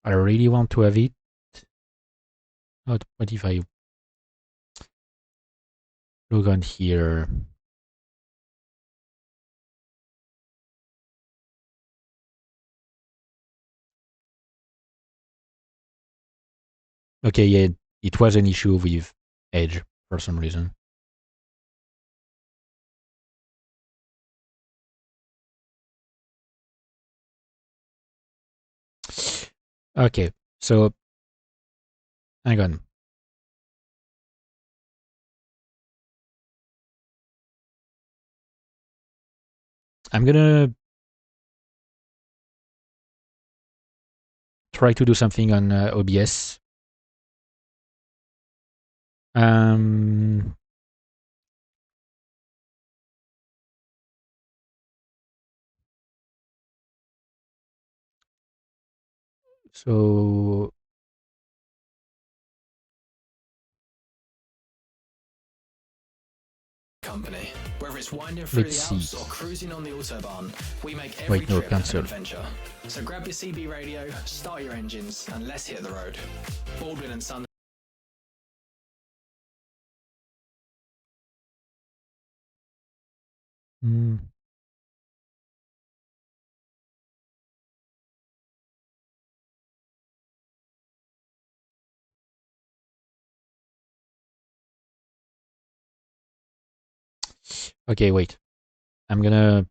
I really want to have it. What if I log on here? Okay, yeah, it was an issue with Edge for some reason. Okay, so hang on. I'm gonna try to do something on OBS. So company. Whether it's winding through let's the see. Alps or cruising on the Autobahn, we make every Wait, no, trip an cancel. adventure. So grab your CB radio, start your engines, and let's hit the road. Baldwin and Son. Mm. Okay, wait. I'm gonna.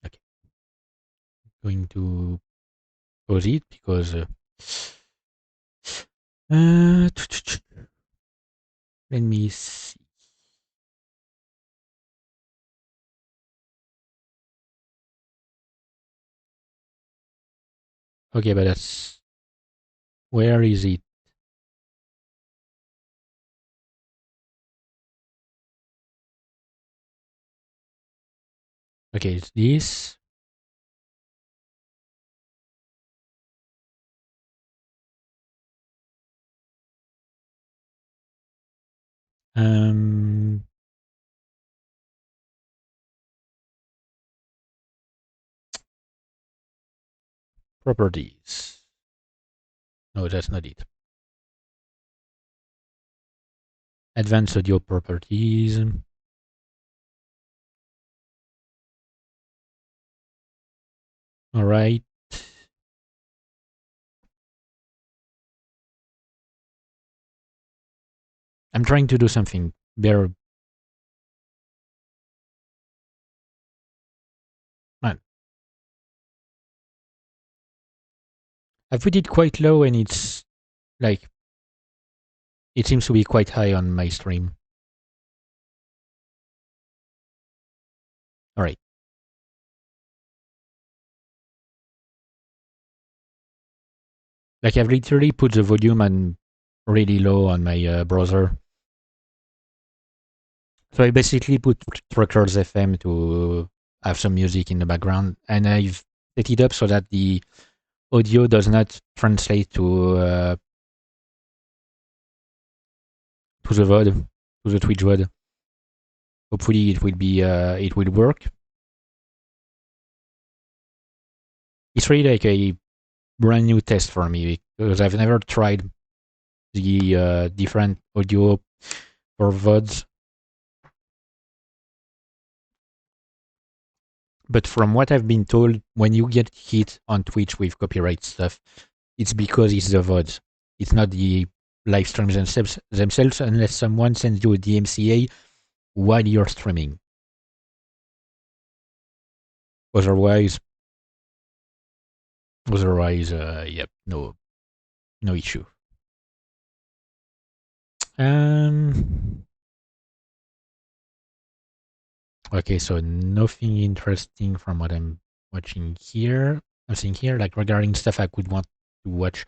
Okay, going to pause it because. Let me see. Okay, but that's. Where is it? Okay, it's this. Um, Properties. No, that's not it. Advanced audio properties. All right. I'm trying to do something better. Man, I put it quite low and it's like, it seems to be quite high on my stream. All right. Like I've literally put the volume on really low on my browser. So I basically put Truckers FM to have some music in the background, and I've set it up so that the audio does not translate to the VOD, to the Twitch VOD. Hopefully it will work. It's really like a brand new test for me because I've never tried the different audio for VODs. But from what I've been told, when you get hit on Twitch with copyright stuff, it's because it's the VODs. It's not the live streams themselves unless someone sends you a DMCA while you're streaming. Otherwise, yep, no issue. Okay, so nothing interesting from what I'm watching here. Nothing here, like regarding stuff I could want to watch.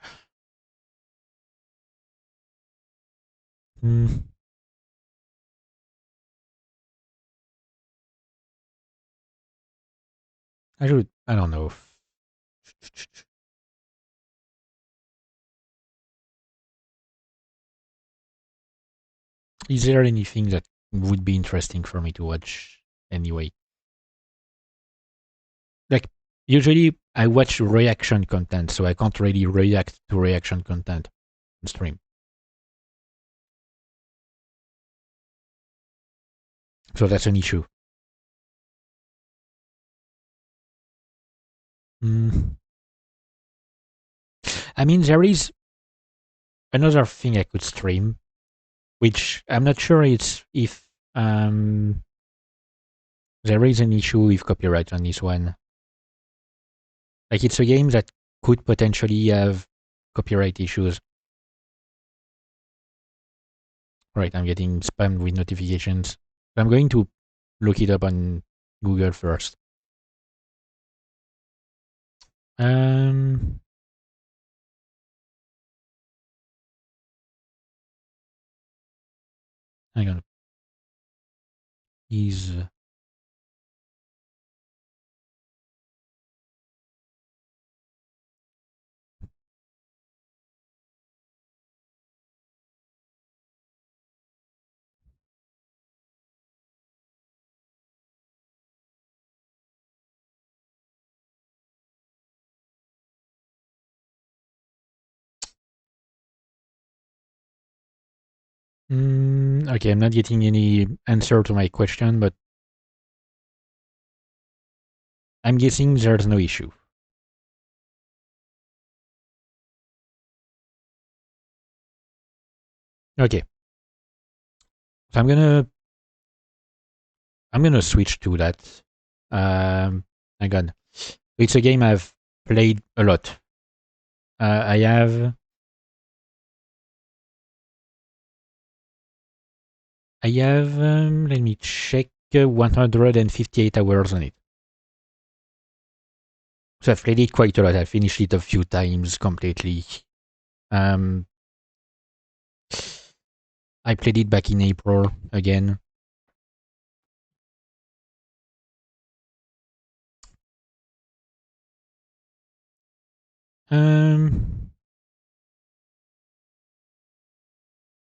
I don't know. Is there anything that would be interesting for me to watch anyway? Like, usually I watch reaction content, so I can't really react to reaction content on stream. So that's an issue. I mean, there is another thing I could stream, which I'm not sure if there is an issue with copyright on this one. Like, it's a game that could potentially have copyright issues. Right, I'm getting spammed with notifications. I'm going to look it up on Google first. Hang on. Is okay, I'm not getting any answer to my question, but I'm guessing there's no issue. Okay. So I'm gonna switch to that. Hang on. It's a game I've played a lot. I have let me check, 158 hours on it. So I've played it quite a lot. I finished it a few times completely. I played it back in April again.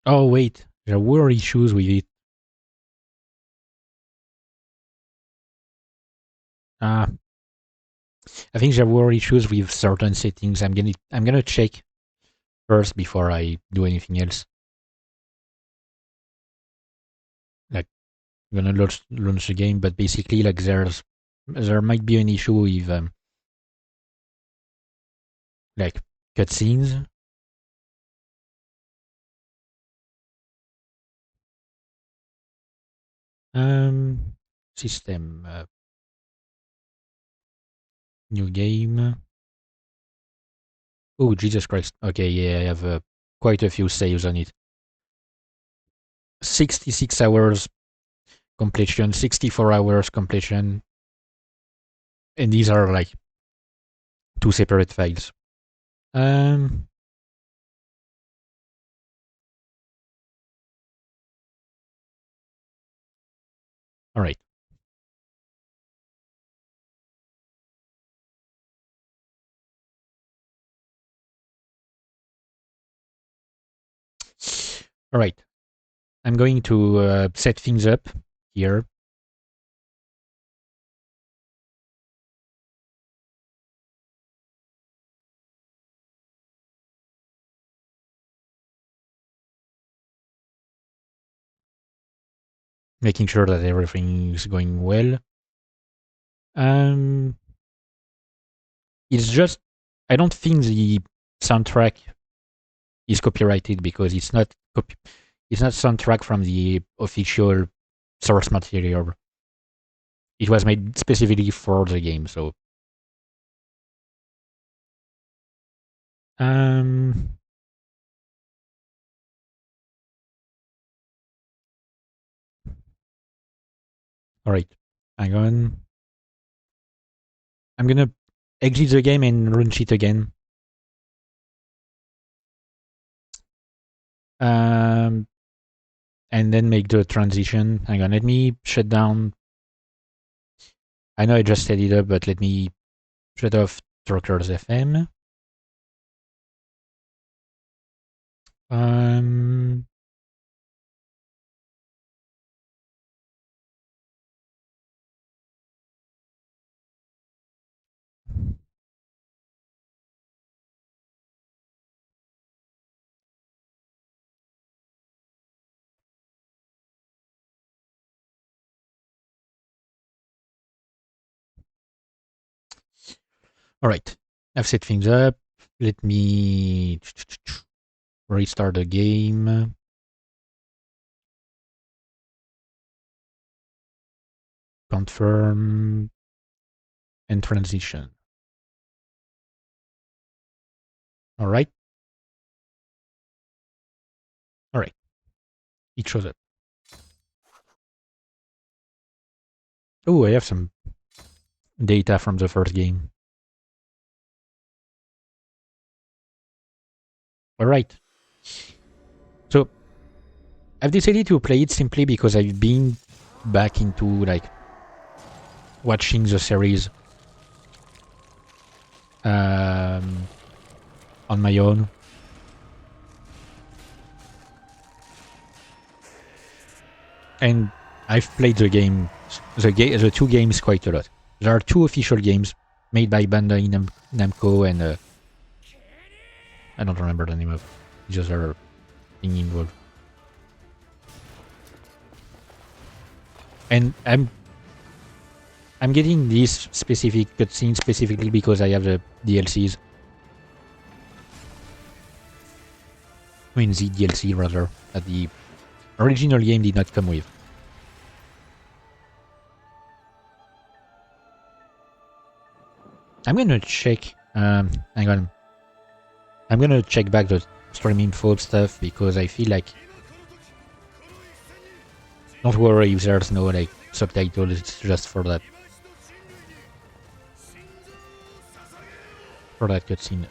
Oh wait, There were issues with it. I think there were issues with certain settings. I'm gonna check first before I do anything else. Like, I'm gonna launch the game, but basically, like, there might be an issue with like cutscenes. System, new game. Oh, Jesus Christ. Okay, yeah, I have quite a few saves on it. 66 hours completion, 64 hours completion. And these are like 2 separate files. Alright. Alright. I'm going to set things up here. Making sure that everything is going well. It's just, I don't think the soundtrack is copyrighted because it's not soundtrack from the official source material. It was made specifically for the game, so alright. Hang on. I'm gonna exit the game and launch it again. And then make the transition. Hang on, let me shut down. I know I just set it up, but let me shut off Truckers FM. Alright, I've set things up. Let me restart the game. Confirm and transition. Alright. Alright. It shows up. Oh, I have some data from the first game. Alright. So, I've decided to play it simply because I've been back into, like, watching the series on my own. And I've played the the 2 games quite a lot. There are 2 official games made by Bandai Namco and I don't remember the name of the other thing involved. And I'm getting this specific cutscene specifically because I have the DLCs. I mean, the DLC rather, that the original game did not come with. I'm gonna check. Hang on. I'm gonna check back the stream info stuff because I feel like. Don't worry if there's no like subtitles. It's just for that. For that cutscene.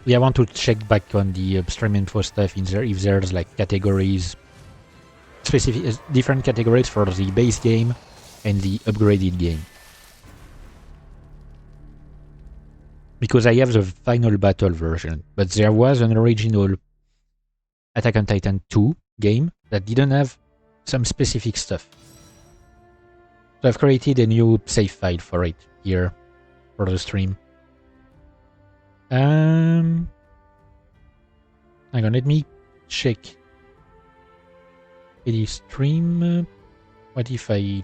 Yeah, I want to check back on the stream info stuff in there if there's like categories, specific different categories for the base game and the upgraded game. because I have the final battle version, but there was an original Attack on Titan 2 game that didn't have some specific stuff. So I've created a new save file for it here for the stream. Hang on, let me check. Any stream? What if I...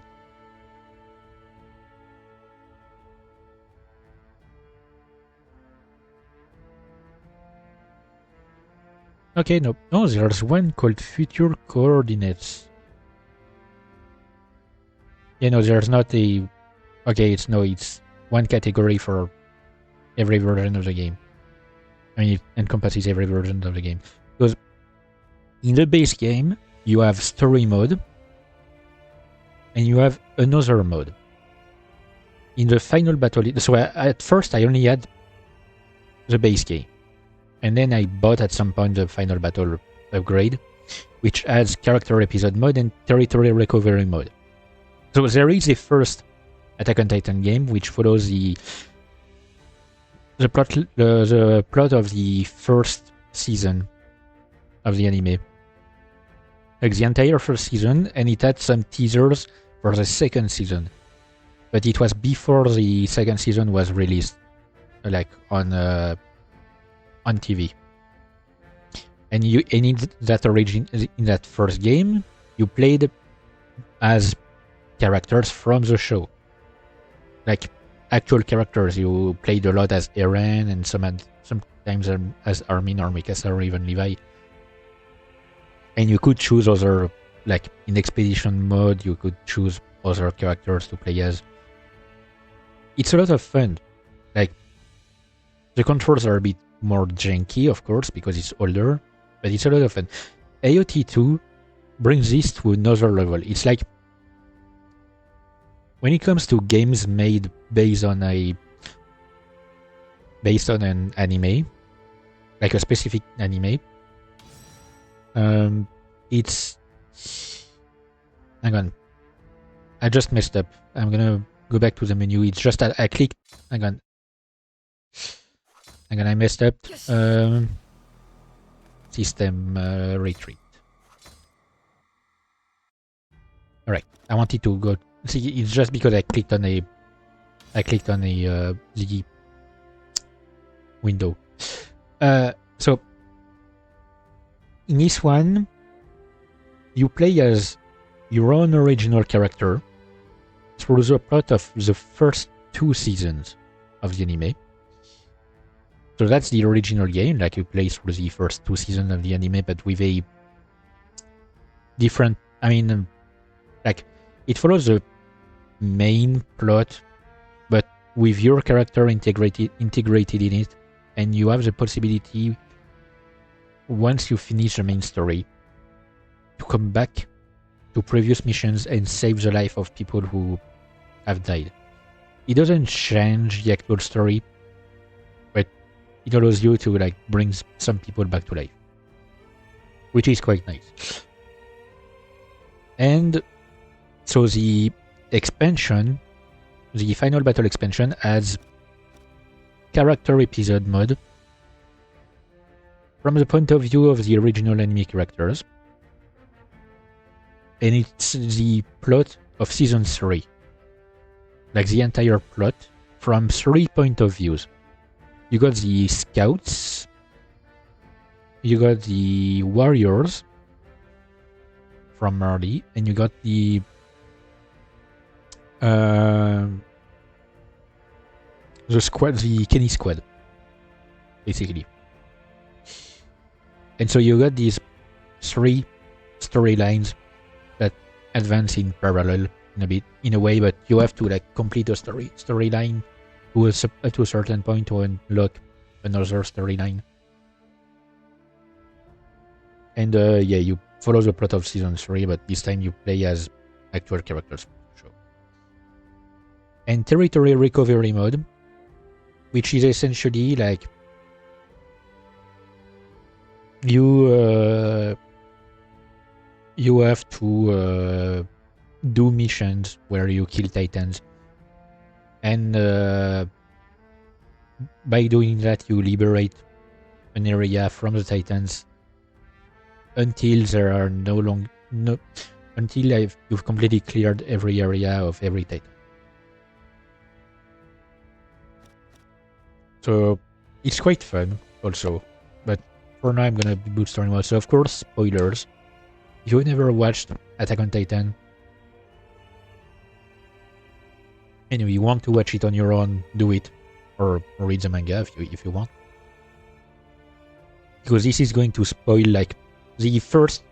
Okay, no, there's one called Future Coordinates. Yeah, no, there's not a... Okay, it's one category for every version of the game. I mean, it encompasses every version of the game. Because in the base game, you have story mode, and you have another mode. In the final battle... So at first, I only had the base game. And then I bought at some point the final battle upgrade, which adds character episode mode and territory recovery mode. So there is a first Attack on Titan game which follows the plot of the first season of the anime. Like the entire first season, and it had some teasers for the second season. But it was before the second season was released, like on TV. And in that first game, you played as characters from the show, like actual characters. You played a lot as Eren, and sometimes as Armin or Mikasa or even Levi. And you could choose other, like in expedition mode, you could choose other characters to play as. It's a lot of fun. Like, the controls are a bit more janky, of course, because it's older, but it's a lot of fun. A.O.T 2 brings this to another level. It's like, when it comes to games made based on an anime, like a specific anime, it's... Hang on. I just messed up. I'm gonna go back to the menu. It's just I clicked... Hang on, I messed up. System retreat. Alright, I wanted to go... See, it's just because I clicked on the window. So in this one, you play as your own original character through the plot of the first 2 seasons of the anime. So that's the original game, like you play through the first 2 seasons of the anime, but with a different... I mean, like, it follows the main plot, but with your character integrated in it, and you have the possibility, once you finish the main story, to come back to previous missions and save the life of people who have died. It doesn't change the actual story, but it allows you to like bring some people back to life, which is quite nice. And so the expansion, the final battle expansion, adds character episode mode from the point of view of the original anime characters, and it's the plot of season 3, like the entire plot from 3 point of views. You got the scouts, you got the warriors from Marley, and you got the squad, the Kenny squad, basically. And so you got these 3 storylines that advance in parallel in a way, but you have to like complete a storyline to a certain point to unlock another storyline. And yeah, you follow the plot of season 3, but this time you play as actual characters from the show. And territory recovery mode, which is essentially like you have to do missions where you kill titans, and by doing that, you liberate an area from the Titans until there are until you've completely cleared every area of every Titan. So it's quite fun also, but for now I'm gonna be bootstrapping mode. So of course, spoilers. If you've never watched Attack on Titan and you want to watch it on your own, do it, or read the manga if you want, because this is going to spoil like the first,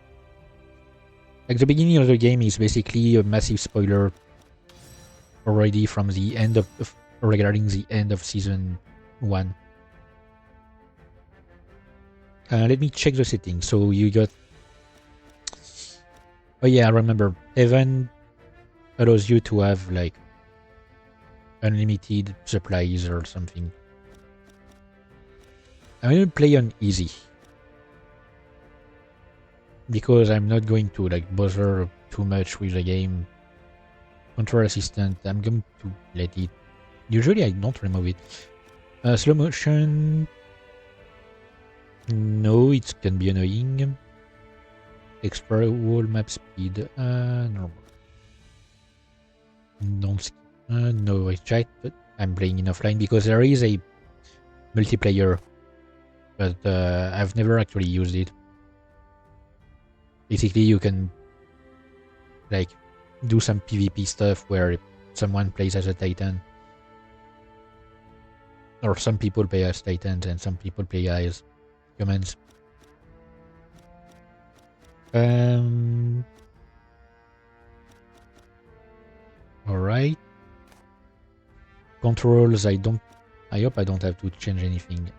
like the beginning of the game is basically a massive spoiler already from the end of regarding the end of season 1. Let me check the settings. So you got, oh yeah, I remember, Heaven allows you to have like unlimited supplies or something. I'm gonna play on easy because I'm not going to like bother too much with the game. Control assistant, I'm going to let it. Usually I don't remove it. Slow motion, no, it can be annoying. Explore wall map speed, normal. Don't skip. No, I tried, but I'm playing in offline because there is a multiplayer, but I've never actually used it. Basically, you can like do some PvP stuff where someone plays as a Titan, or some people play as Titans and some people play as humans. Alright. Controls, I hope I don't have to change anything.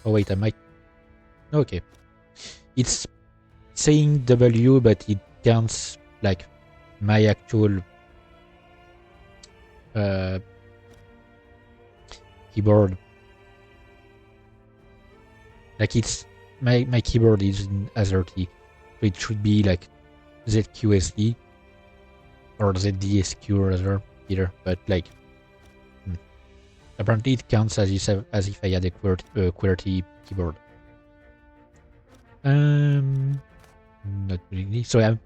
Oh wait, I might. Okay. It's saying W, but it counts like my actual keyboard. Like it's my keyboard is in AZERTY, so it should be like ZQSD or ZDSQ rather, either. But like apparently it counts as if I had a QWERTY keyboard. Not really. So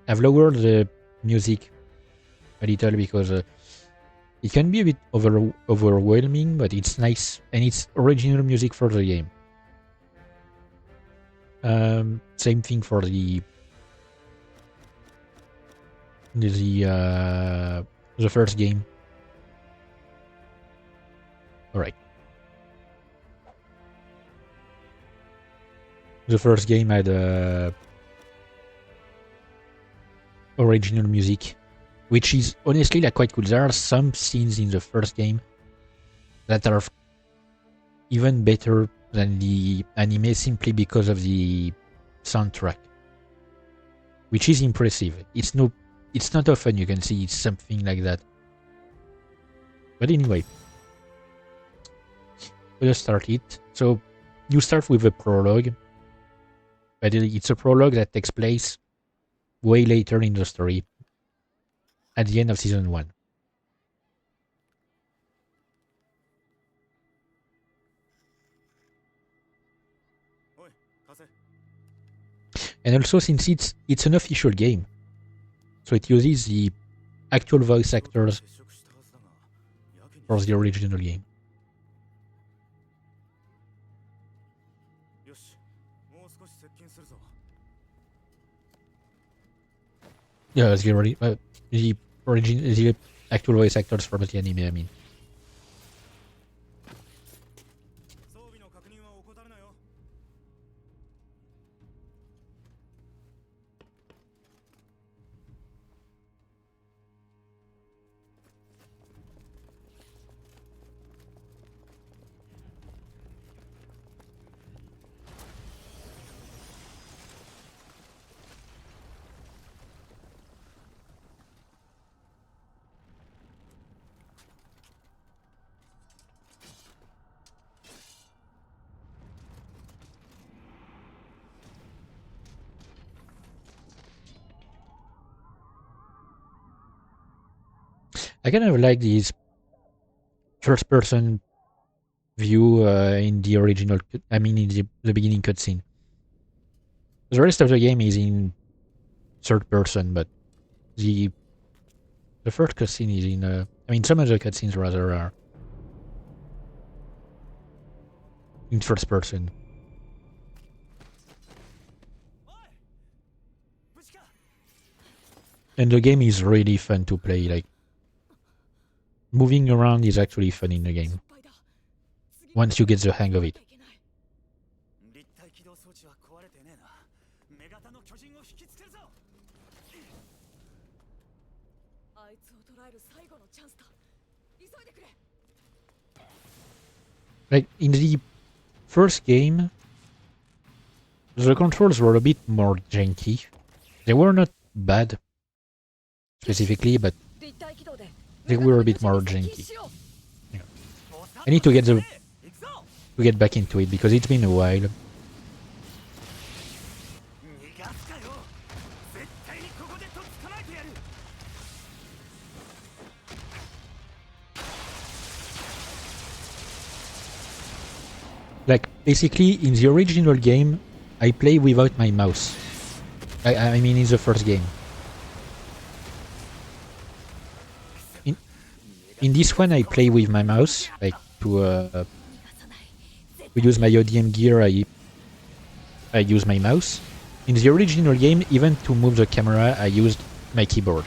I've lowered the music a little because it can be a bit overwhelming, but it's nice and it's original music for the game. Same thing for the first game. All right. The first game had original music, which is honestly like quite cool. There are some scenes in the first game that are even better than the anime simply because of the soundtrack, which is impressive. It's not often you can see something like that. But anyway, we'll start it. So you start with a prologue, but it's a prologue that takes place way later in the story, at the end of season 1. And also, since it's an official game, so it uses the actual voice actors for the original game. Yeah, the actual voice actors for the anime, I mean. I kind of like this first-person view in the original. I mean, in the beginning cutscene. The rest of the game is in third person, but the first cutscene is in. I mean, some of the cutscenes rather are in first person. And the game is really fun to play. Like, moving around is actually fun in the game once you get the hang of it. Like, in the first game, the controls were a bit more janky. They were not bad specifically, but they were a bit more janky. Yeah. I need to get back into it because it's been a while. Like, basically, in the original game, I play without my mouse. I mean, in the first game. In this one, I play with my mouse, like, to use my ODM gear, I use my mouse. In the original game, even to move the camera, I used my keyboard.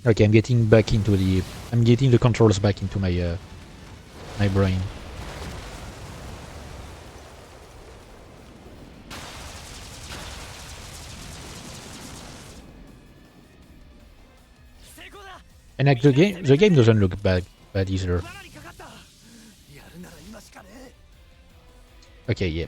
Okay, I'm getting the controls back into my my brain. And like the game doesn't look bad either. Okay, yeah.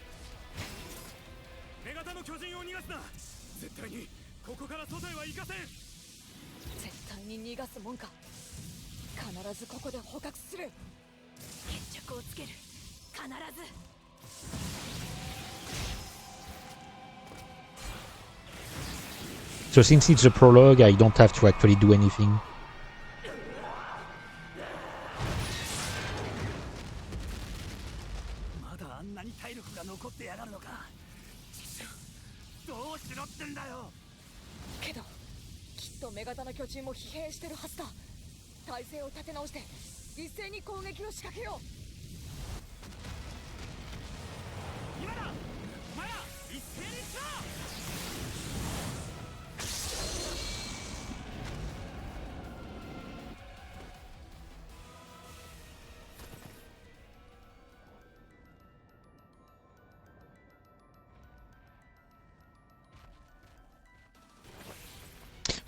So since it's a prologue, I don't have to actually do anything.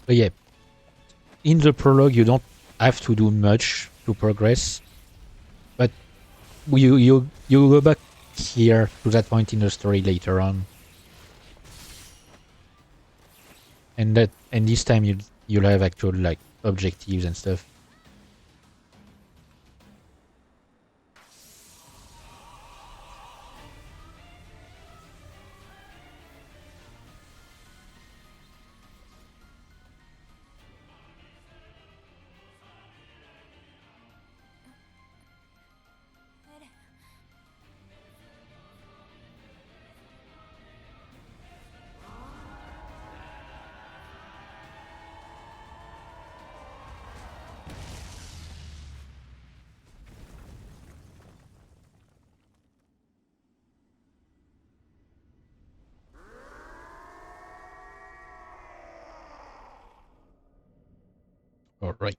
But yeah, in the prologue you don't have to do much to progress, but you go back here to that point in the story later on, and this time you'll have actual like objectives and stuff. All right.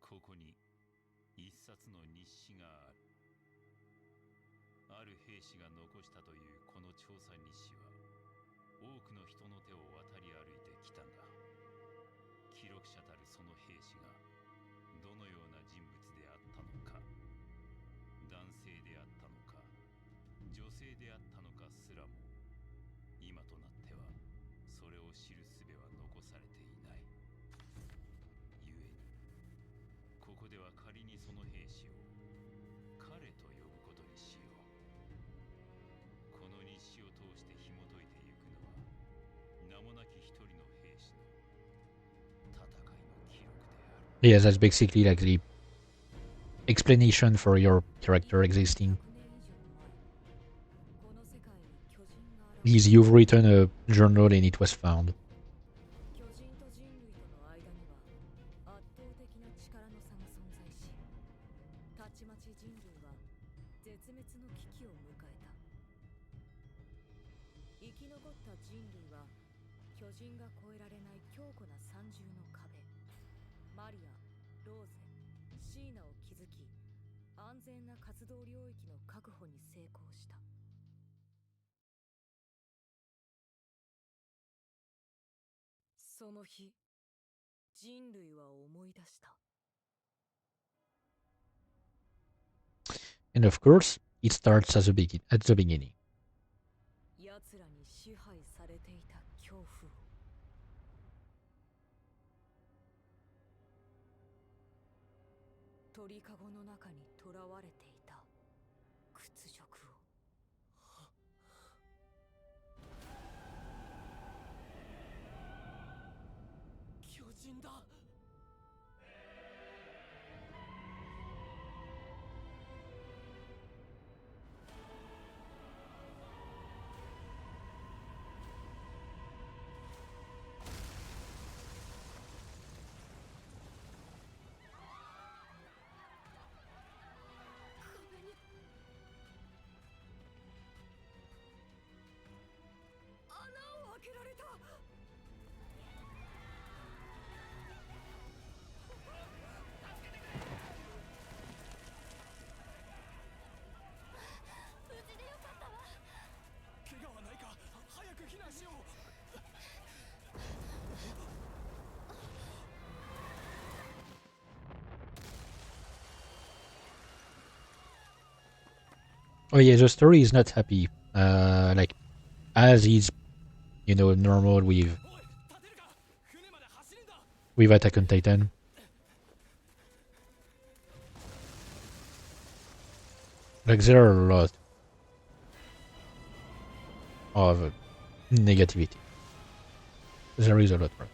ここに一冊の日誌がある。ある兵士が残したというこの調査日誌は多くの人の手を渡り歩いてきたんだ。記録者たるその兵士がどのような人物であったのか、男性であったのか、女性であったのかすらも今となってはそれを知る術は残されていない。こでは仮にその兵士を彼と呼ぶことにしよう。この日誌を通して紐解いていくのは名もなき一人の兵士の戦いの記録である。 Yeah, that's basically like the explanation for your character existing. Is you've written a journal and it was found. 巨人と人類との間には圧倒的な力の差が存在したちまち人類は絶滅の危機を迎えた。生き残った人類は巨人が越えられない強固な三重の壁、マリア、ローゼ、シーナを築き、安全な活動領域の確保に成功した。その日、人類は思い出した。 And of course, it starts at the beginning. 奴らに支配されていた恐怖を。鳥かごの中に囚われていた屈辱を。巨人だ。穴を開けられた。 怪我はないか。早く避難しよう。 Oh yeah, the story is not happy. Like as is, normal with Attack on Titan. Like there are a lot of negativity. There is a lot more.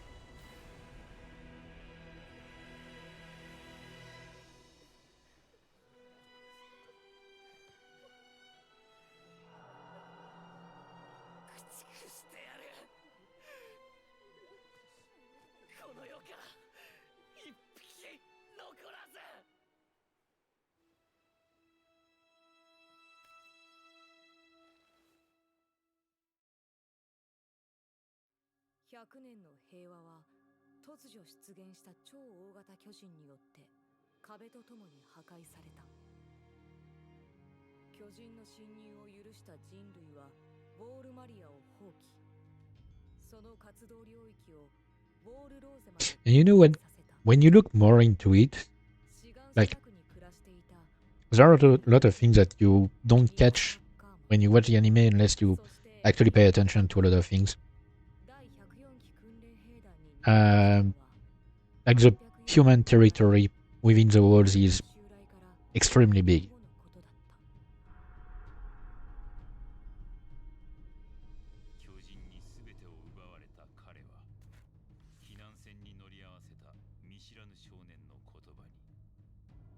この世から一匹残らず。100年の平和は突如出現した超大型巨人によって壁とともに破壊された。巨人の侵入を許した人類はウォールマリアを放棄。その活動領域をウォールローゼまで And when you look more into it, like there are a lot of things that you don't catch when you watch the anime unless you actually pay attention to a lot of things. Like the human territory within the walls is extremely big. 巨人に全てを奪われた彼は避難船に乗り合わせた見知らぬ少年の言葉に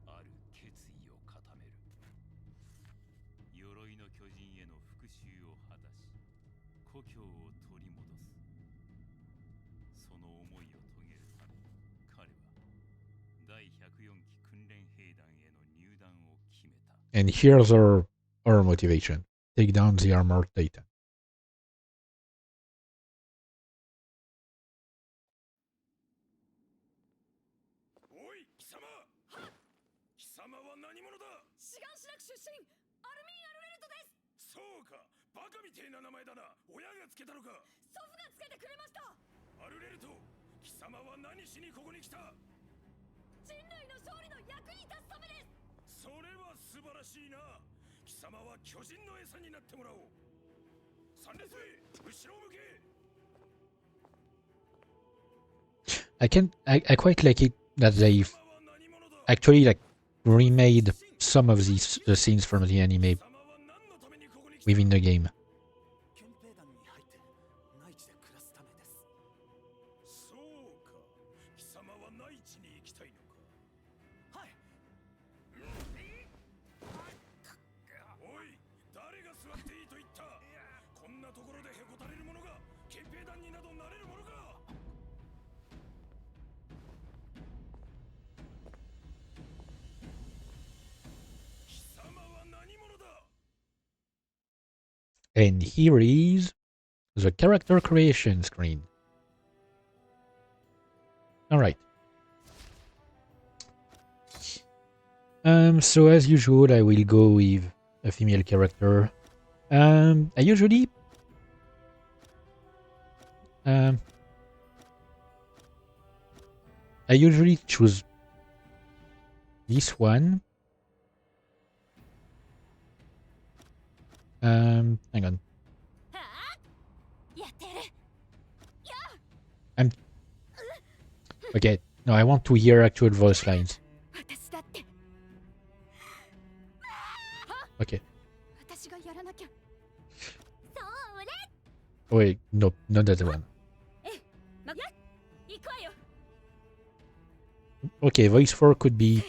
ある決意を固める。鎧の巨人への復讐を果たし故郷を取り戻す。その思いを遂げるため彼は第104期訓練兵団への入団を決めた。 And here's our motivation. Take down the armored titan. おい貴様。貴様は何者だ。シガンシラク出身アルミン・アルレルトです。そうか、バカみてえな名前だな。親がつけたのか。祖父がつけてくれました。アルレルト、貴様は何しにここに来た。人類の勝利の役に立つためです。それは素晴らしいな。貴様は巨人の餌になってもらおう。三列目、後ろを向け。 I quite like it that they 貴様は何者だ。actually like remade some of these scenes from the anime within the game. 憲兵団に入って内地で暮らすためです。そうか。貴様は内地に行きたいのか。はい。おい、誰が座っていいと言った。こんなところでへこたれる者が憲兵団になどなれるものか。貴様は何者だ。 And here is the character creation screen. Alright. So as usual, I will go with a female character. I usually choose this one. Hang on. I'm okay. No, I want to hear actual voice lines. Okay. Wait, no, not that one. Okay, voice 4 could be.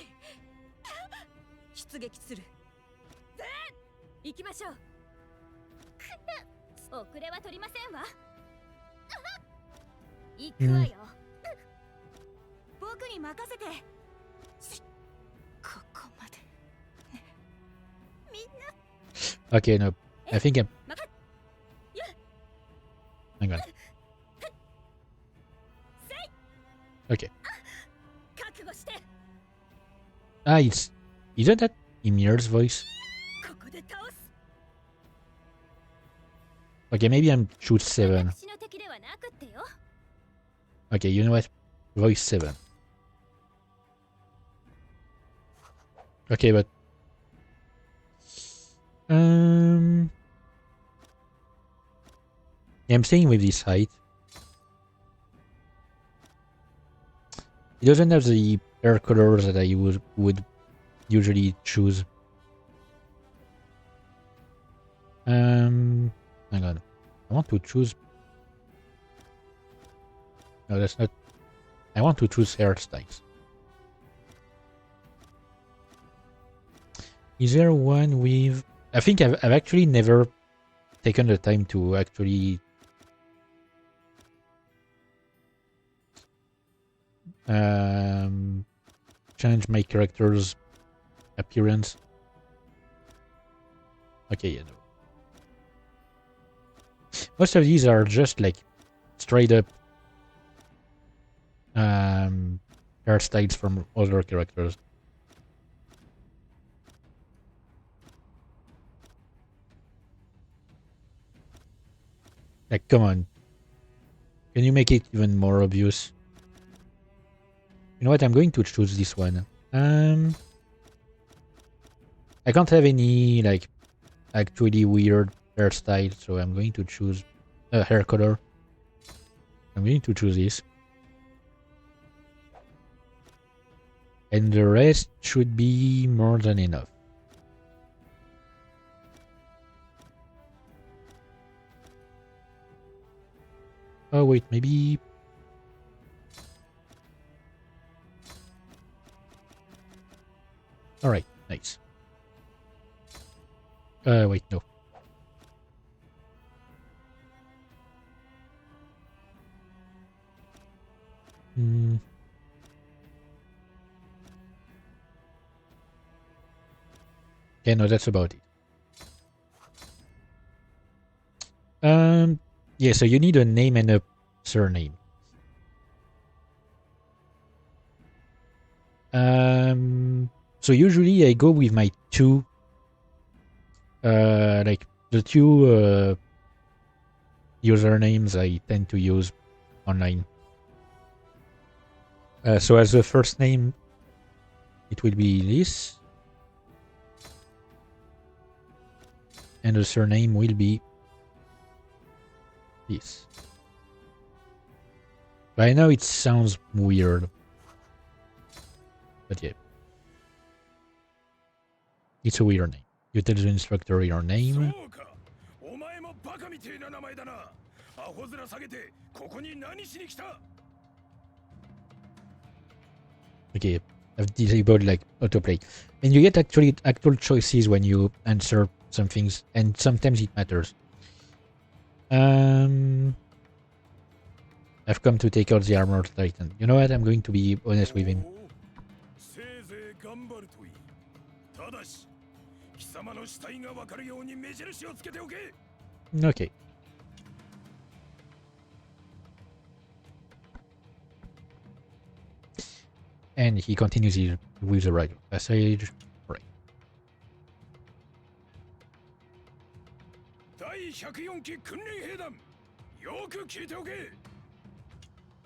出撃する。行きましょう。遅れは取りませんわ。行くわよ。僕に任せて。ここまで。みんな。 Okay, no, I think I'm. Hang on. Okay. Ah, isn't that Emir's voice? Okay, maybe I'm choose 7. Okay, you know what? Voice 7. Okay, but yeah, I'm staying with this height. It doesn't have the hair colors that I would usually choose. Hang on. I want to choose. No, that's not. I want to choose hairstyles. Is there one with? I think I've actually never taken the time to actually change my character's appearance. Okay, yeah, no. Most of these are just like straight up hairstyles from other characters. Like, come on. Can you make it even more obvious? You know what? I'm going to choose this one. I can't have any, like, actually weird hairstyle, so I'm going to choose a hair color. I'm going to choose this. And the rest should be more than enough. Oh wait, maybe... Alright, nice. Wait, no. Yeah, no, that's about it. Yeah, so you need a name and a surname. So usually I go with my two, like the two usernames I tend to use online. So as the first name, it will be this. And the surname will be this. I know it sounds weird, but yeah. It's a weird name. You tell the instructor your name. Okay, I've disabled like autoplay. And you get actually actual choices when you answer some things, and sometimes it matters. I've come to take out the armored titan. You know what? I'm going to be honest with him. Okay. And he continues with the right passage. Right. 第104期訓練兵団、よく聞いておけ。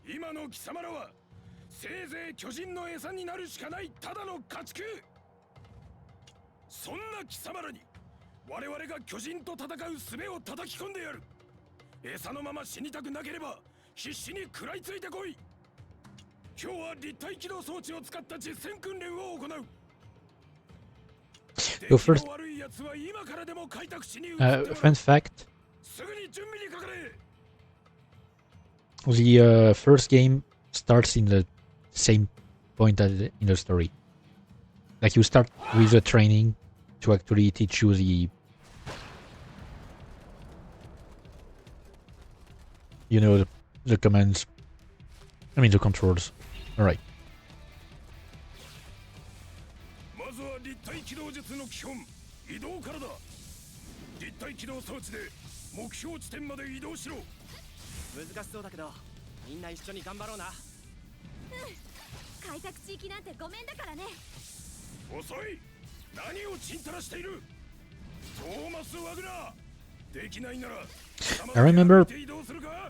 今の貴様らはせいぜい巨人の餌になるしかないただの家畜。そんな貴様らに我々が巨人と戦う術を叩き込んでやる。餌のまま死にたくなければ必死に食らいついてこい。今日は立体機動装置を使った実戦訓練を行う。 So first, fun fact, the first game starts in the same point as in the story. Like you start with the training to actually teach you the, you know, the commands. I mean the controls. All right. 立体機動術の基本、移動からだ。立体機動装置で目標地点まで移動しろ。難しそうだけど、みんな一緒に頑張ろうな。開拓地域なんてごめんだからね。遅い。何をちんたらしている。トーマス・ワグナー。できないなら。I remember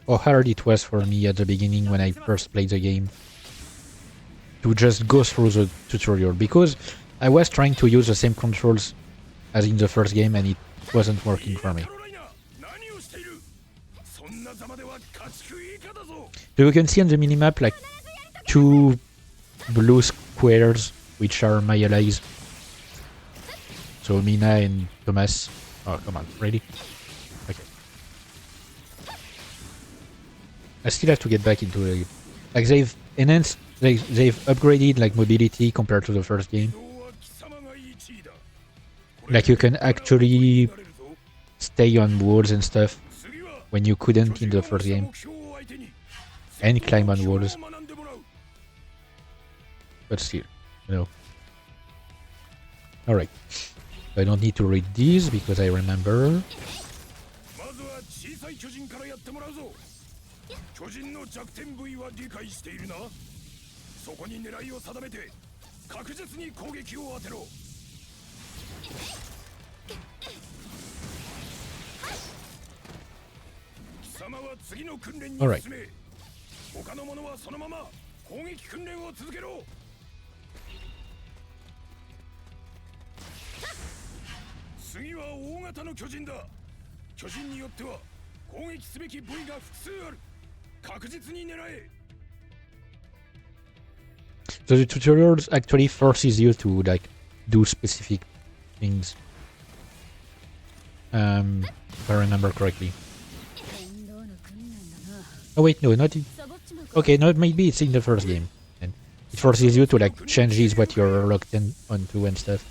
how hard it was for me at the beginning when I first played the game to just go through the tutorial because I was trying to use the same controls as in the first game and it wasn't working for me. So you can see on the minimap like 2 blue squares which are my allies. So Mina and Thomas. Oh, come on, ready? Okay. I still have to get back into the... Like they've enhanced, they've upgraded like mobility compared to the first game. Like you can actually stay on walls and stuff when you couldn't in the first game. And climb on walls. But still, you know. Alright. I don't need to read these because I remember. Alright. So the tutorials actually forces you to like do specific things. If I remember correctly. Oh wait, no, not in... Okay, no, maybe it's in the first game. And it forces you to like change what you're locked in onto and stuff.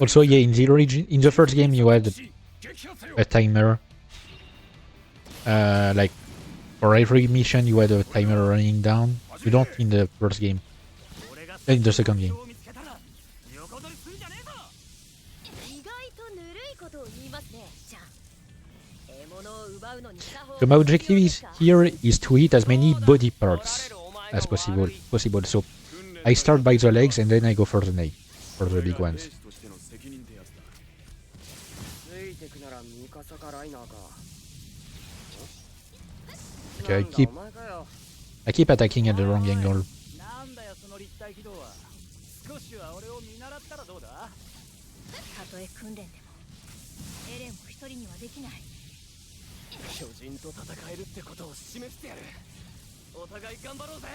Also, yeah, in the first game you had a timer. Like for every mission you had a timer running down. You don't in the first game. In the second game. So my objective is to hit as many body parts as possible. So I start by the legs and then I go for the neck, for the big ones. Okay, I keep attacking at the wrong angle. 巨人と戦えるってことを示してやる。お互い頑張ろうぜ。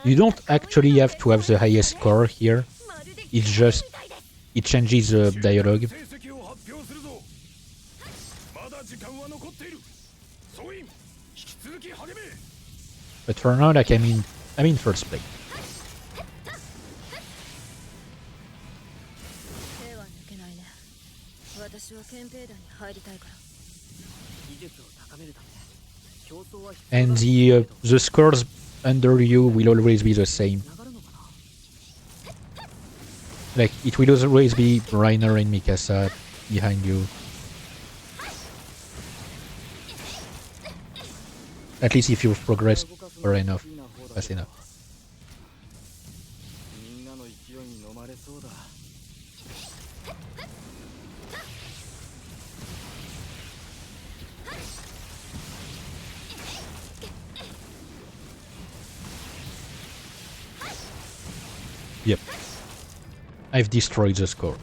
You don't actually have to have the highest score here. It's just it changes the dialogue. 成績を発表するぞ。まだ時間は残っている。総員、引き続き励め。 But for now, like I'm in first place. 手は抜けないね。私は憲兵団に入りたいから。技術を高めるため競争は And the scores under you will always be the same. Like it will always be Reiner and Mikasa behind you. At least if you've progressed far enough, fast enough. みんなの勢いに飲まれそうだ。 Yep. I've destroyed the score.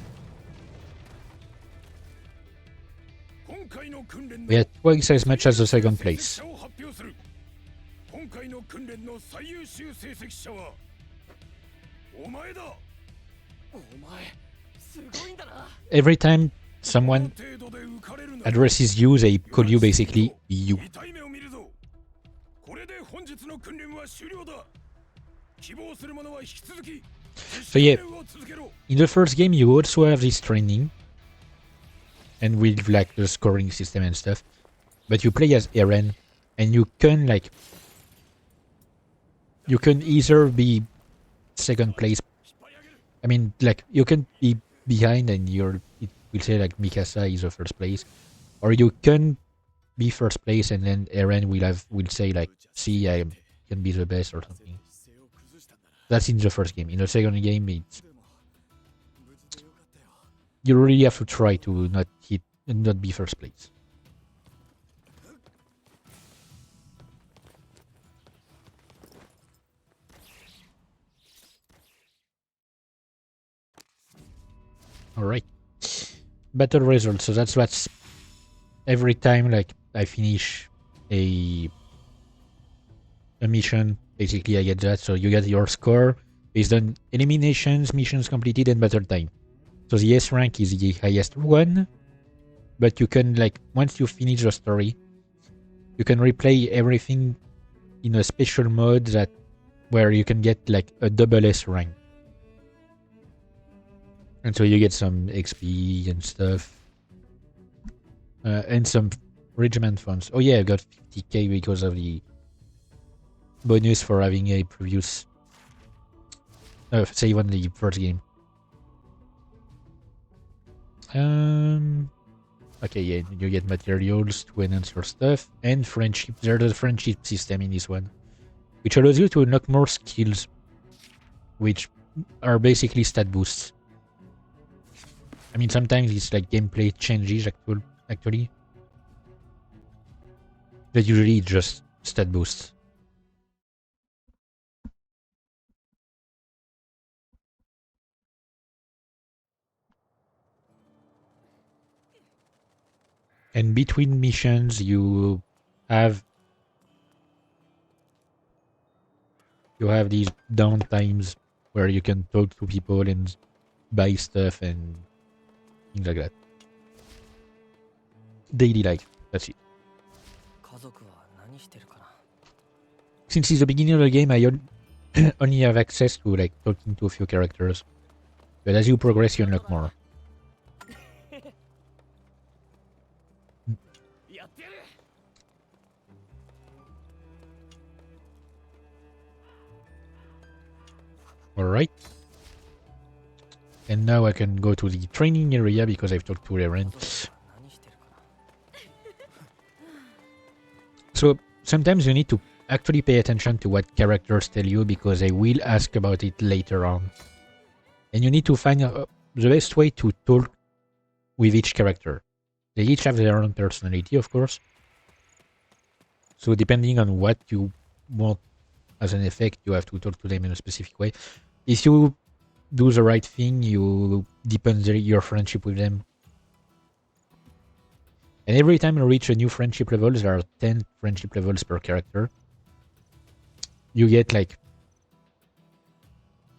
今回の訓練の We had twice as much as the second place. 成績者を発表する。今回の訓練の最優秀成績者はお前だ。お前すごいんだな。 Every time someone 程度で浮かれるな。 addresses you, they call you basically you. 痛い目を見るぞ。これで本日の訓練は終了だ。希望する者は引き続き。 So yeah, in the first game you also have this training and with like the scoring system and stuff, but you play as Eren and you can either be second place, I mean like you can be behind and it will say like Mikasa is the first place, or you can be first place and then Eren will say like, see, I can be the best or something. That's in the first game. In the second game, you really have to try to not hit and not be first place. Alright. Battle results. So that's every time like I finish a mission, basically I get that. So you get your score based on eliminations, missions completed, and battle time. So the S rank is the highest one, but you can like once you finish the story, you can replay everything in a special mode that where you can get like a double S rank. And so you get some XP and stuff. And some regiment funds. Oh yeah, I got 50k because of the bonus for having a previous save on the first game. Okay, yeah, you get materials to enhance your stuff and friendship. There's a friendship system in this one, which allows you to unlock more skills, which are basically stat boosts. I mean, sometimes it's like gameplay changes actually, but usually it's just stat boosts. And between missions, you have these downtimes where you can talk to people and buy stuff and things like that. Daily life, that's it. Since it's the beginning of the game, I only have access to like talking to a few characters, but as you progress, you unlock more. Alright. And now I can go to the training area because I've talked to Eren. So sometimes you need to actually pay attention to what characters tell you because they will ask about it later on. And you need to find the best way to talk with each character. They each have their own personality, of course. So depending on what you want as an effect, you have to talk to them in a specific way. If you do the right thing, you deepen your friendship with them. And every time you reach a new friendship level, there are 10 friendship levels per character. You get like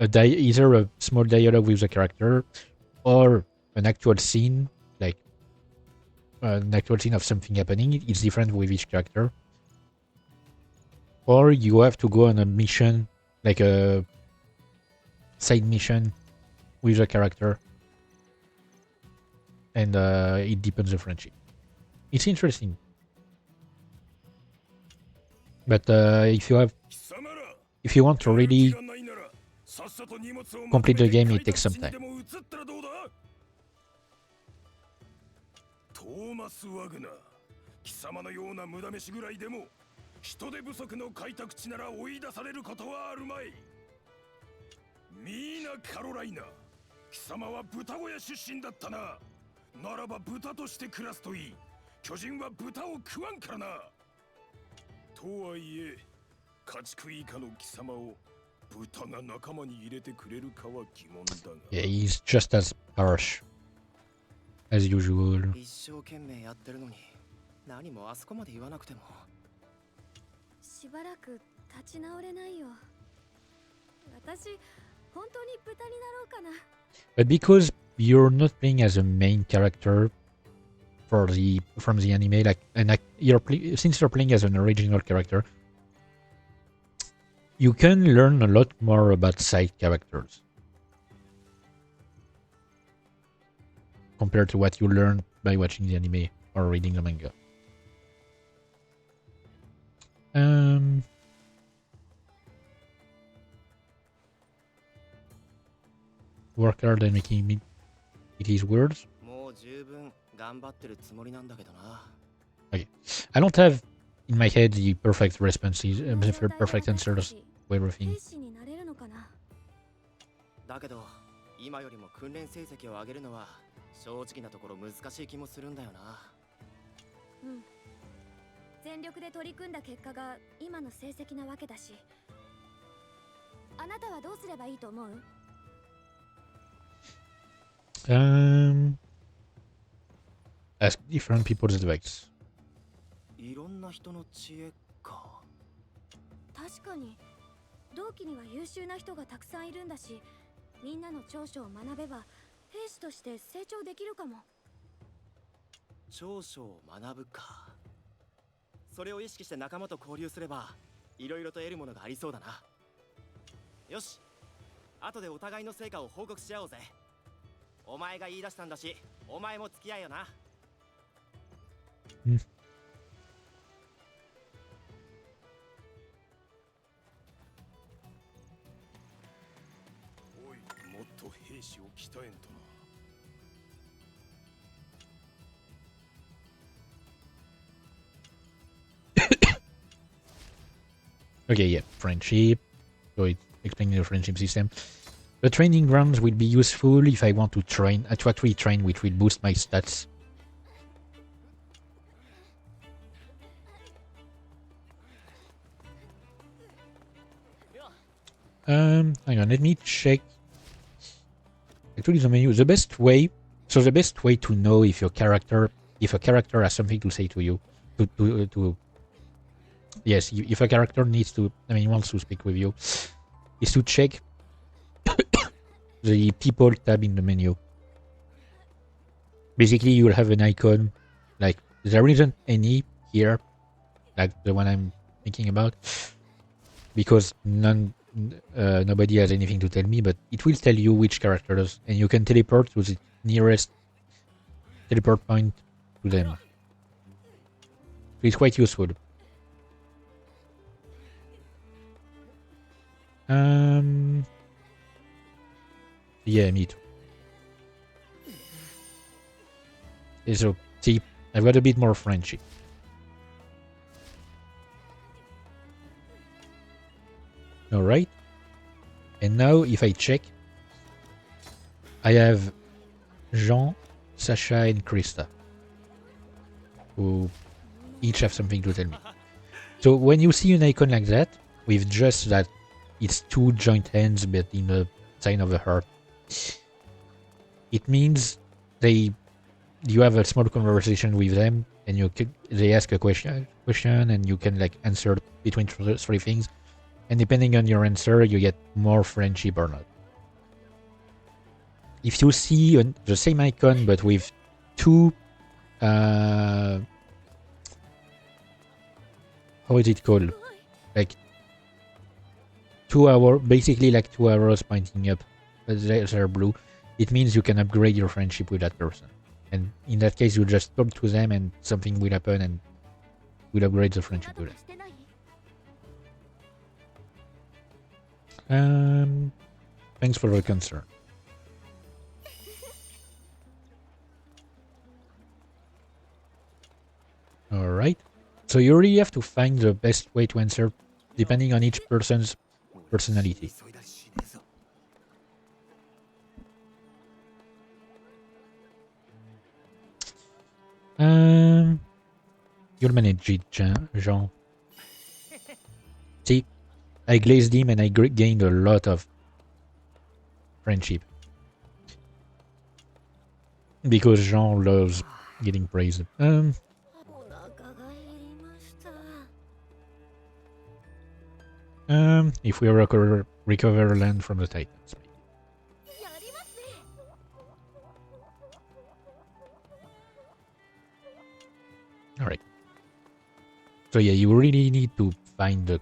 either a small dialogue with the character or an actual scene, like an actual scene of something happening. It's different with each character. Or you have to go on a mission, like a side mission with a character. And it deepens the friendship. It's interesting. But if you want to really complete the game, it takes some time. トーマス・ワグナー、貴様のような無駄飯ぐらいでも人手不足の開拓地なら追い出されることはあるまい。ミーナ・カロライナ、貴様は豚小屋出身だったな。ならば豚として暮らすといい。巨人は豚を食わんからな。とはいえ、家畜以下の貴様を豚が仲間に入れてくれるかは疑問だが。Yeah, he's just as harsh as usual. 一生懸命やってるのに何もあそこまで言わなくても。しばらく立ち直れないよ。私、本当に豚になろうかな。But because you're not playing as a main character from the anime, like since you're playing as an original character, you can learn a lot more about side characters compared to what you learn by watching the anime or reading the manga. Work hard and making it his words. Okay. I don't have in my head the perfect responses, perfect answers to everything. だけど今よりも訓練成績を上げるのは正直なところ難しい気もするんだよな。うん。全力で取り組んだ結果が今の成績なわけだし。あなたはどうすればいいと思う？ Ask different people's advice. いろんな人の知恵か。確かに同期には優秀な人がたくさんいるんだし、みんなの長所を学べば兵士として成長できるかも。長所を学ぶか。それを意識して仲間と交流すればいろいろと得るものがありそうだな。よし、後でお互いの成果を報告し合おうぜ。お前が言い出したんだし、お前も付き合いよな。おい、もっと兵士を鍛えんとな。Okay, yeah, friendship. So it's explaining the friendship system. The training grounds will be useful if I want to actually train, which will boost my stats. Hang on, let me check. Actually, the menu. The best way to know if a character has something to say to you, yes, if a character wants to speak with you, is to check the people tab in the menu. Basically, you'll have an icon, like there isn't any here, like the one I'm thinking about, because nobody has anything to tell me, but it will tell you which characters, and you can teleport to the nearest teleport point to them. So it's quite useful. Yeah, me too. So, see, I've got a bit more friendship. Alright. And now, if I check, I have Jean, Sasha, and Krista, who each have something to tell me. So, when you see an icon like that, with just that it's two joint hands but in a sign of a heart, it means you have a small conversation with them and they ask a question, and you can like answer between three things, and depending on your answer, you get more friendship or not. If you see the same icon but with two, how is it called? Like 2 hour, basically like 2 arrows pointing up, but they're blue. It means you can upgrade your friendship with that person. And in that case, you just talk to them and something will happen and will upgrade the friendship with them. Thanks for the concern. Alright. So you really have to find the best way to answer depending on each person's personality. You'll manage it, Jean. See, I glazed him and I gained a lot of friendship. Because Jean loves getting praised. If we recover land from the Titans. Alright. So yeah, you really need to find the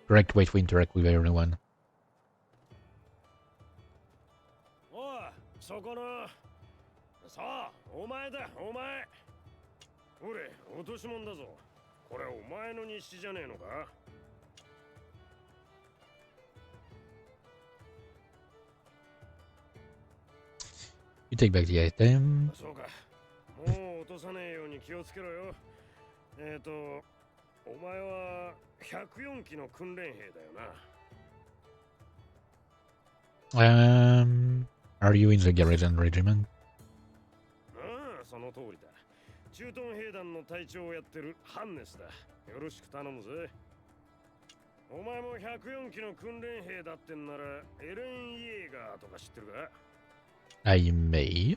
correct way to interact with everyone. You take back the item. Are you in the garrison regiment? I may.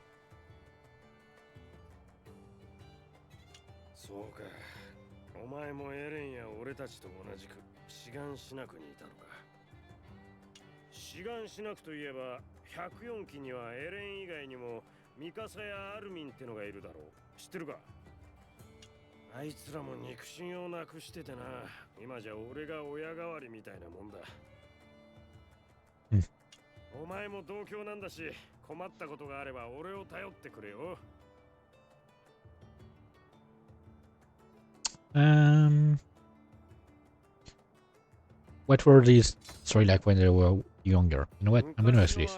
What were these story like when they were younger? You know what? I'm gonna ask this.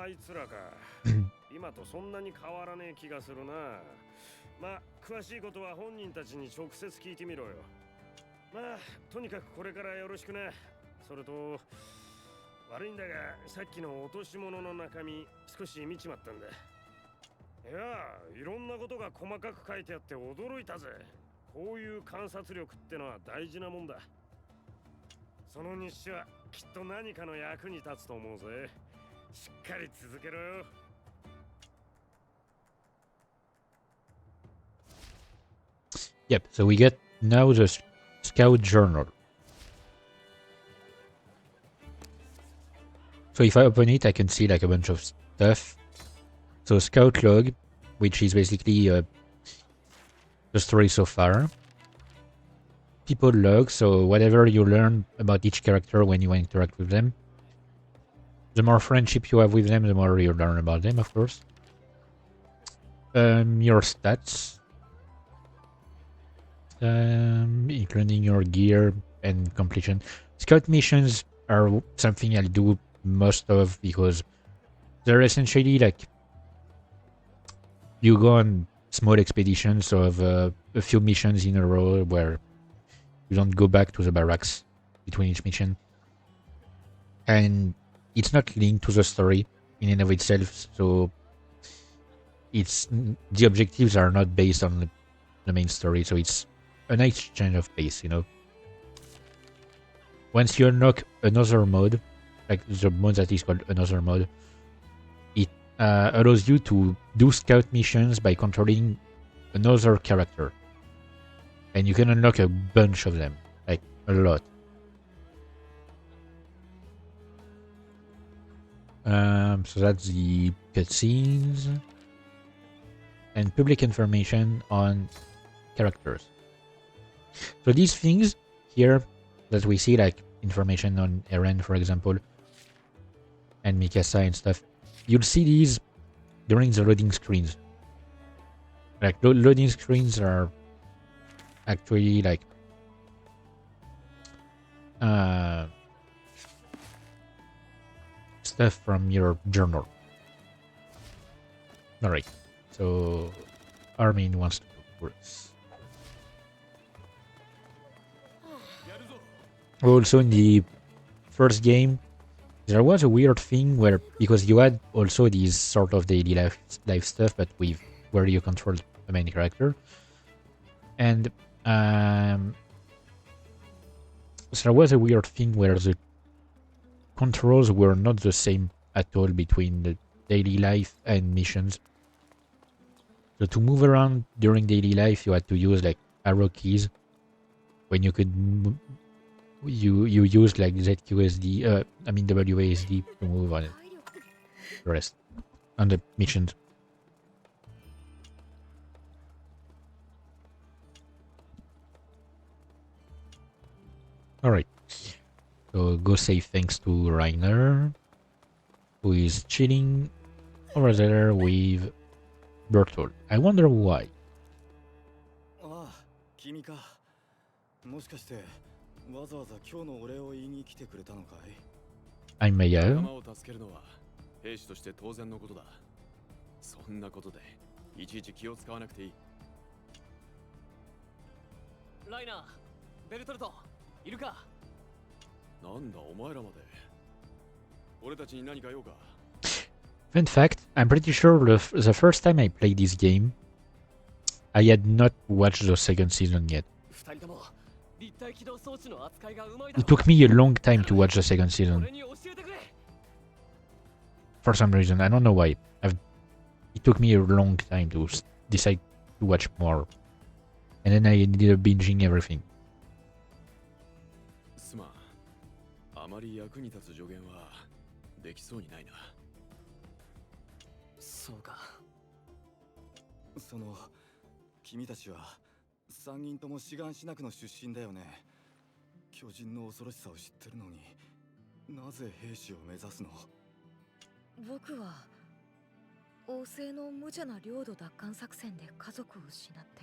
Yep, so we get now the Scout Journal. So if I open it, I can see like a bunch of stuff. So Scout Log, which is basically the story so far. People Log, so whatever you learn about each character when you interact with them. The more friendship you have with them, the more you learn about them, of course. Your stats. Including your gear and completion. Scout missions are something I'll do most of because they're essentially like you go on small expeditions of a few missions in a row where you don't go back to the barracks between each mission, and it's not linked to the story in and of itself, so the objectives are not based on the main story, so it's a nice change of pace, you know. Once you unlock another mode, like the mode that is called another mode, it allows you to do scout missions by controlling another character. and you can unlock a bunch of them, like a lot. So that's the cutscenes and public information on characters. So these things here that we see, like information on Eren, for example, and Mikasa and stuff, you'll see these during the loading screens. Like loading screens are actually like stuff from your journal. Alright, so Armin wants to go first. Also in the first game, there was a weird thing where, because you had also these sort of daily life stuff, but with where you control the main character, and so there was a weird thing where the controls were not the same at all between the daily life and missions. So to move around during daily life, you had to use like arrow keys. When you could, you used like ZQSD, WASD to move on the rest on the missions. Alright, so go say thanks to Reiner, who is chilling over there with Bertolt. I wonder why. I may have. 兵士として当然のことだ。そんなことでいちいち気を使わなくていい。ライナー、ベルトルト、いるか？なんだお前らまで。俺たちに何か用か？ Fun fact, I'm pretty sure the first time I played this game, I had not watched the second season yet. It took me a long time to watch the second season. For some reason, I don't know why. It took me a long time to decide to watch more. And then I ended up binging everything. すまん。あまり役に立つ助言はできそうにないな。そうか。君たちは3人とも志願しなくの出身だよね。巨人の恐ろしさを知ってるのに、なぜ兵士を目指すの？僕は王政の無茶な領土奪還作戦で家族を失って、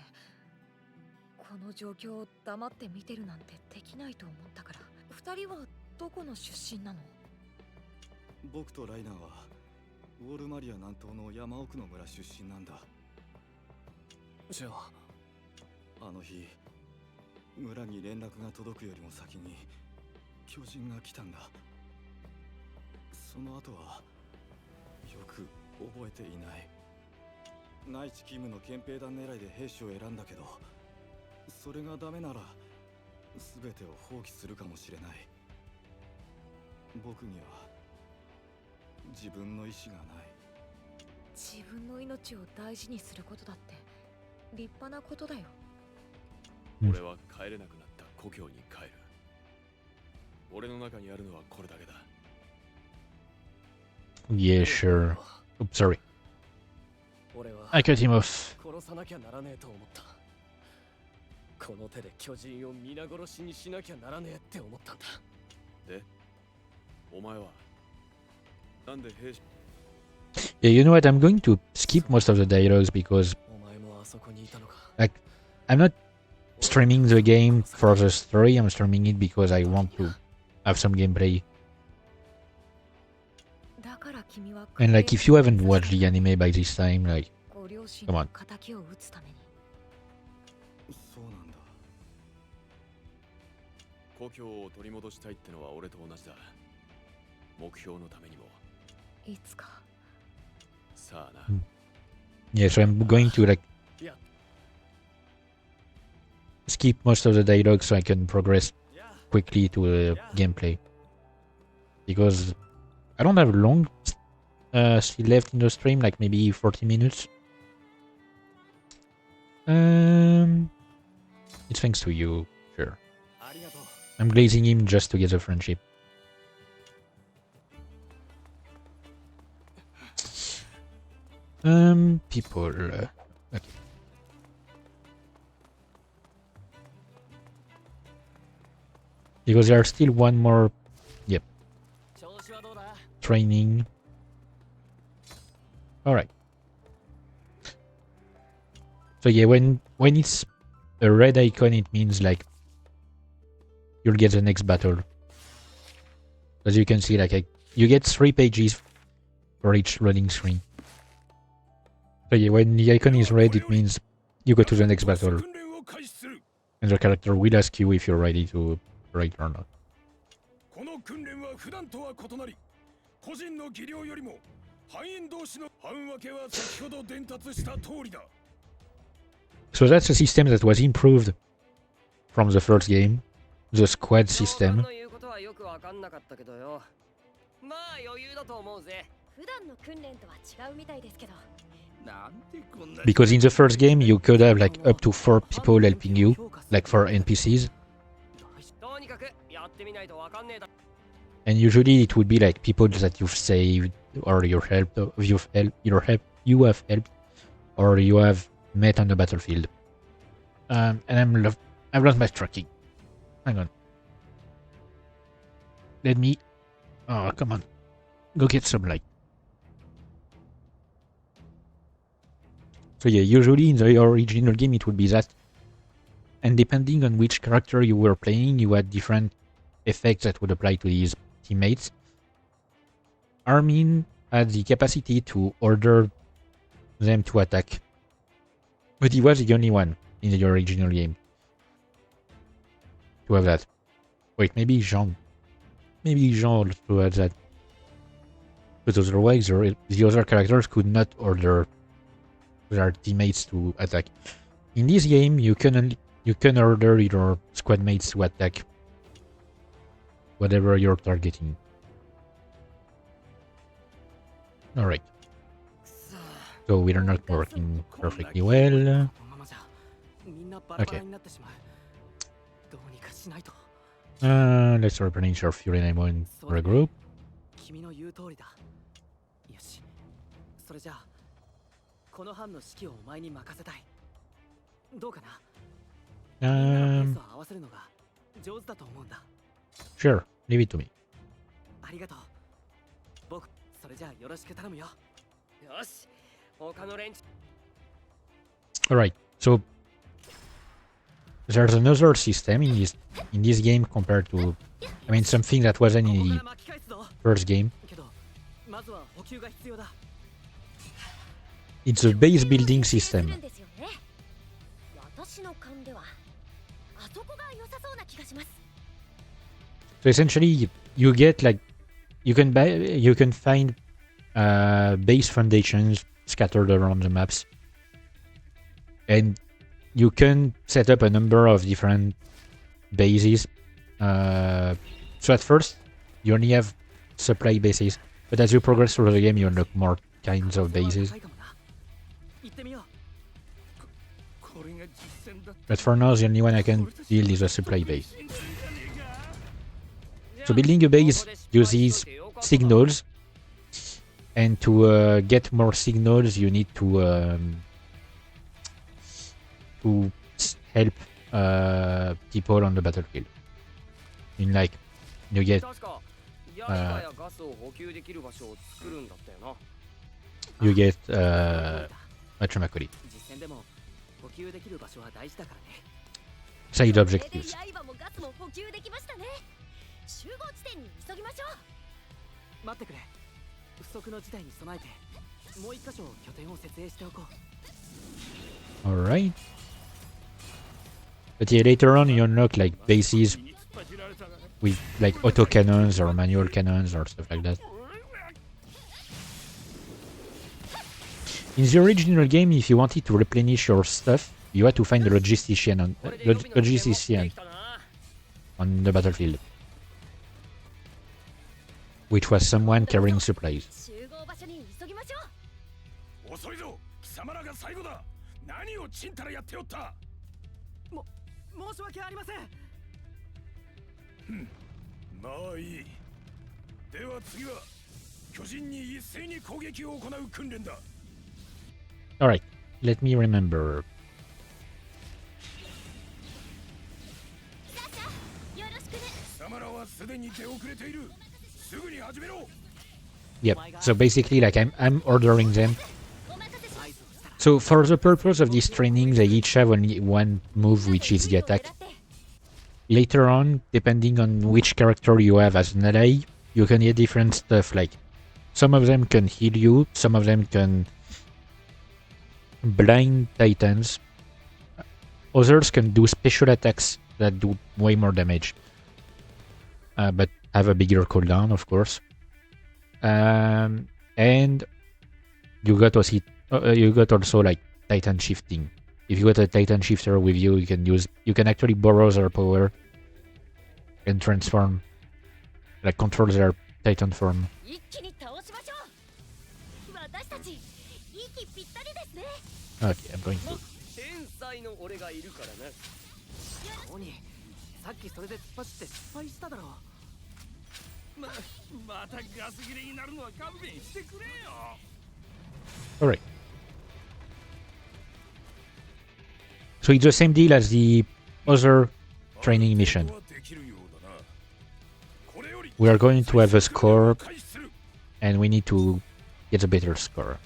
この状況を黙って見てるなんてできないと思ったから。二人はどこの出身なの？僕とライナーはウォルマリア南東の山奥の村出身なんだ。じゃあ、あの日村に連絡が届くよりも先に巨人が来たんだ。その後はよく覚えていない。内地勤務の憲兵団狙いで兵士を選んだけど、それがダメなら全てを放棄するかもしれない。僕には自分の意志がない。自分の命を大事にすることだって立派なことだよ。俺は帰れなくなった故郷に帰る。俺の中にあるのはこれだけだ。Yeah, sure. Oops, sorry. I cut him off. 殺さなきゃならねえと思った。この手で巨人を皆殺しにしなきゃならねえって思ったんだ。で、お前はなんで兵士 Yeah, you know what? I'm going to skip most of the dialogues because, like, I'm not streaming the game for the story. I'm streaming it because I want to have some gameplay. And like, if you haven't watched the anime by this time, like, come on. そうなんだ。故郷を取り戻したいってのは俺と同じだ。目標のためにも。いつか。さあな。Yeah, so I'm going to like skip most of the dialogue so I can progress quickly to the gameplay. Because I don't have long still left in the stream, like maybe 40 minutes. It's thanks to you, sure. I'm glazing him just to get the friendship. People. Okay. Because there's still one more. Yep. Training. Alright. So yeah, when it's a red icon, it means like you'll get the next battle. As you can see, like you get 3 pages for each loading screen. So yeah, when the icon is red, it means you go to the next battle. And the character will ask you if you're ready to raid or not. So that's a system that was improved from the first game, the squad system. Because in the first game you could have like up to 4 people helping you, like 4 NPCs. And usually it would be like people that you've saved or you have helped or you have met on the battlefield. And I've lost my tracking. Hang on. Let me. Oh, come on. Go get some light. So yeah, usually in the original game it would be that. And depending on which character you were playing, you had different effects that would apply to these teammates. Armin had the capacity to order them to attack. But he was the only one in the original game to have that. Wait, maybe Jean. Maybe Jean also had that. But otherwise, the other characters could not order their teammates to attack. In this game, you can order your squad mates to attack whatever you're targeting. Alright. So we are not working perfectly well. Okay. Let's replenish our fury ammo and regroup. Sure, leave it to me. Alright, so there's another system in this game compared to, I mean, something that wasn't in the first game. It's a base building system. So essentially, you get like you can find base foundations scattered around the maps, and you can set up a number of different bases. So at first, you only have supply bases, but as you progress through the game, you unlock more kinds of bases. But for now, the only one I can build is a supply base. So building a base uses signals, and to get more signals, you need to help people on the battlefield. In like, you get whatchamacallit, side objectives. Alright. But yeah, later on you unlock like bases with like autocannons or manual cannons or stuff like that. In the original game, if you wanted to replenish your stuff, you had to find a logistician on the battlefield, which was someone carrying supplies. 申し訳ありません。まあいい。では次は巨人に一斉に攻撃を行う訓練だ。Alright, let me remember. Yep, so basically like I'm ordering them. So for the purpose of this training, they each have only one move, which is the attack. Later on, depending on which character you have as an ally, you can get different stuff, like some of them can heal you, some of them can blind titans, others can do special attacks that do way more damage, but have a bigger cooldown, of course. And you got also like Titan shifting. If you got a Titan shifter with you, you can actually borrow their power and transform, like control their Titan form. Okay, I'm going to. またガス切れになるのは勘弁してくれよ。 Alright. So it's the same deal as the other training mission. We are going to have a score, and we need to get a better score.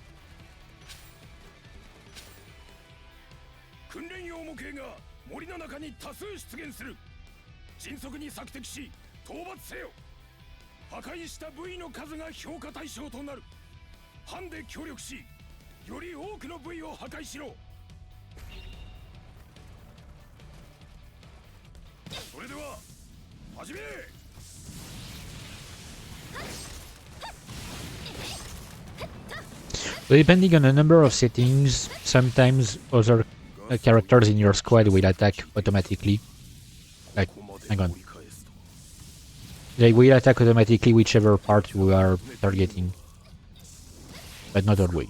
訓練用模型が森の中に多数出現する。迅速に索敵し、討伐せよ。破壊した部位の数が評価対象となる。班で協力し、より多くの部位を破壊しろ。それでは始め。 So depending on a number of settings, sometimes other characters in your squad will attack automatically. Like, hang on. They will attack automatically whichever part you are targeting. But not always.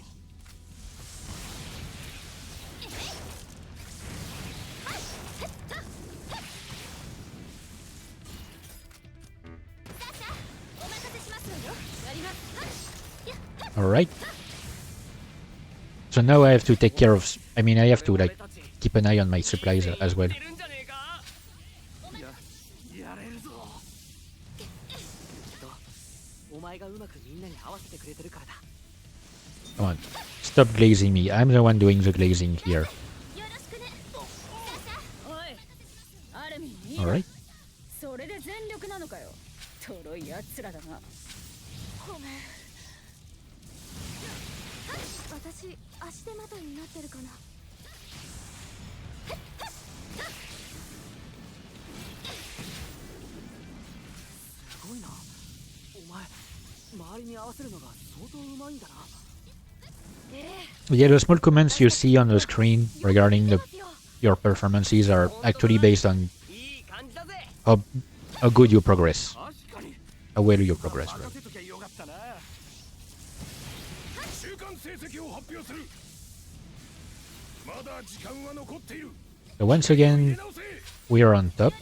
Alright. So now I have to take care of... I mean, I have to, like, keep an eye on my supplies as well. Come on. Stop glazing me. I'm the one doing the glazing here. Alright. 私足手まといになってるかな。すごいな。お前周りに合わせるのが相当うまいんだな。Yeah, the small comments you see on the screen regarding your performances are actually based on how good you progress. How well you progress, right? So once again, we are on top.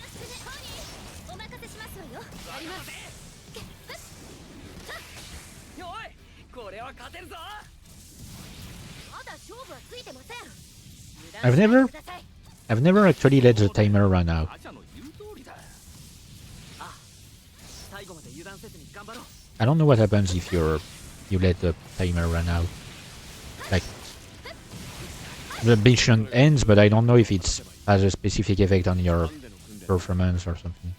I've never actually let the timer run out. I don't know what happens if you let the timer run out. Like, the mission ends, but I don't know if it has a specific effect on your performance or something.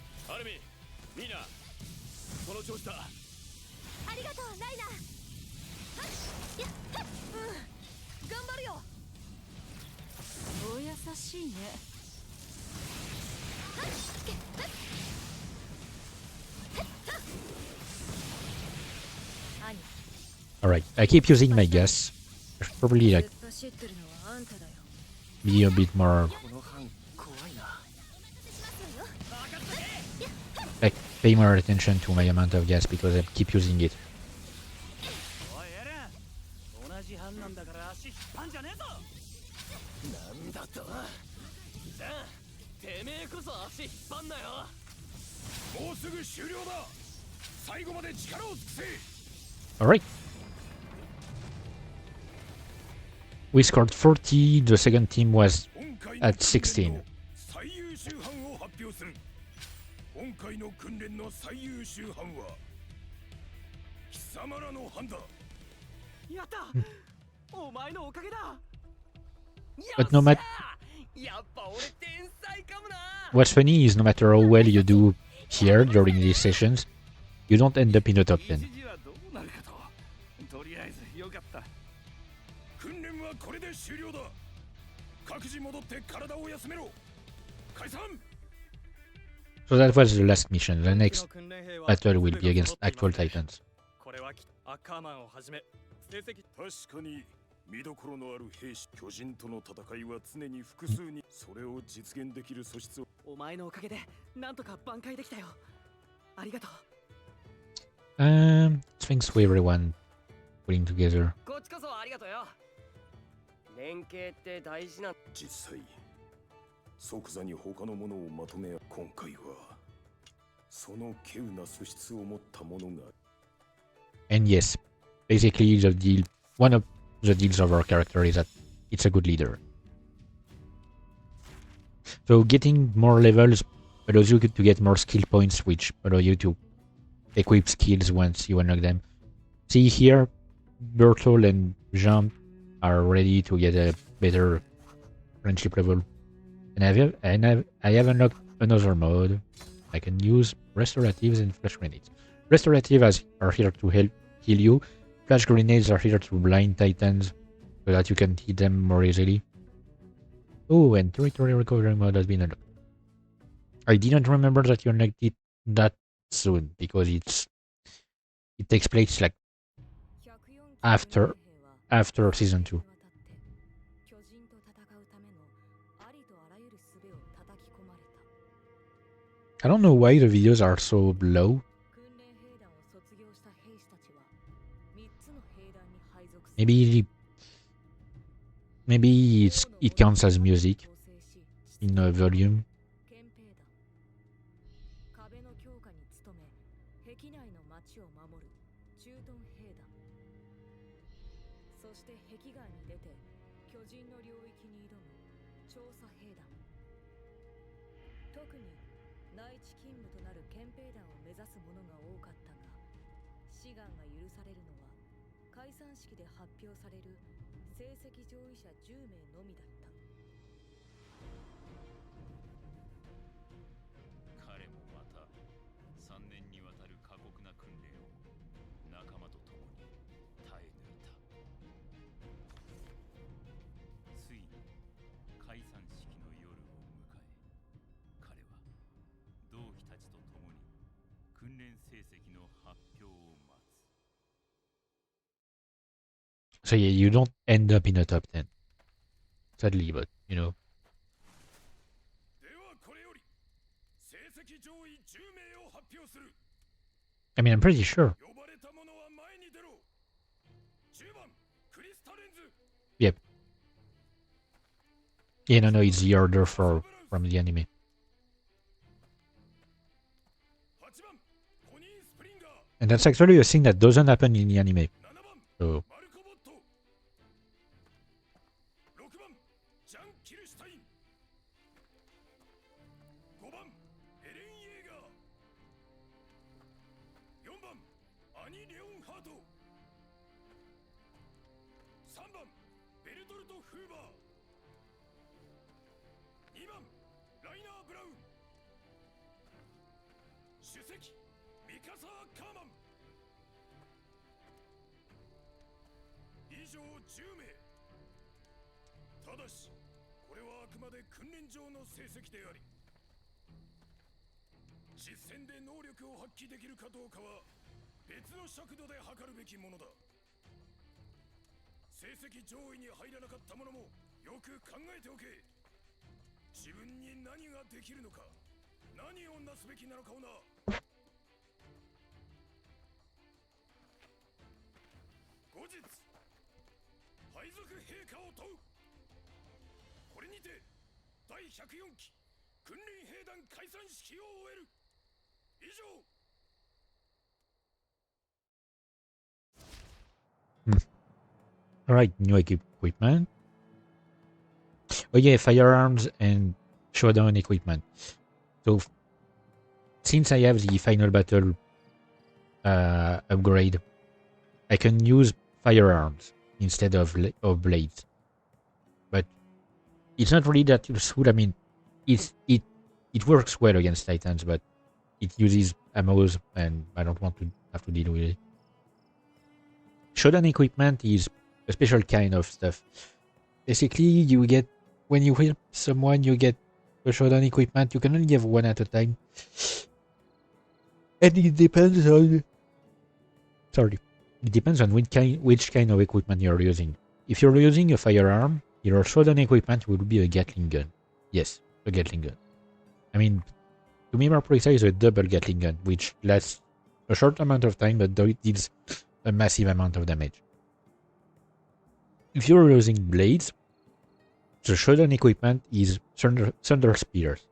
Alright, I keep using my gas. I should probably like be a bit more like pay more attention to my amount of gas because I keep using it. てめえこそ足引っ張んなよ。もうすぐ終了だ。最後まで力を尽くせ。 Alright. We scored 40, the second team was at 16. 最優秀班を発表する。今回の訓練の最優秀班は貴様らの班だ。やった、お前のおかげだ。 But no matter... やっぱ俺天才かもな。 What's funny is no matter how well you do here during these sessions, you don't end up in the top 10. とりあえずよかった。訓練はこれで終了だ。各自戻って体を休めろ。解散。 So that was the last mission. The next battle will be against actual titans. これはアッカーマンをはじめ成績。確かに見どころのある兵士。巨人との戦いは常に複数にそれを実現できる素質を。お前のおかげでなんとか挽回できたよ。ありがとう。Thanks for everyone putting together. こっちこそありがとうよ。連携って大事な。実際即座に他のものをまとめ、今回はその稀有な素質を持ったものが。 And yes, basically the deal, one of the deals of our character is that it's a good leader. So getting more levels allows you to get more skill points, which allow you to equip skills once you unlock them. See here, Bertol and Jean are ready to get a better friendship level. And I have unlocked another mode. I can use restoratives and flash grenades. Restoratives are here to help heal you. Flash grenades are here to blind titans so that you can hit them more easily. Oh, and territory recovery mode has been unlocked. I didn't remember that you unlocked it that soon because it takes place like after season 2. I don't know why the videos are so low. Maybe it counts as music in a volume. So yeah, you don't end up in the top 10. Sadly, but you know. I mean, I'm pretty sure. Yep. Yeah, no, it's the order from the anime. And that's actually a thing that doesn't happen in the anime. So... 訓練兵団解散式を終える。以上。Alright, new equipment. Oh yeah, firearms and showdown equipment. So, since I have the final battle upgrade, I can use firearms instead of blades. But it's not really that useful. I mean, it works well against Titans, but it uses ammos, and I don't want to have to deal with it. Showdown equipment is a special kind of stuff. Basically, you get, when you help someone, you get a showdown equipment. You can only have one at a time. And it depends on... Sorry. It depends on which kind of equipment you're using. If you're using a firearm, your showdown equipment will be a Gatling gun. Yes, a Gatling gun. I mean, to be more precise, a double Gatling gun, which lasts a short amount of time, but deals a massive amount of damage. If you're using blades, the showdown equipment is Thunder Spears,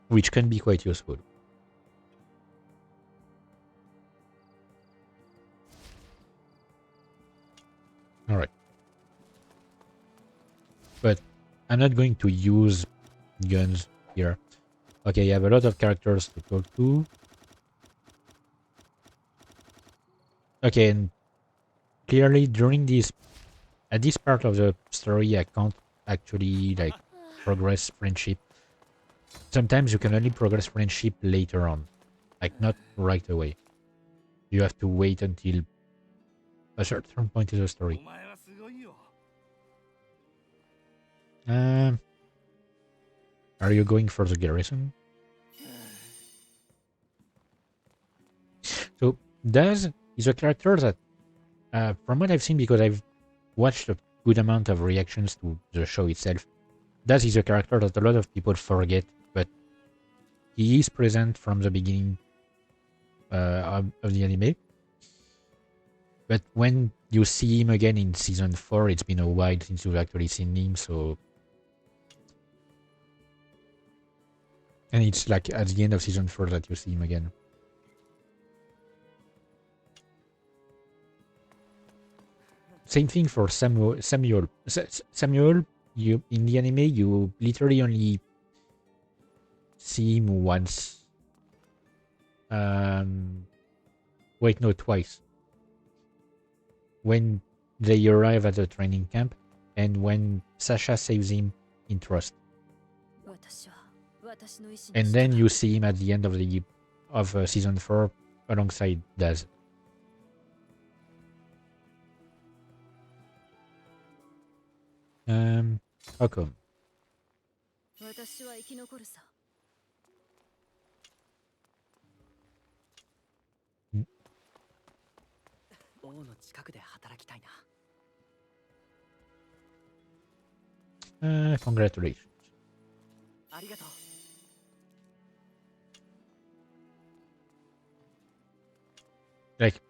which can be quite useful. Alright. But I'm not going to use guns here. Okay, I have a lot of characters to talk to. Okay, and clearly during at this part of the story, I can't actually like progress friendship. Sometimes you can only progress friendship later on, like not right away. You have to wait until a certain point in the story. Are you going for the garrison? So Daz is a character that, from what I've seen, because I've watched a good amount of reactions to the show itself, Daz is a character that a lot of people forget, but he is present from the beginning of the anime. But when you see him again in season 4, it's been a while since you've actually seen him, so... And it's like at the end of season 4 that you see him again. Same thing for Samuel. Samuel, you in the anime, you literally only see him once. Wait, no, twice. When they arrive at the training camp, and when Sasha saves him in Trust. And then you see him at the end of season 4 alongside Daz. How come? Congratulations. Like,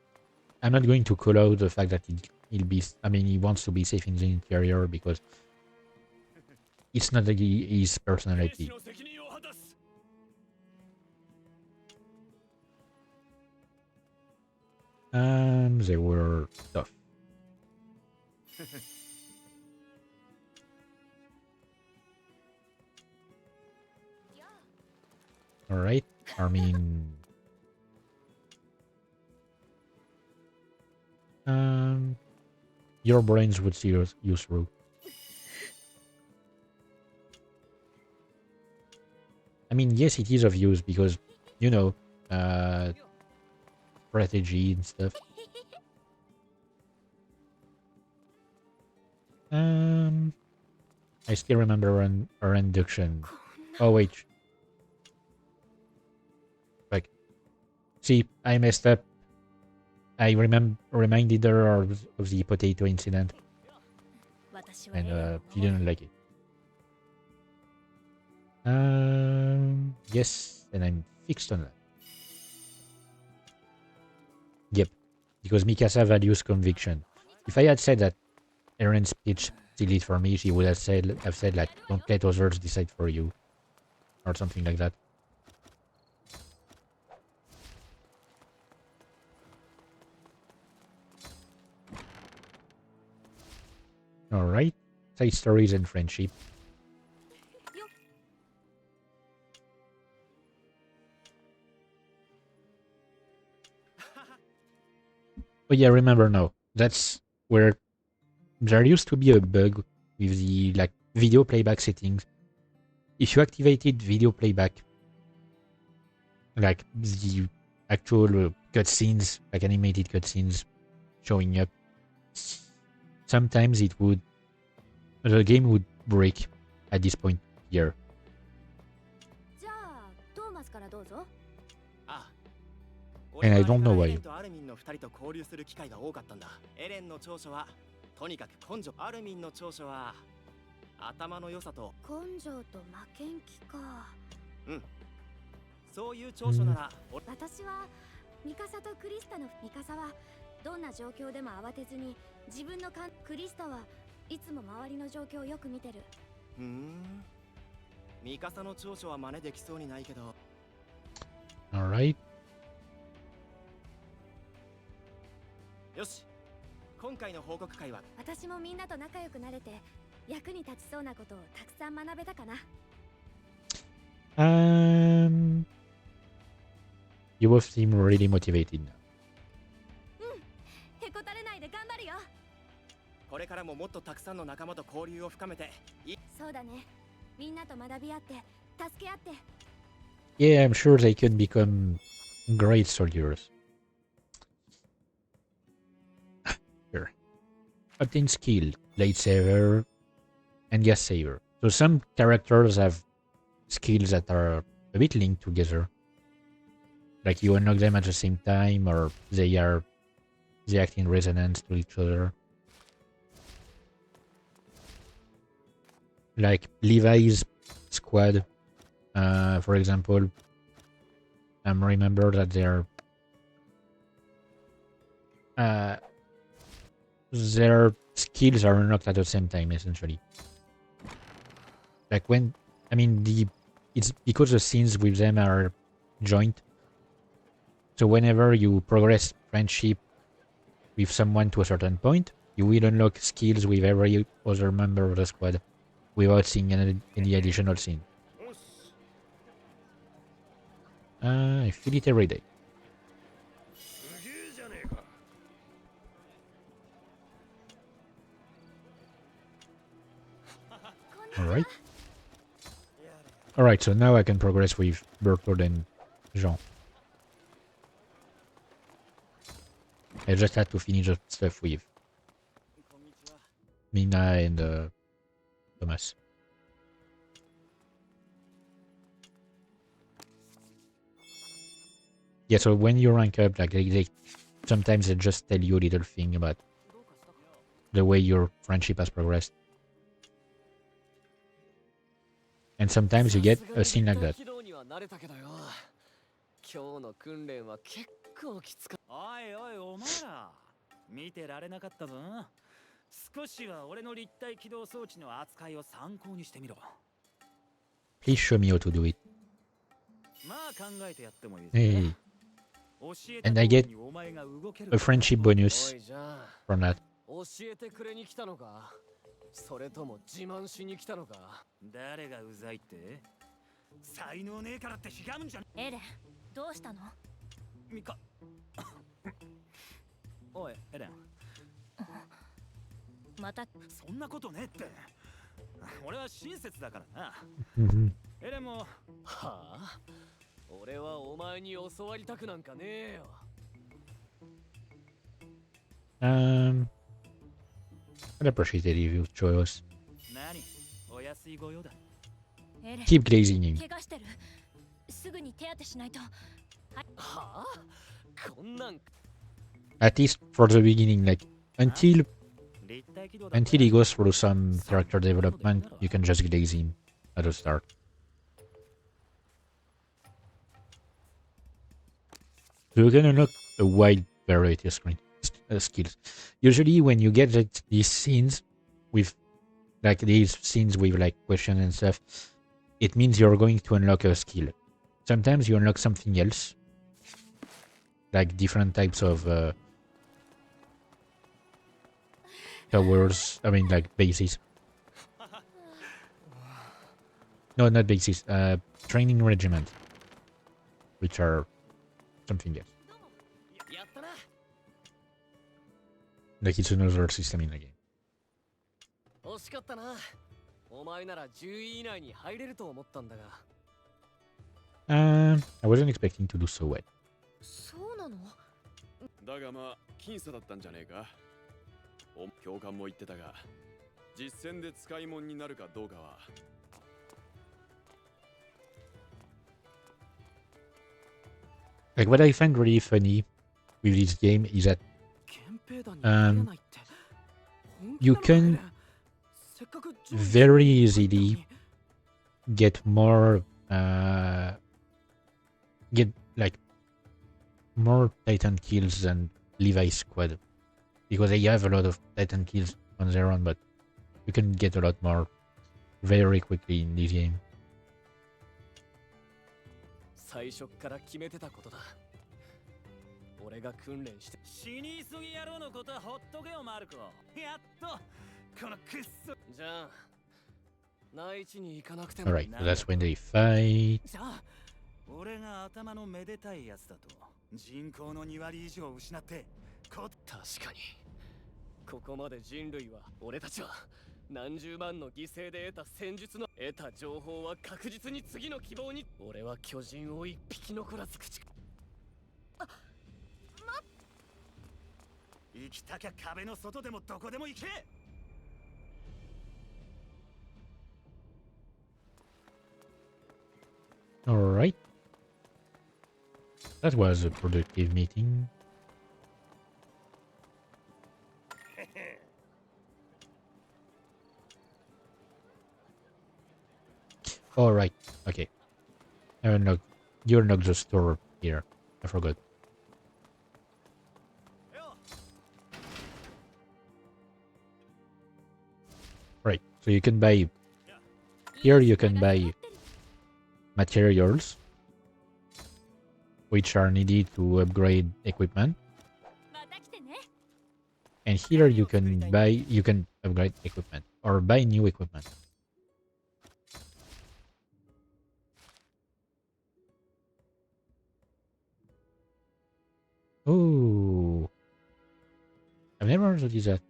I'm not going to call out the fact that he wants to be safe in the interior, because it's not his personality. They were tough. Alright, Armin. Your brains would see you through. I mean, yes, it is of use because, you know, strategy and stuff. I still remember our induction. Oh, wait. Like, see, I messed up. I reminded her of the potato incident. And she didn't like it. Yes, and I'm fixed on that. Yep, because Mikasa values conviction. If I had said that Eren's speech steal it for me, she would have said like, don't let others decide for you, or something like that. All right, side stories and friendship. Oh yeah, remember now. That's where there used to be a bug with the like video playback settings. If you activated video playback, like the actual cutscenes, like animated cutscenes showing up, sometimes the game would break at this point here. And I don't know why. とにかく根性アルミンの長所は頭の良さと根性と負けん気か。そういう長所なら、私はミカサとクリスタのミカサはどんな状況でも慌てずに自分のクリスタはいつも周りの状況をよく見てる。ミカサの長所は真似できそうにないけど。Alright. よし。今回の報告会は私もみんなと仲良くなれて役に立ちそうなことをたくさん学べたかな。You both seem really motivated now. へこたれないで頑張るよ。これからももっとたくさんの仲間と交流を深めて。そうだね。みんなと学び合って助け合って。Yeah, I'm sure they can become great soldiers. Obtain skill, Blade Saver, and Gas Saver. So some characters have skills that are a bit linked together. Like you unlock them at the same time, or they act in resonance to each other. Like Levi's squad, for example. Remember that their skills are unlocked at the same time, essentially. Like when, I mean, it's because the scenes with them are joint. So whenever you progress friendship with someone to a certain point, you will unlock skills with every other member of the squad without seeing any additional scene. I feel it every day. Alright. Alright, so now I can progress with Berthold and Jean. I just had to finish the stuff with Mina and Thomas. Yeah, so when you rank up, like sometimes they just tell you a little thing about the way your friendship has progressed. And sometimes you get a scene like that. 今日の訓練は結構きつかった。おいおいお前ら見てられなかったぞ。少しは俺の立体起動装置の扱いを参考にしてみろ。Please show me how to do it. まあ考えてやってもいいぞ。Hey. And I get a friendship bonus from that. 教えてくれに来たのか。それとも自慢しに来たのか。誰がうざいって？才能ねえからってひがむんじゃ。エレン、どうしたの？ミカ。おい、エレン。また。そんなことねえって。俺は親切だからな。エレンも。はあ？俺はお前に教わりたくなんかねえよ。I'd appreciate it if you show us. 何？お安いご用だ。Keep glazing him. 怪我してる。すぐに手当てしないと。はあ？こんなん。At least for the beginning, like until he goes through some character development, you can just glaze him at the start. So you can unlock a wide variety of skills. Usually when you get these scenes with like these scenes with like questions and stuff, it means you're going to unlock a skill. Sometimes you unlock something else, like different types of towers. I mean, like bases. No, not bases. Training regiment, which are something else. Like it's another system in the game. 惜しかったな。お前なら10位以内に入れると思ったんだが。I wasn't expecting to do so well. そうなの？だがまあ僅差だったんじゃねえか。教官も言ってたが、実戦で使い物になるかどうかは。Like what I find really funny with this game is that you can very easily get more get like more Titan kills than Levi's squad, because they have a lot of Titan kills on their own, but you can get a lot more very quickly in this game. 最初から決めてたことだ。俺が訓練して。死に急ぎ野郎のことはほっとけよマルコ。やっとこのクッソ。じゃあ内地に行かなくて All も。 right, so that's when they fight. じゃあ俺が頭のめでたいやつだと人口の2割以上失って確かにここまで人類は俺たちは何十万の犠牲で得た戦術の得た情報は確実に次の希望に。俺は巨人を一匹残らず駆逐。生きたきゃ壁の外でもどこでも行け。All right. That was a productive meeting. All right. Okay. You unlocked the store here. I forgot. Right. So you can buy here. You can buy materials which are needed to upgrade equipment. And here you can upgrade equipment or buy new equipment. Oh, I've never noticed that.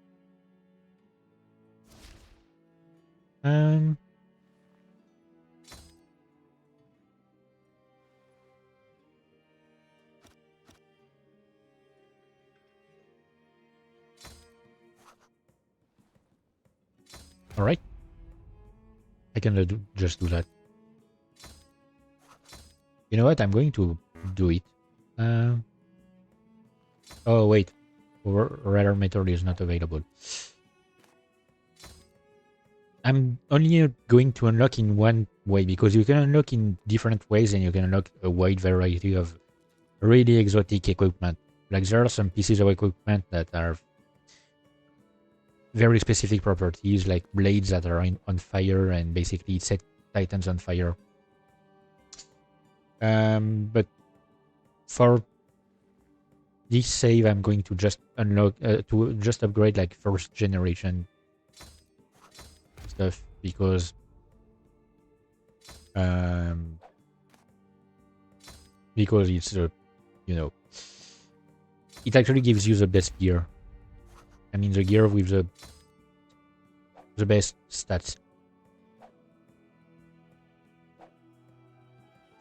All right, I can just do that. You know what? I'm going to do it. Oh wait, rare metal is not available. I'm only going to unlock in one way, because you can unlock in different ways and you can unlock a wide variety of really exotic equipment. Like there are some pieces of equipment that are very specific properties, like blades that are on fire and basically set titans on fire. But for this save, I'm going to just unlock to just upgrade like first generation stuff, because it's it actually gives you the best gear. I mean the gear with the best stats.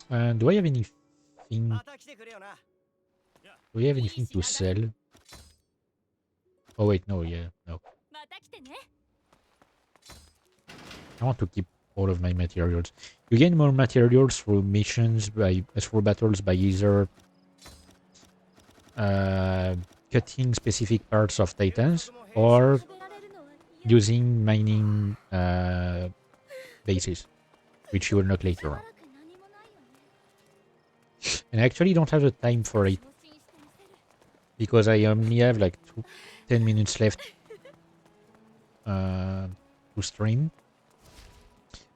Do I have anything? Do we have anything to sell? Oh wait, no, no. I want to keep all of my materials. You gain more materials through missions through battles by either cutting specific parts of titans or using mining bases, which you will unlock later on. And I actually don't have the time for it, because I only have like 10 minutes left to stream.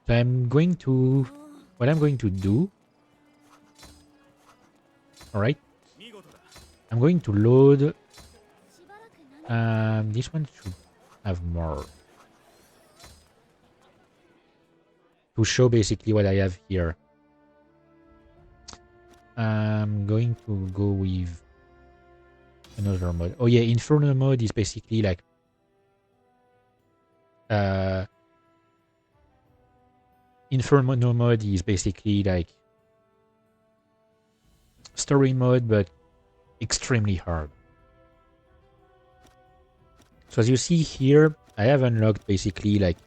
So I'm going to... What I'm going to do... Alright. I'm going to load... this one should have more. To show basically what I have here. I'm going to go with another mode. Oh yeah, Inferno mode is basically like Inferno mode is basically like story mode, but extremely hard. So as you see here, I have unlocked basically like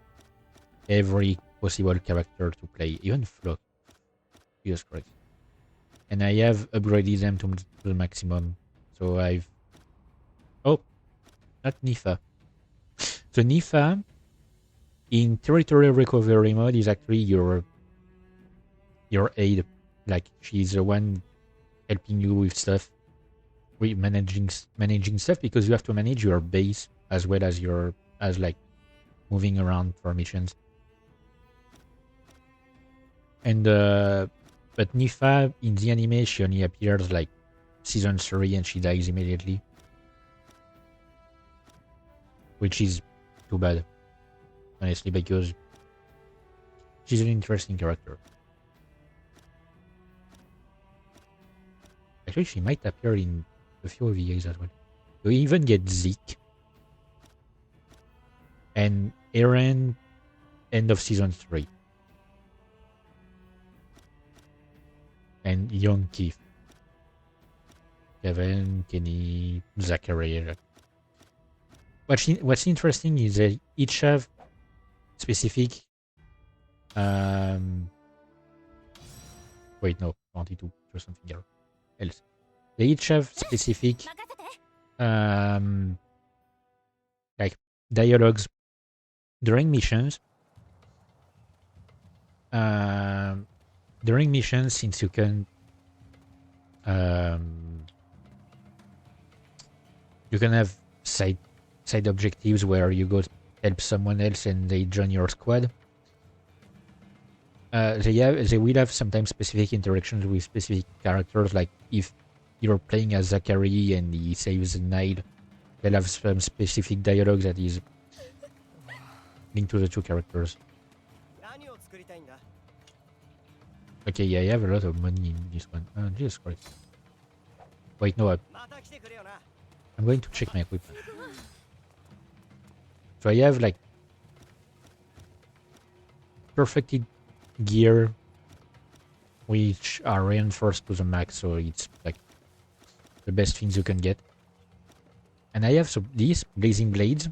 every possible character to play, even Flock. Jesus Christ. And I have upgraded them to the maximum. So I've... Oh, not Nifa. So Nifa, in territorial recovery mode, is actually your aide. Like, she's the one helping you with stuff. With managing stuff, because you have to manage your base as well as like moving around for missions. And but Nifa in the animation, he appears like season 3 and she dies immediately, which is too bad, honestly, because she's an interesting character. Actually, she might appear in a few VAs as well. You even get Zeke and Eren end of season 3. And young Keith. Kevin, Kenny, Zachary. What's interesting is they each have specific... Wait, no. I wanted to do something else. They each have specific... like dialogues during missions. During missions, since you can have side objectives where you go help someone else and they join your squad. They will have sometimes specific interactions with specific characters. Like if you're playing as Zachary and he saves Nile, they'll have some specific dialogue that is linked to the two characters. Okay, yeah, I have a lot of money in this one. Jesus Christ. Wait, no, I'm going to check my equipment. So I have like perfected gear which are reinforced to the max, so it's like the best things you can get. And I have these blazing blades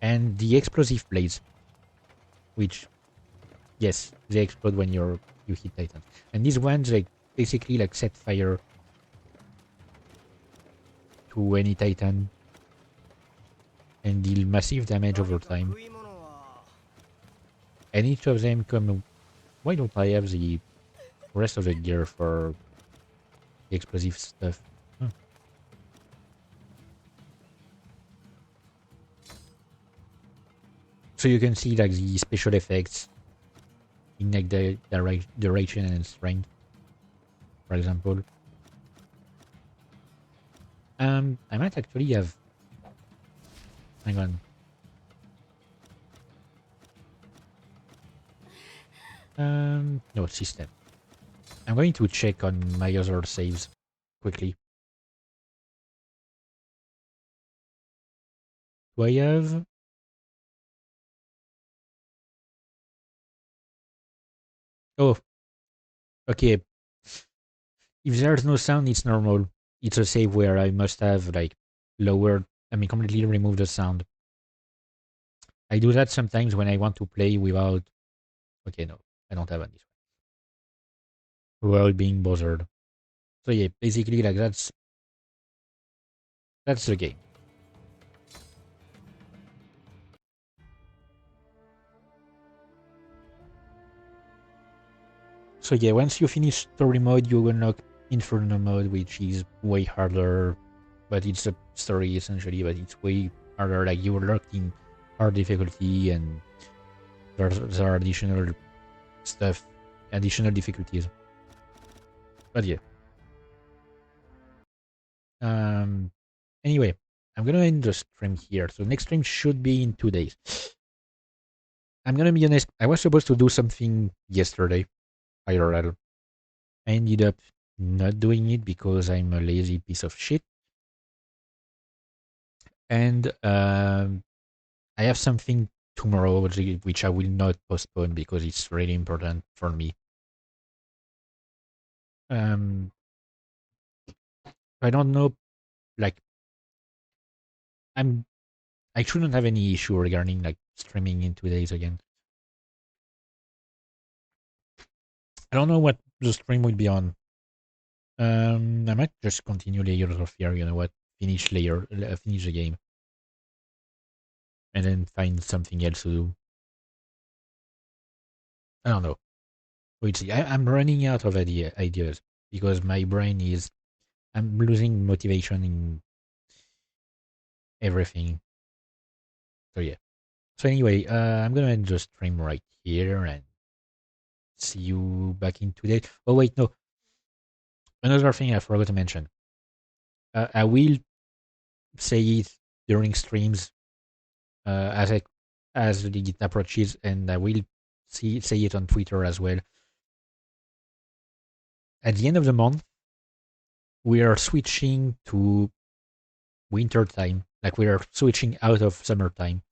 and the explosive blades, which, yes, they explode when you hit Titans. And these ones like basically like set fire to any Titan and deal massive damage over time. And each of them come... Why don't I have the rest of the gear for the explosive stuff? Huh. So you can see like the special effects in like the duration and strength, for example. I might actually have... Hang on. No, system. I'm going to check on my other saves quickly. Do I have... Oh. Okay. If there's no sound, it's normal. It's a save where I must have like lowered... completely remove the sound. I do that sometimes when I want to play without... Okay, no. I don't have any. Without being bothered. So yeah, basically like that's the game. So yeah, once you finish story mode, you unlock Inferno mode, which is way harder, but it's a story essentially, but it's way harder. Like you're locked in hard difficulty, and there are additional stuff, additional difficulties. But yeah. Anyway, I'm gonna end the stream here. So next stream should be in 2 days. I'm gonna be honest. I was supposed to do something yesterday, IRL. I ended up not doing it because I'm a lazy piece of shit. And I have something tomorrow which I will not postpone because it's really important for me. I don't know, like I shouldn't have any issue regarding like streaming in 2 days again. I don't know what the stream will be on. I might just continue Layers of Fear. You know what? Finish the game, and then find something else to do. I don't know. We'll see. I'm running out of ideas because my brain is. I'm losing motivation in everything. So yeah. So anyway, I'm gonna end the stream right here and see you back in 2 days. Oh wait, no. Another thing I forgot to mention. I will say it during streams as it approaches, and I will say it on Twitter as well. At the end of the month, we are switching to winter time. Like we are switching out of summertime.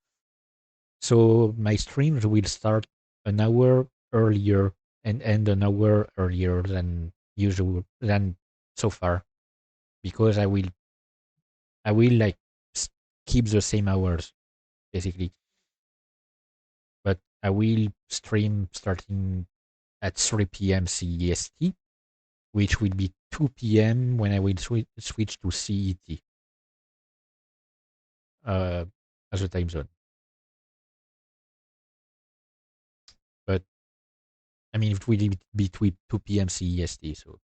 So my streams will start an hour earlier and end an hour earlier than usual than so far, because I will like keep the same hours basically, but I will stream starting at 3 p.m. CEST, which will be 2 p.m. when I will switch to CET as a time zone. But I mean, it will be 2 p.m. CEST, so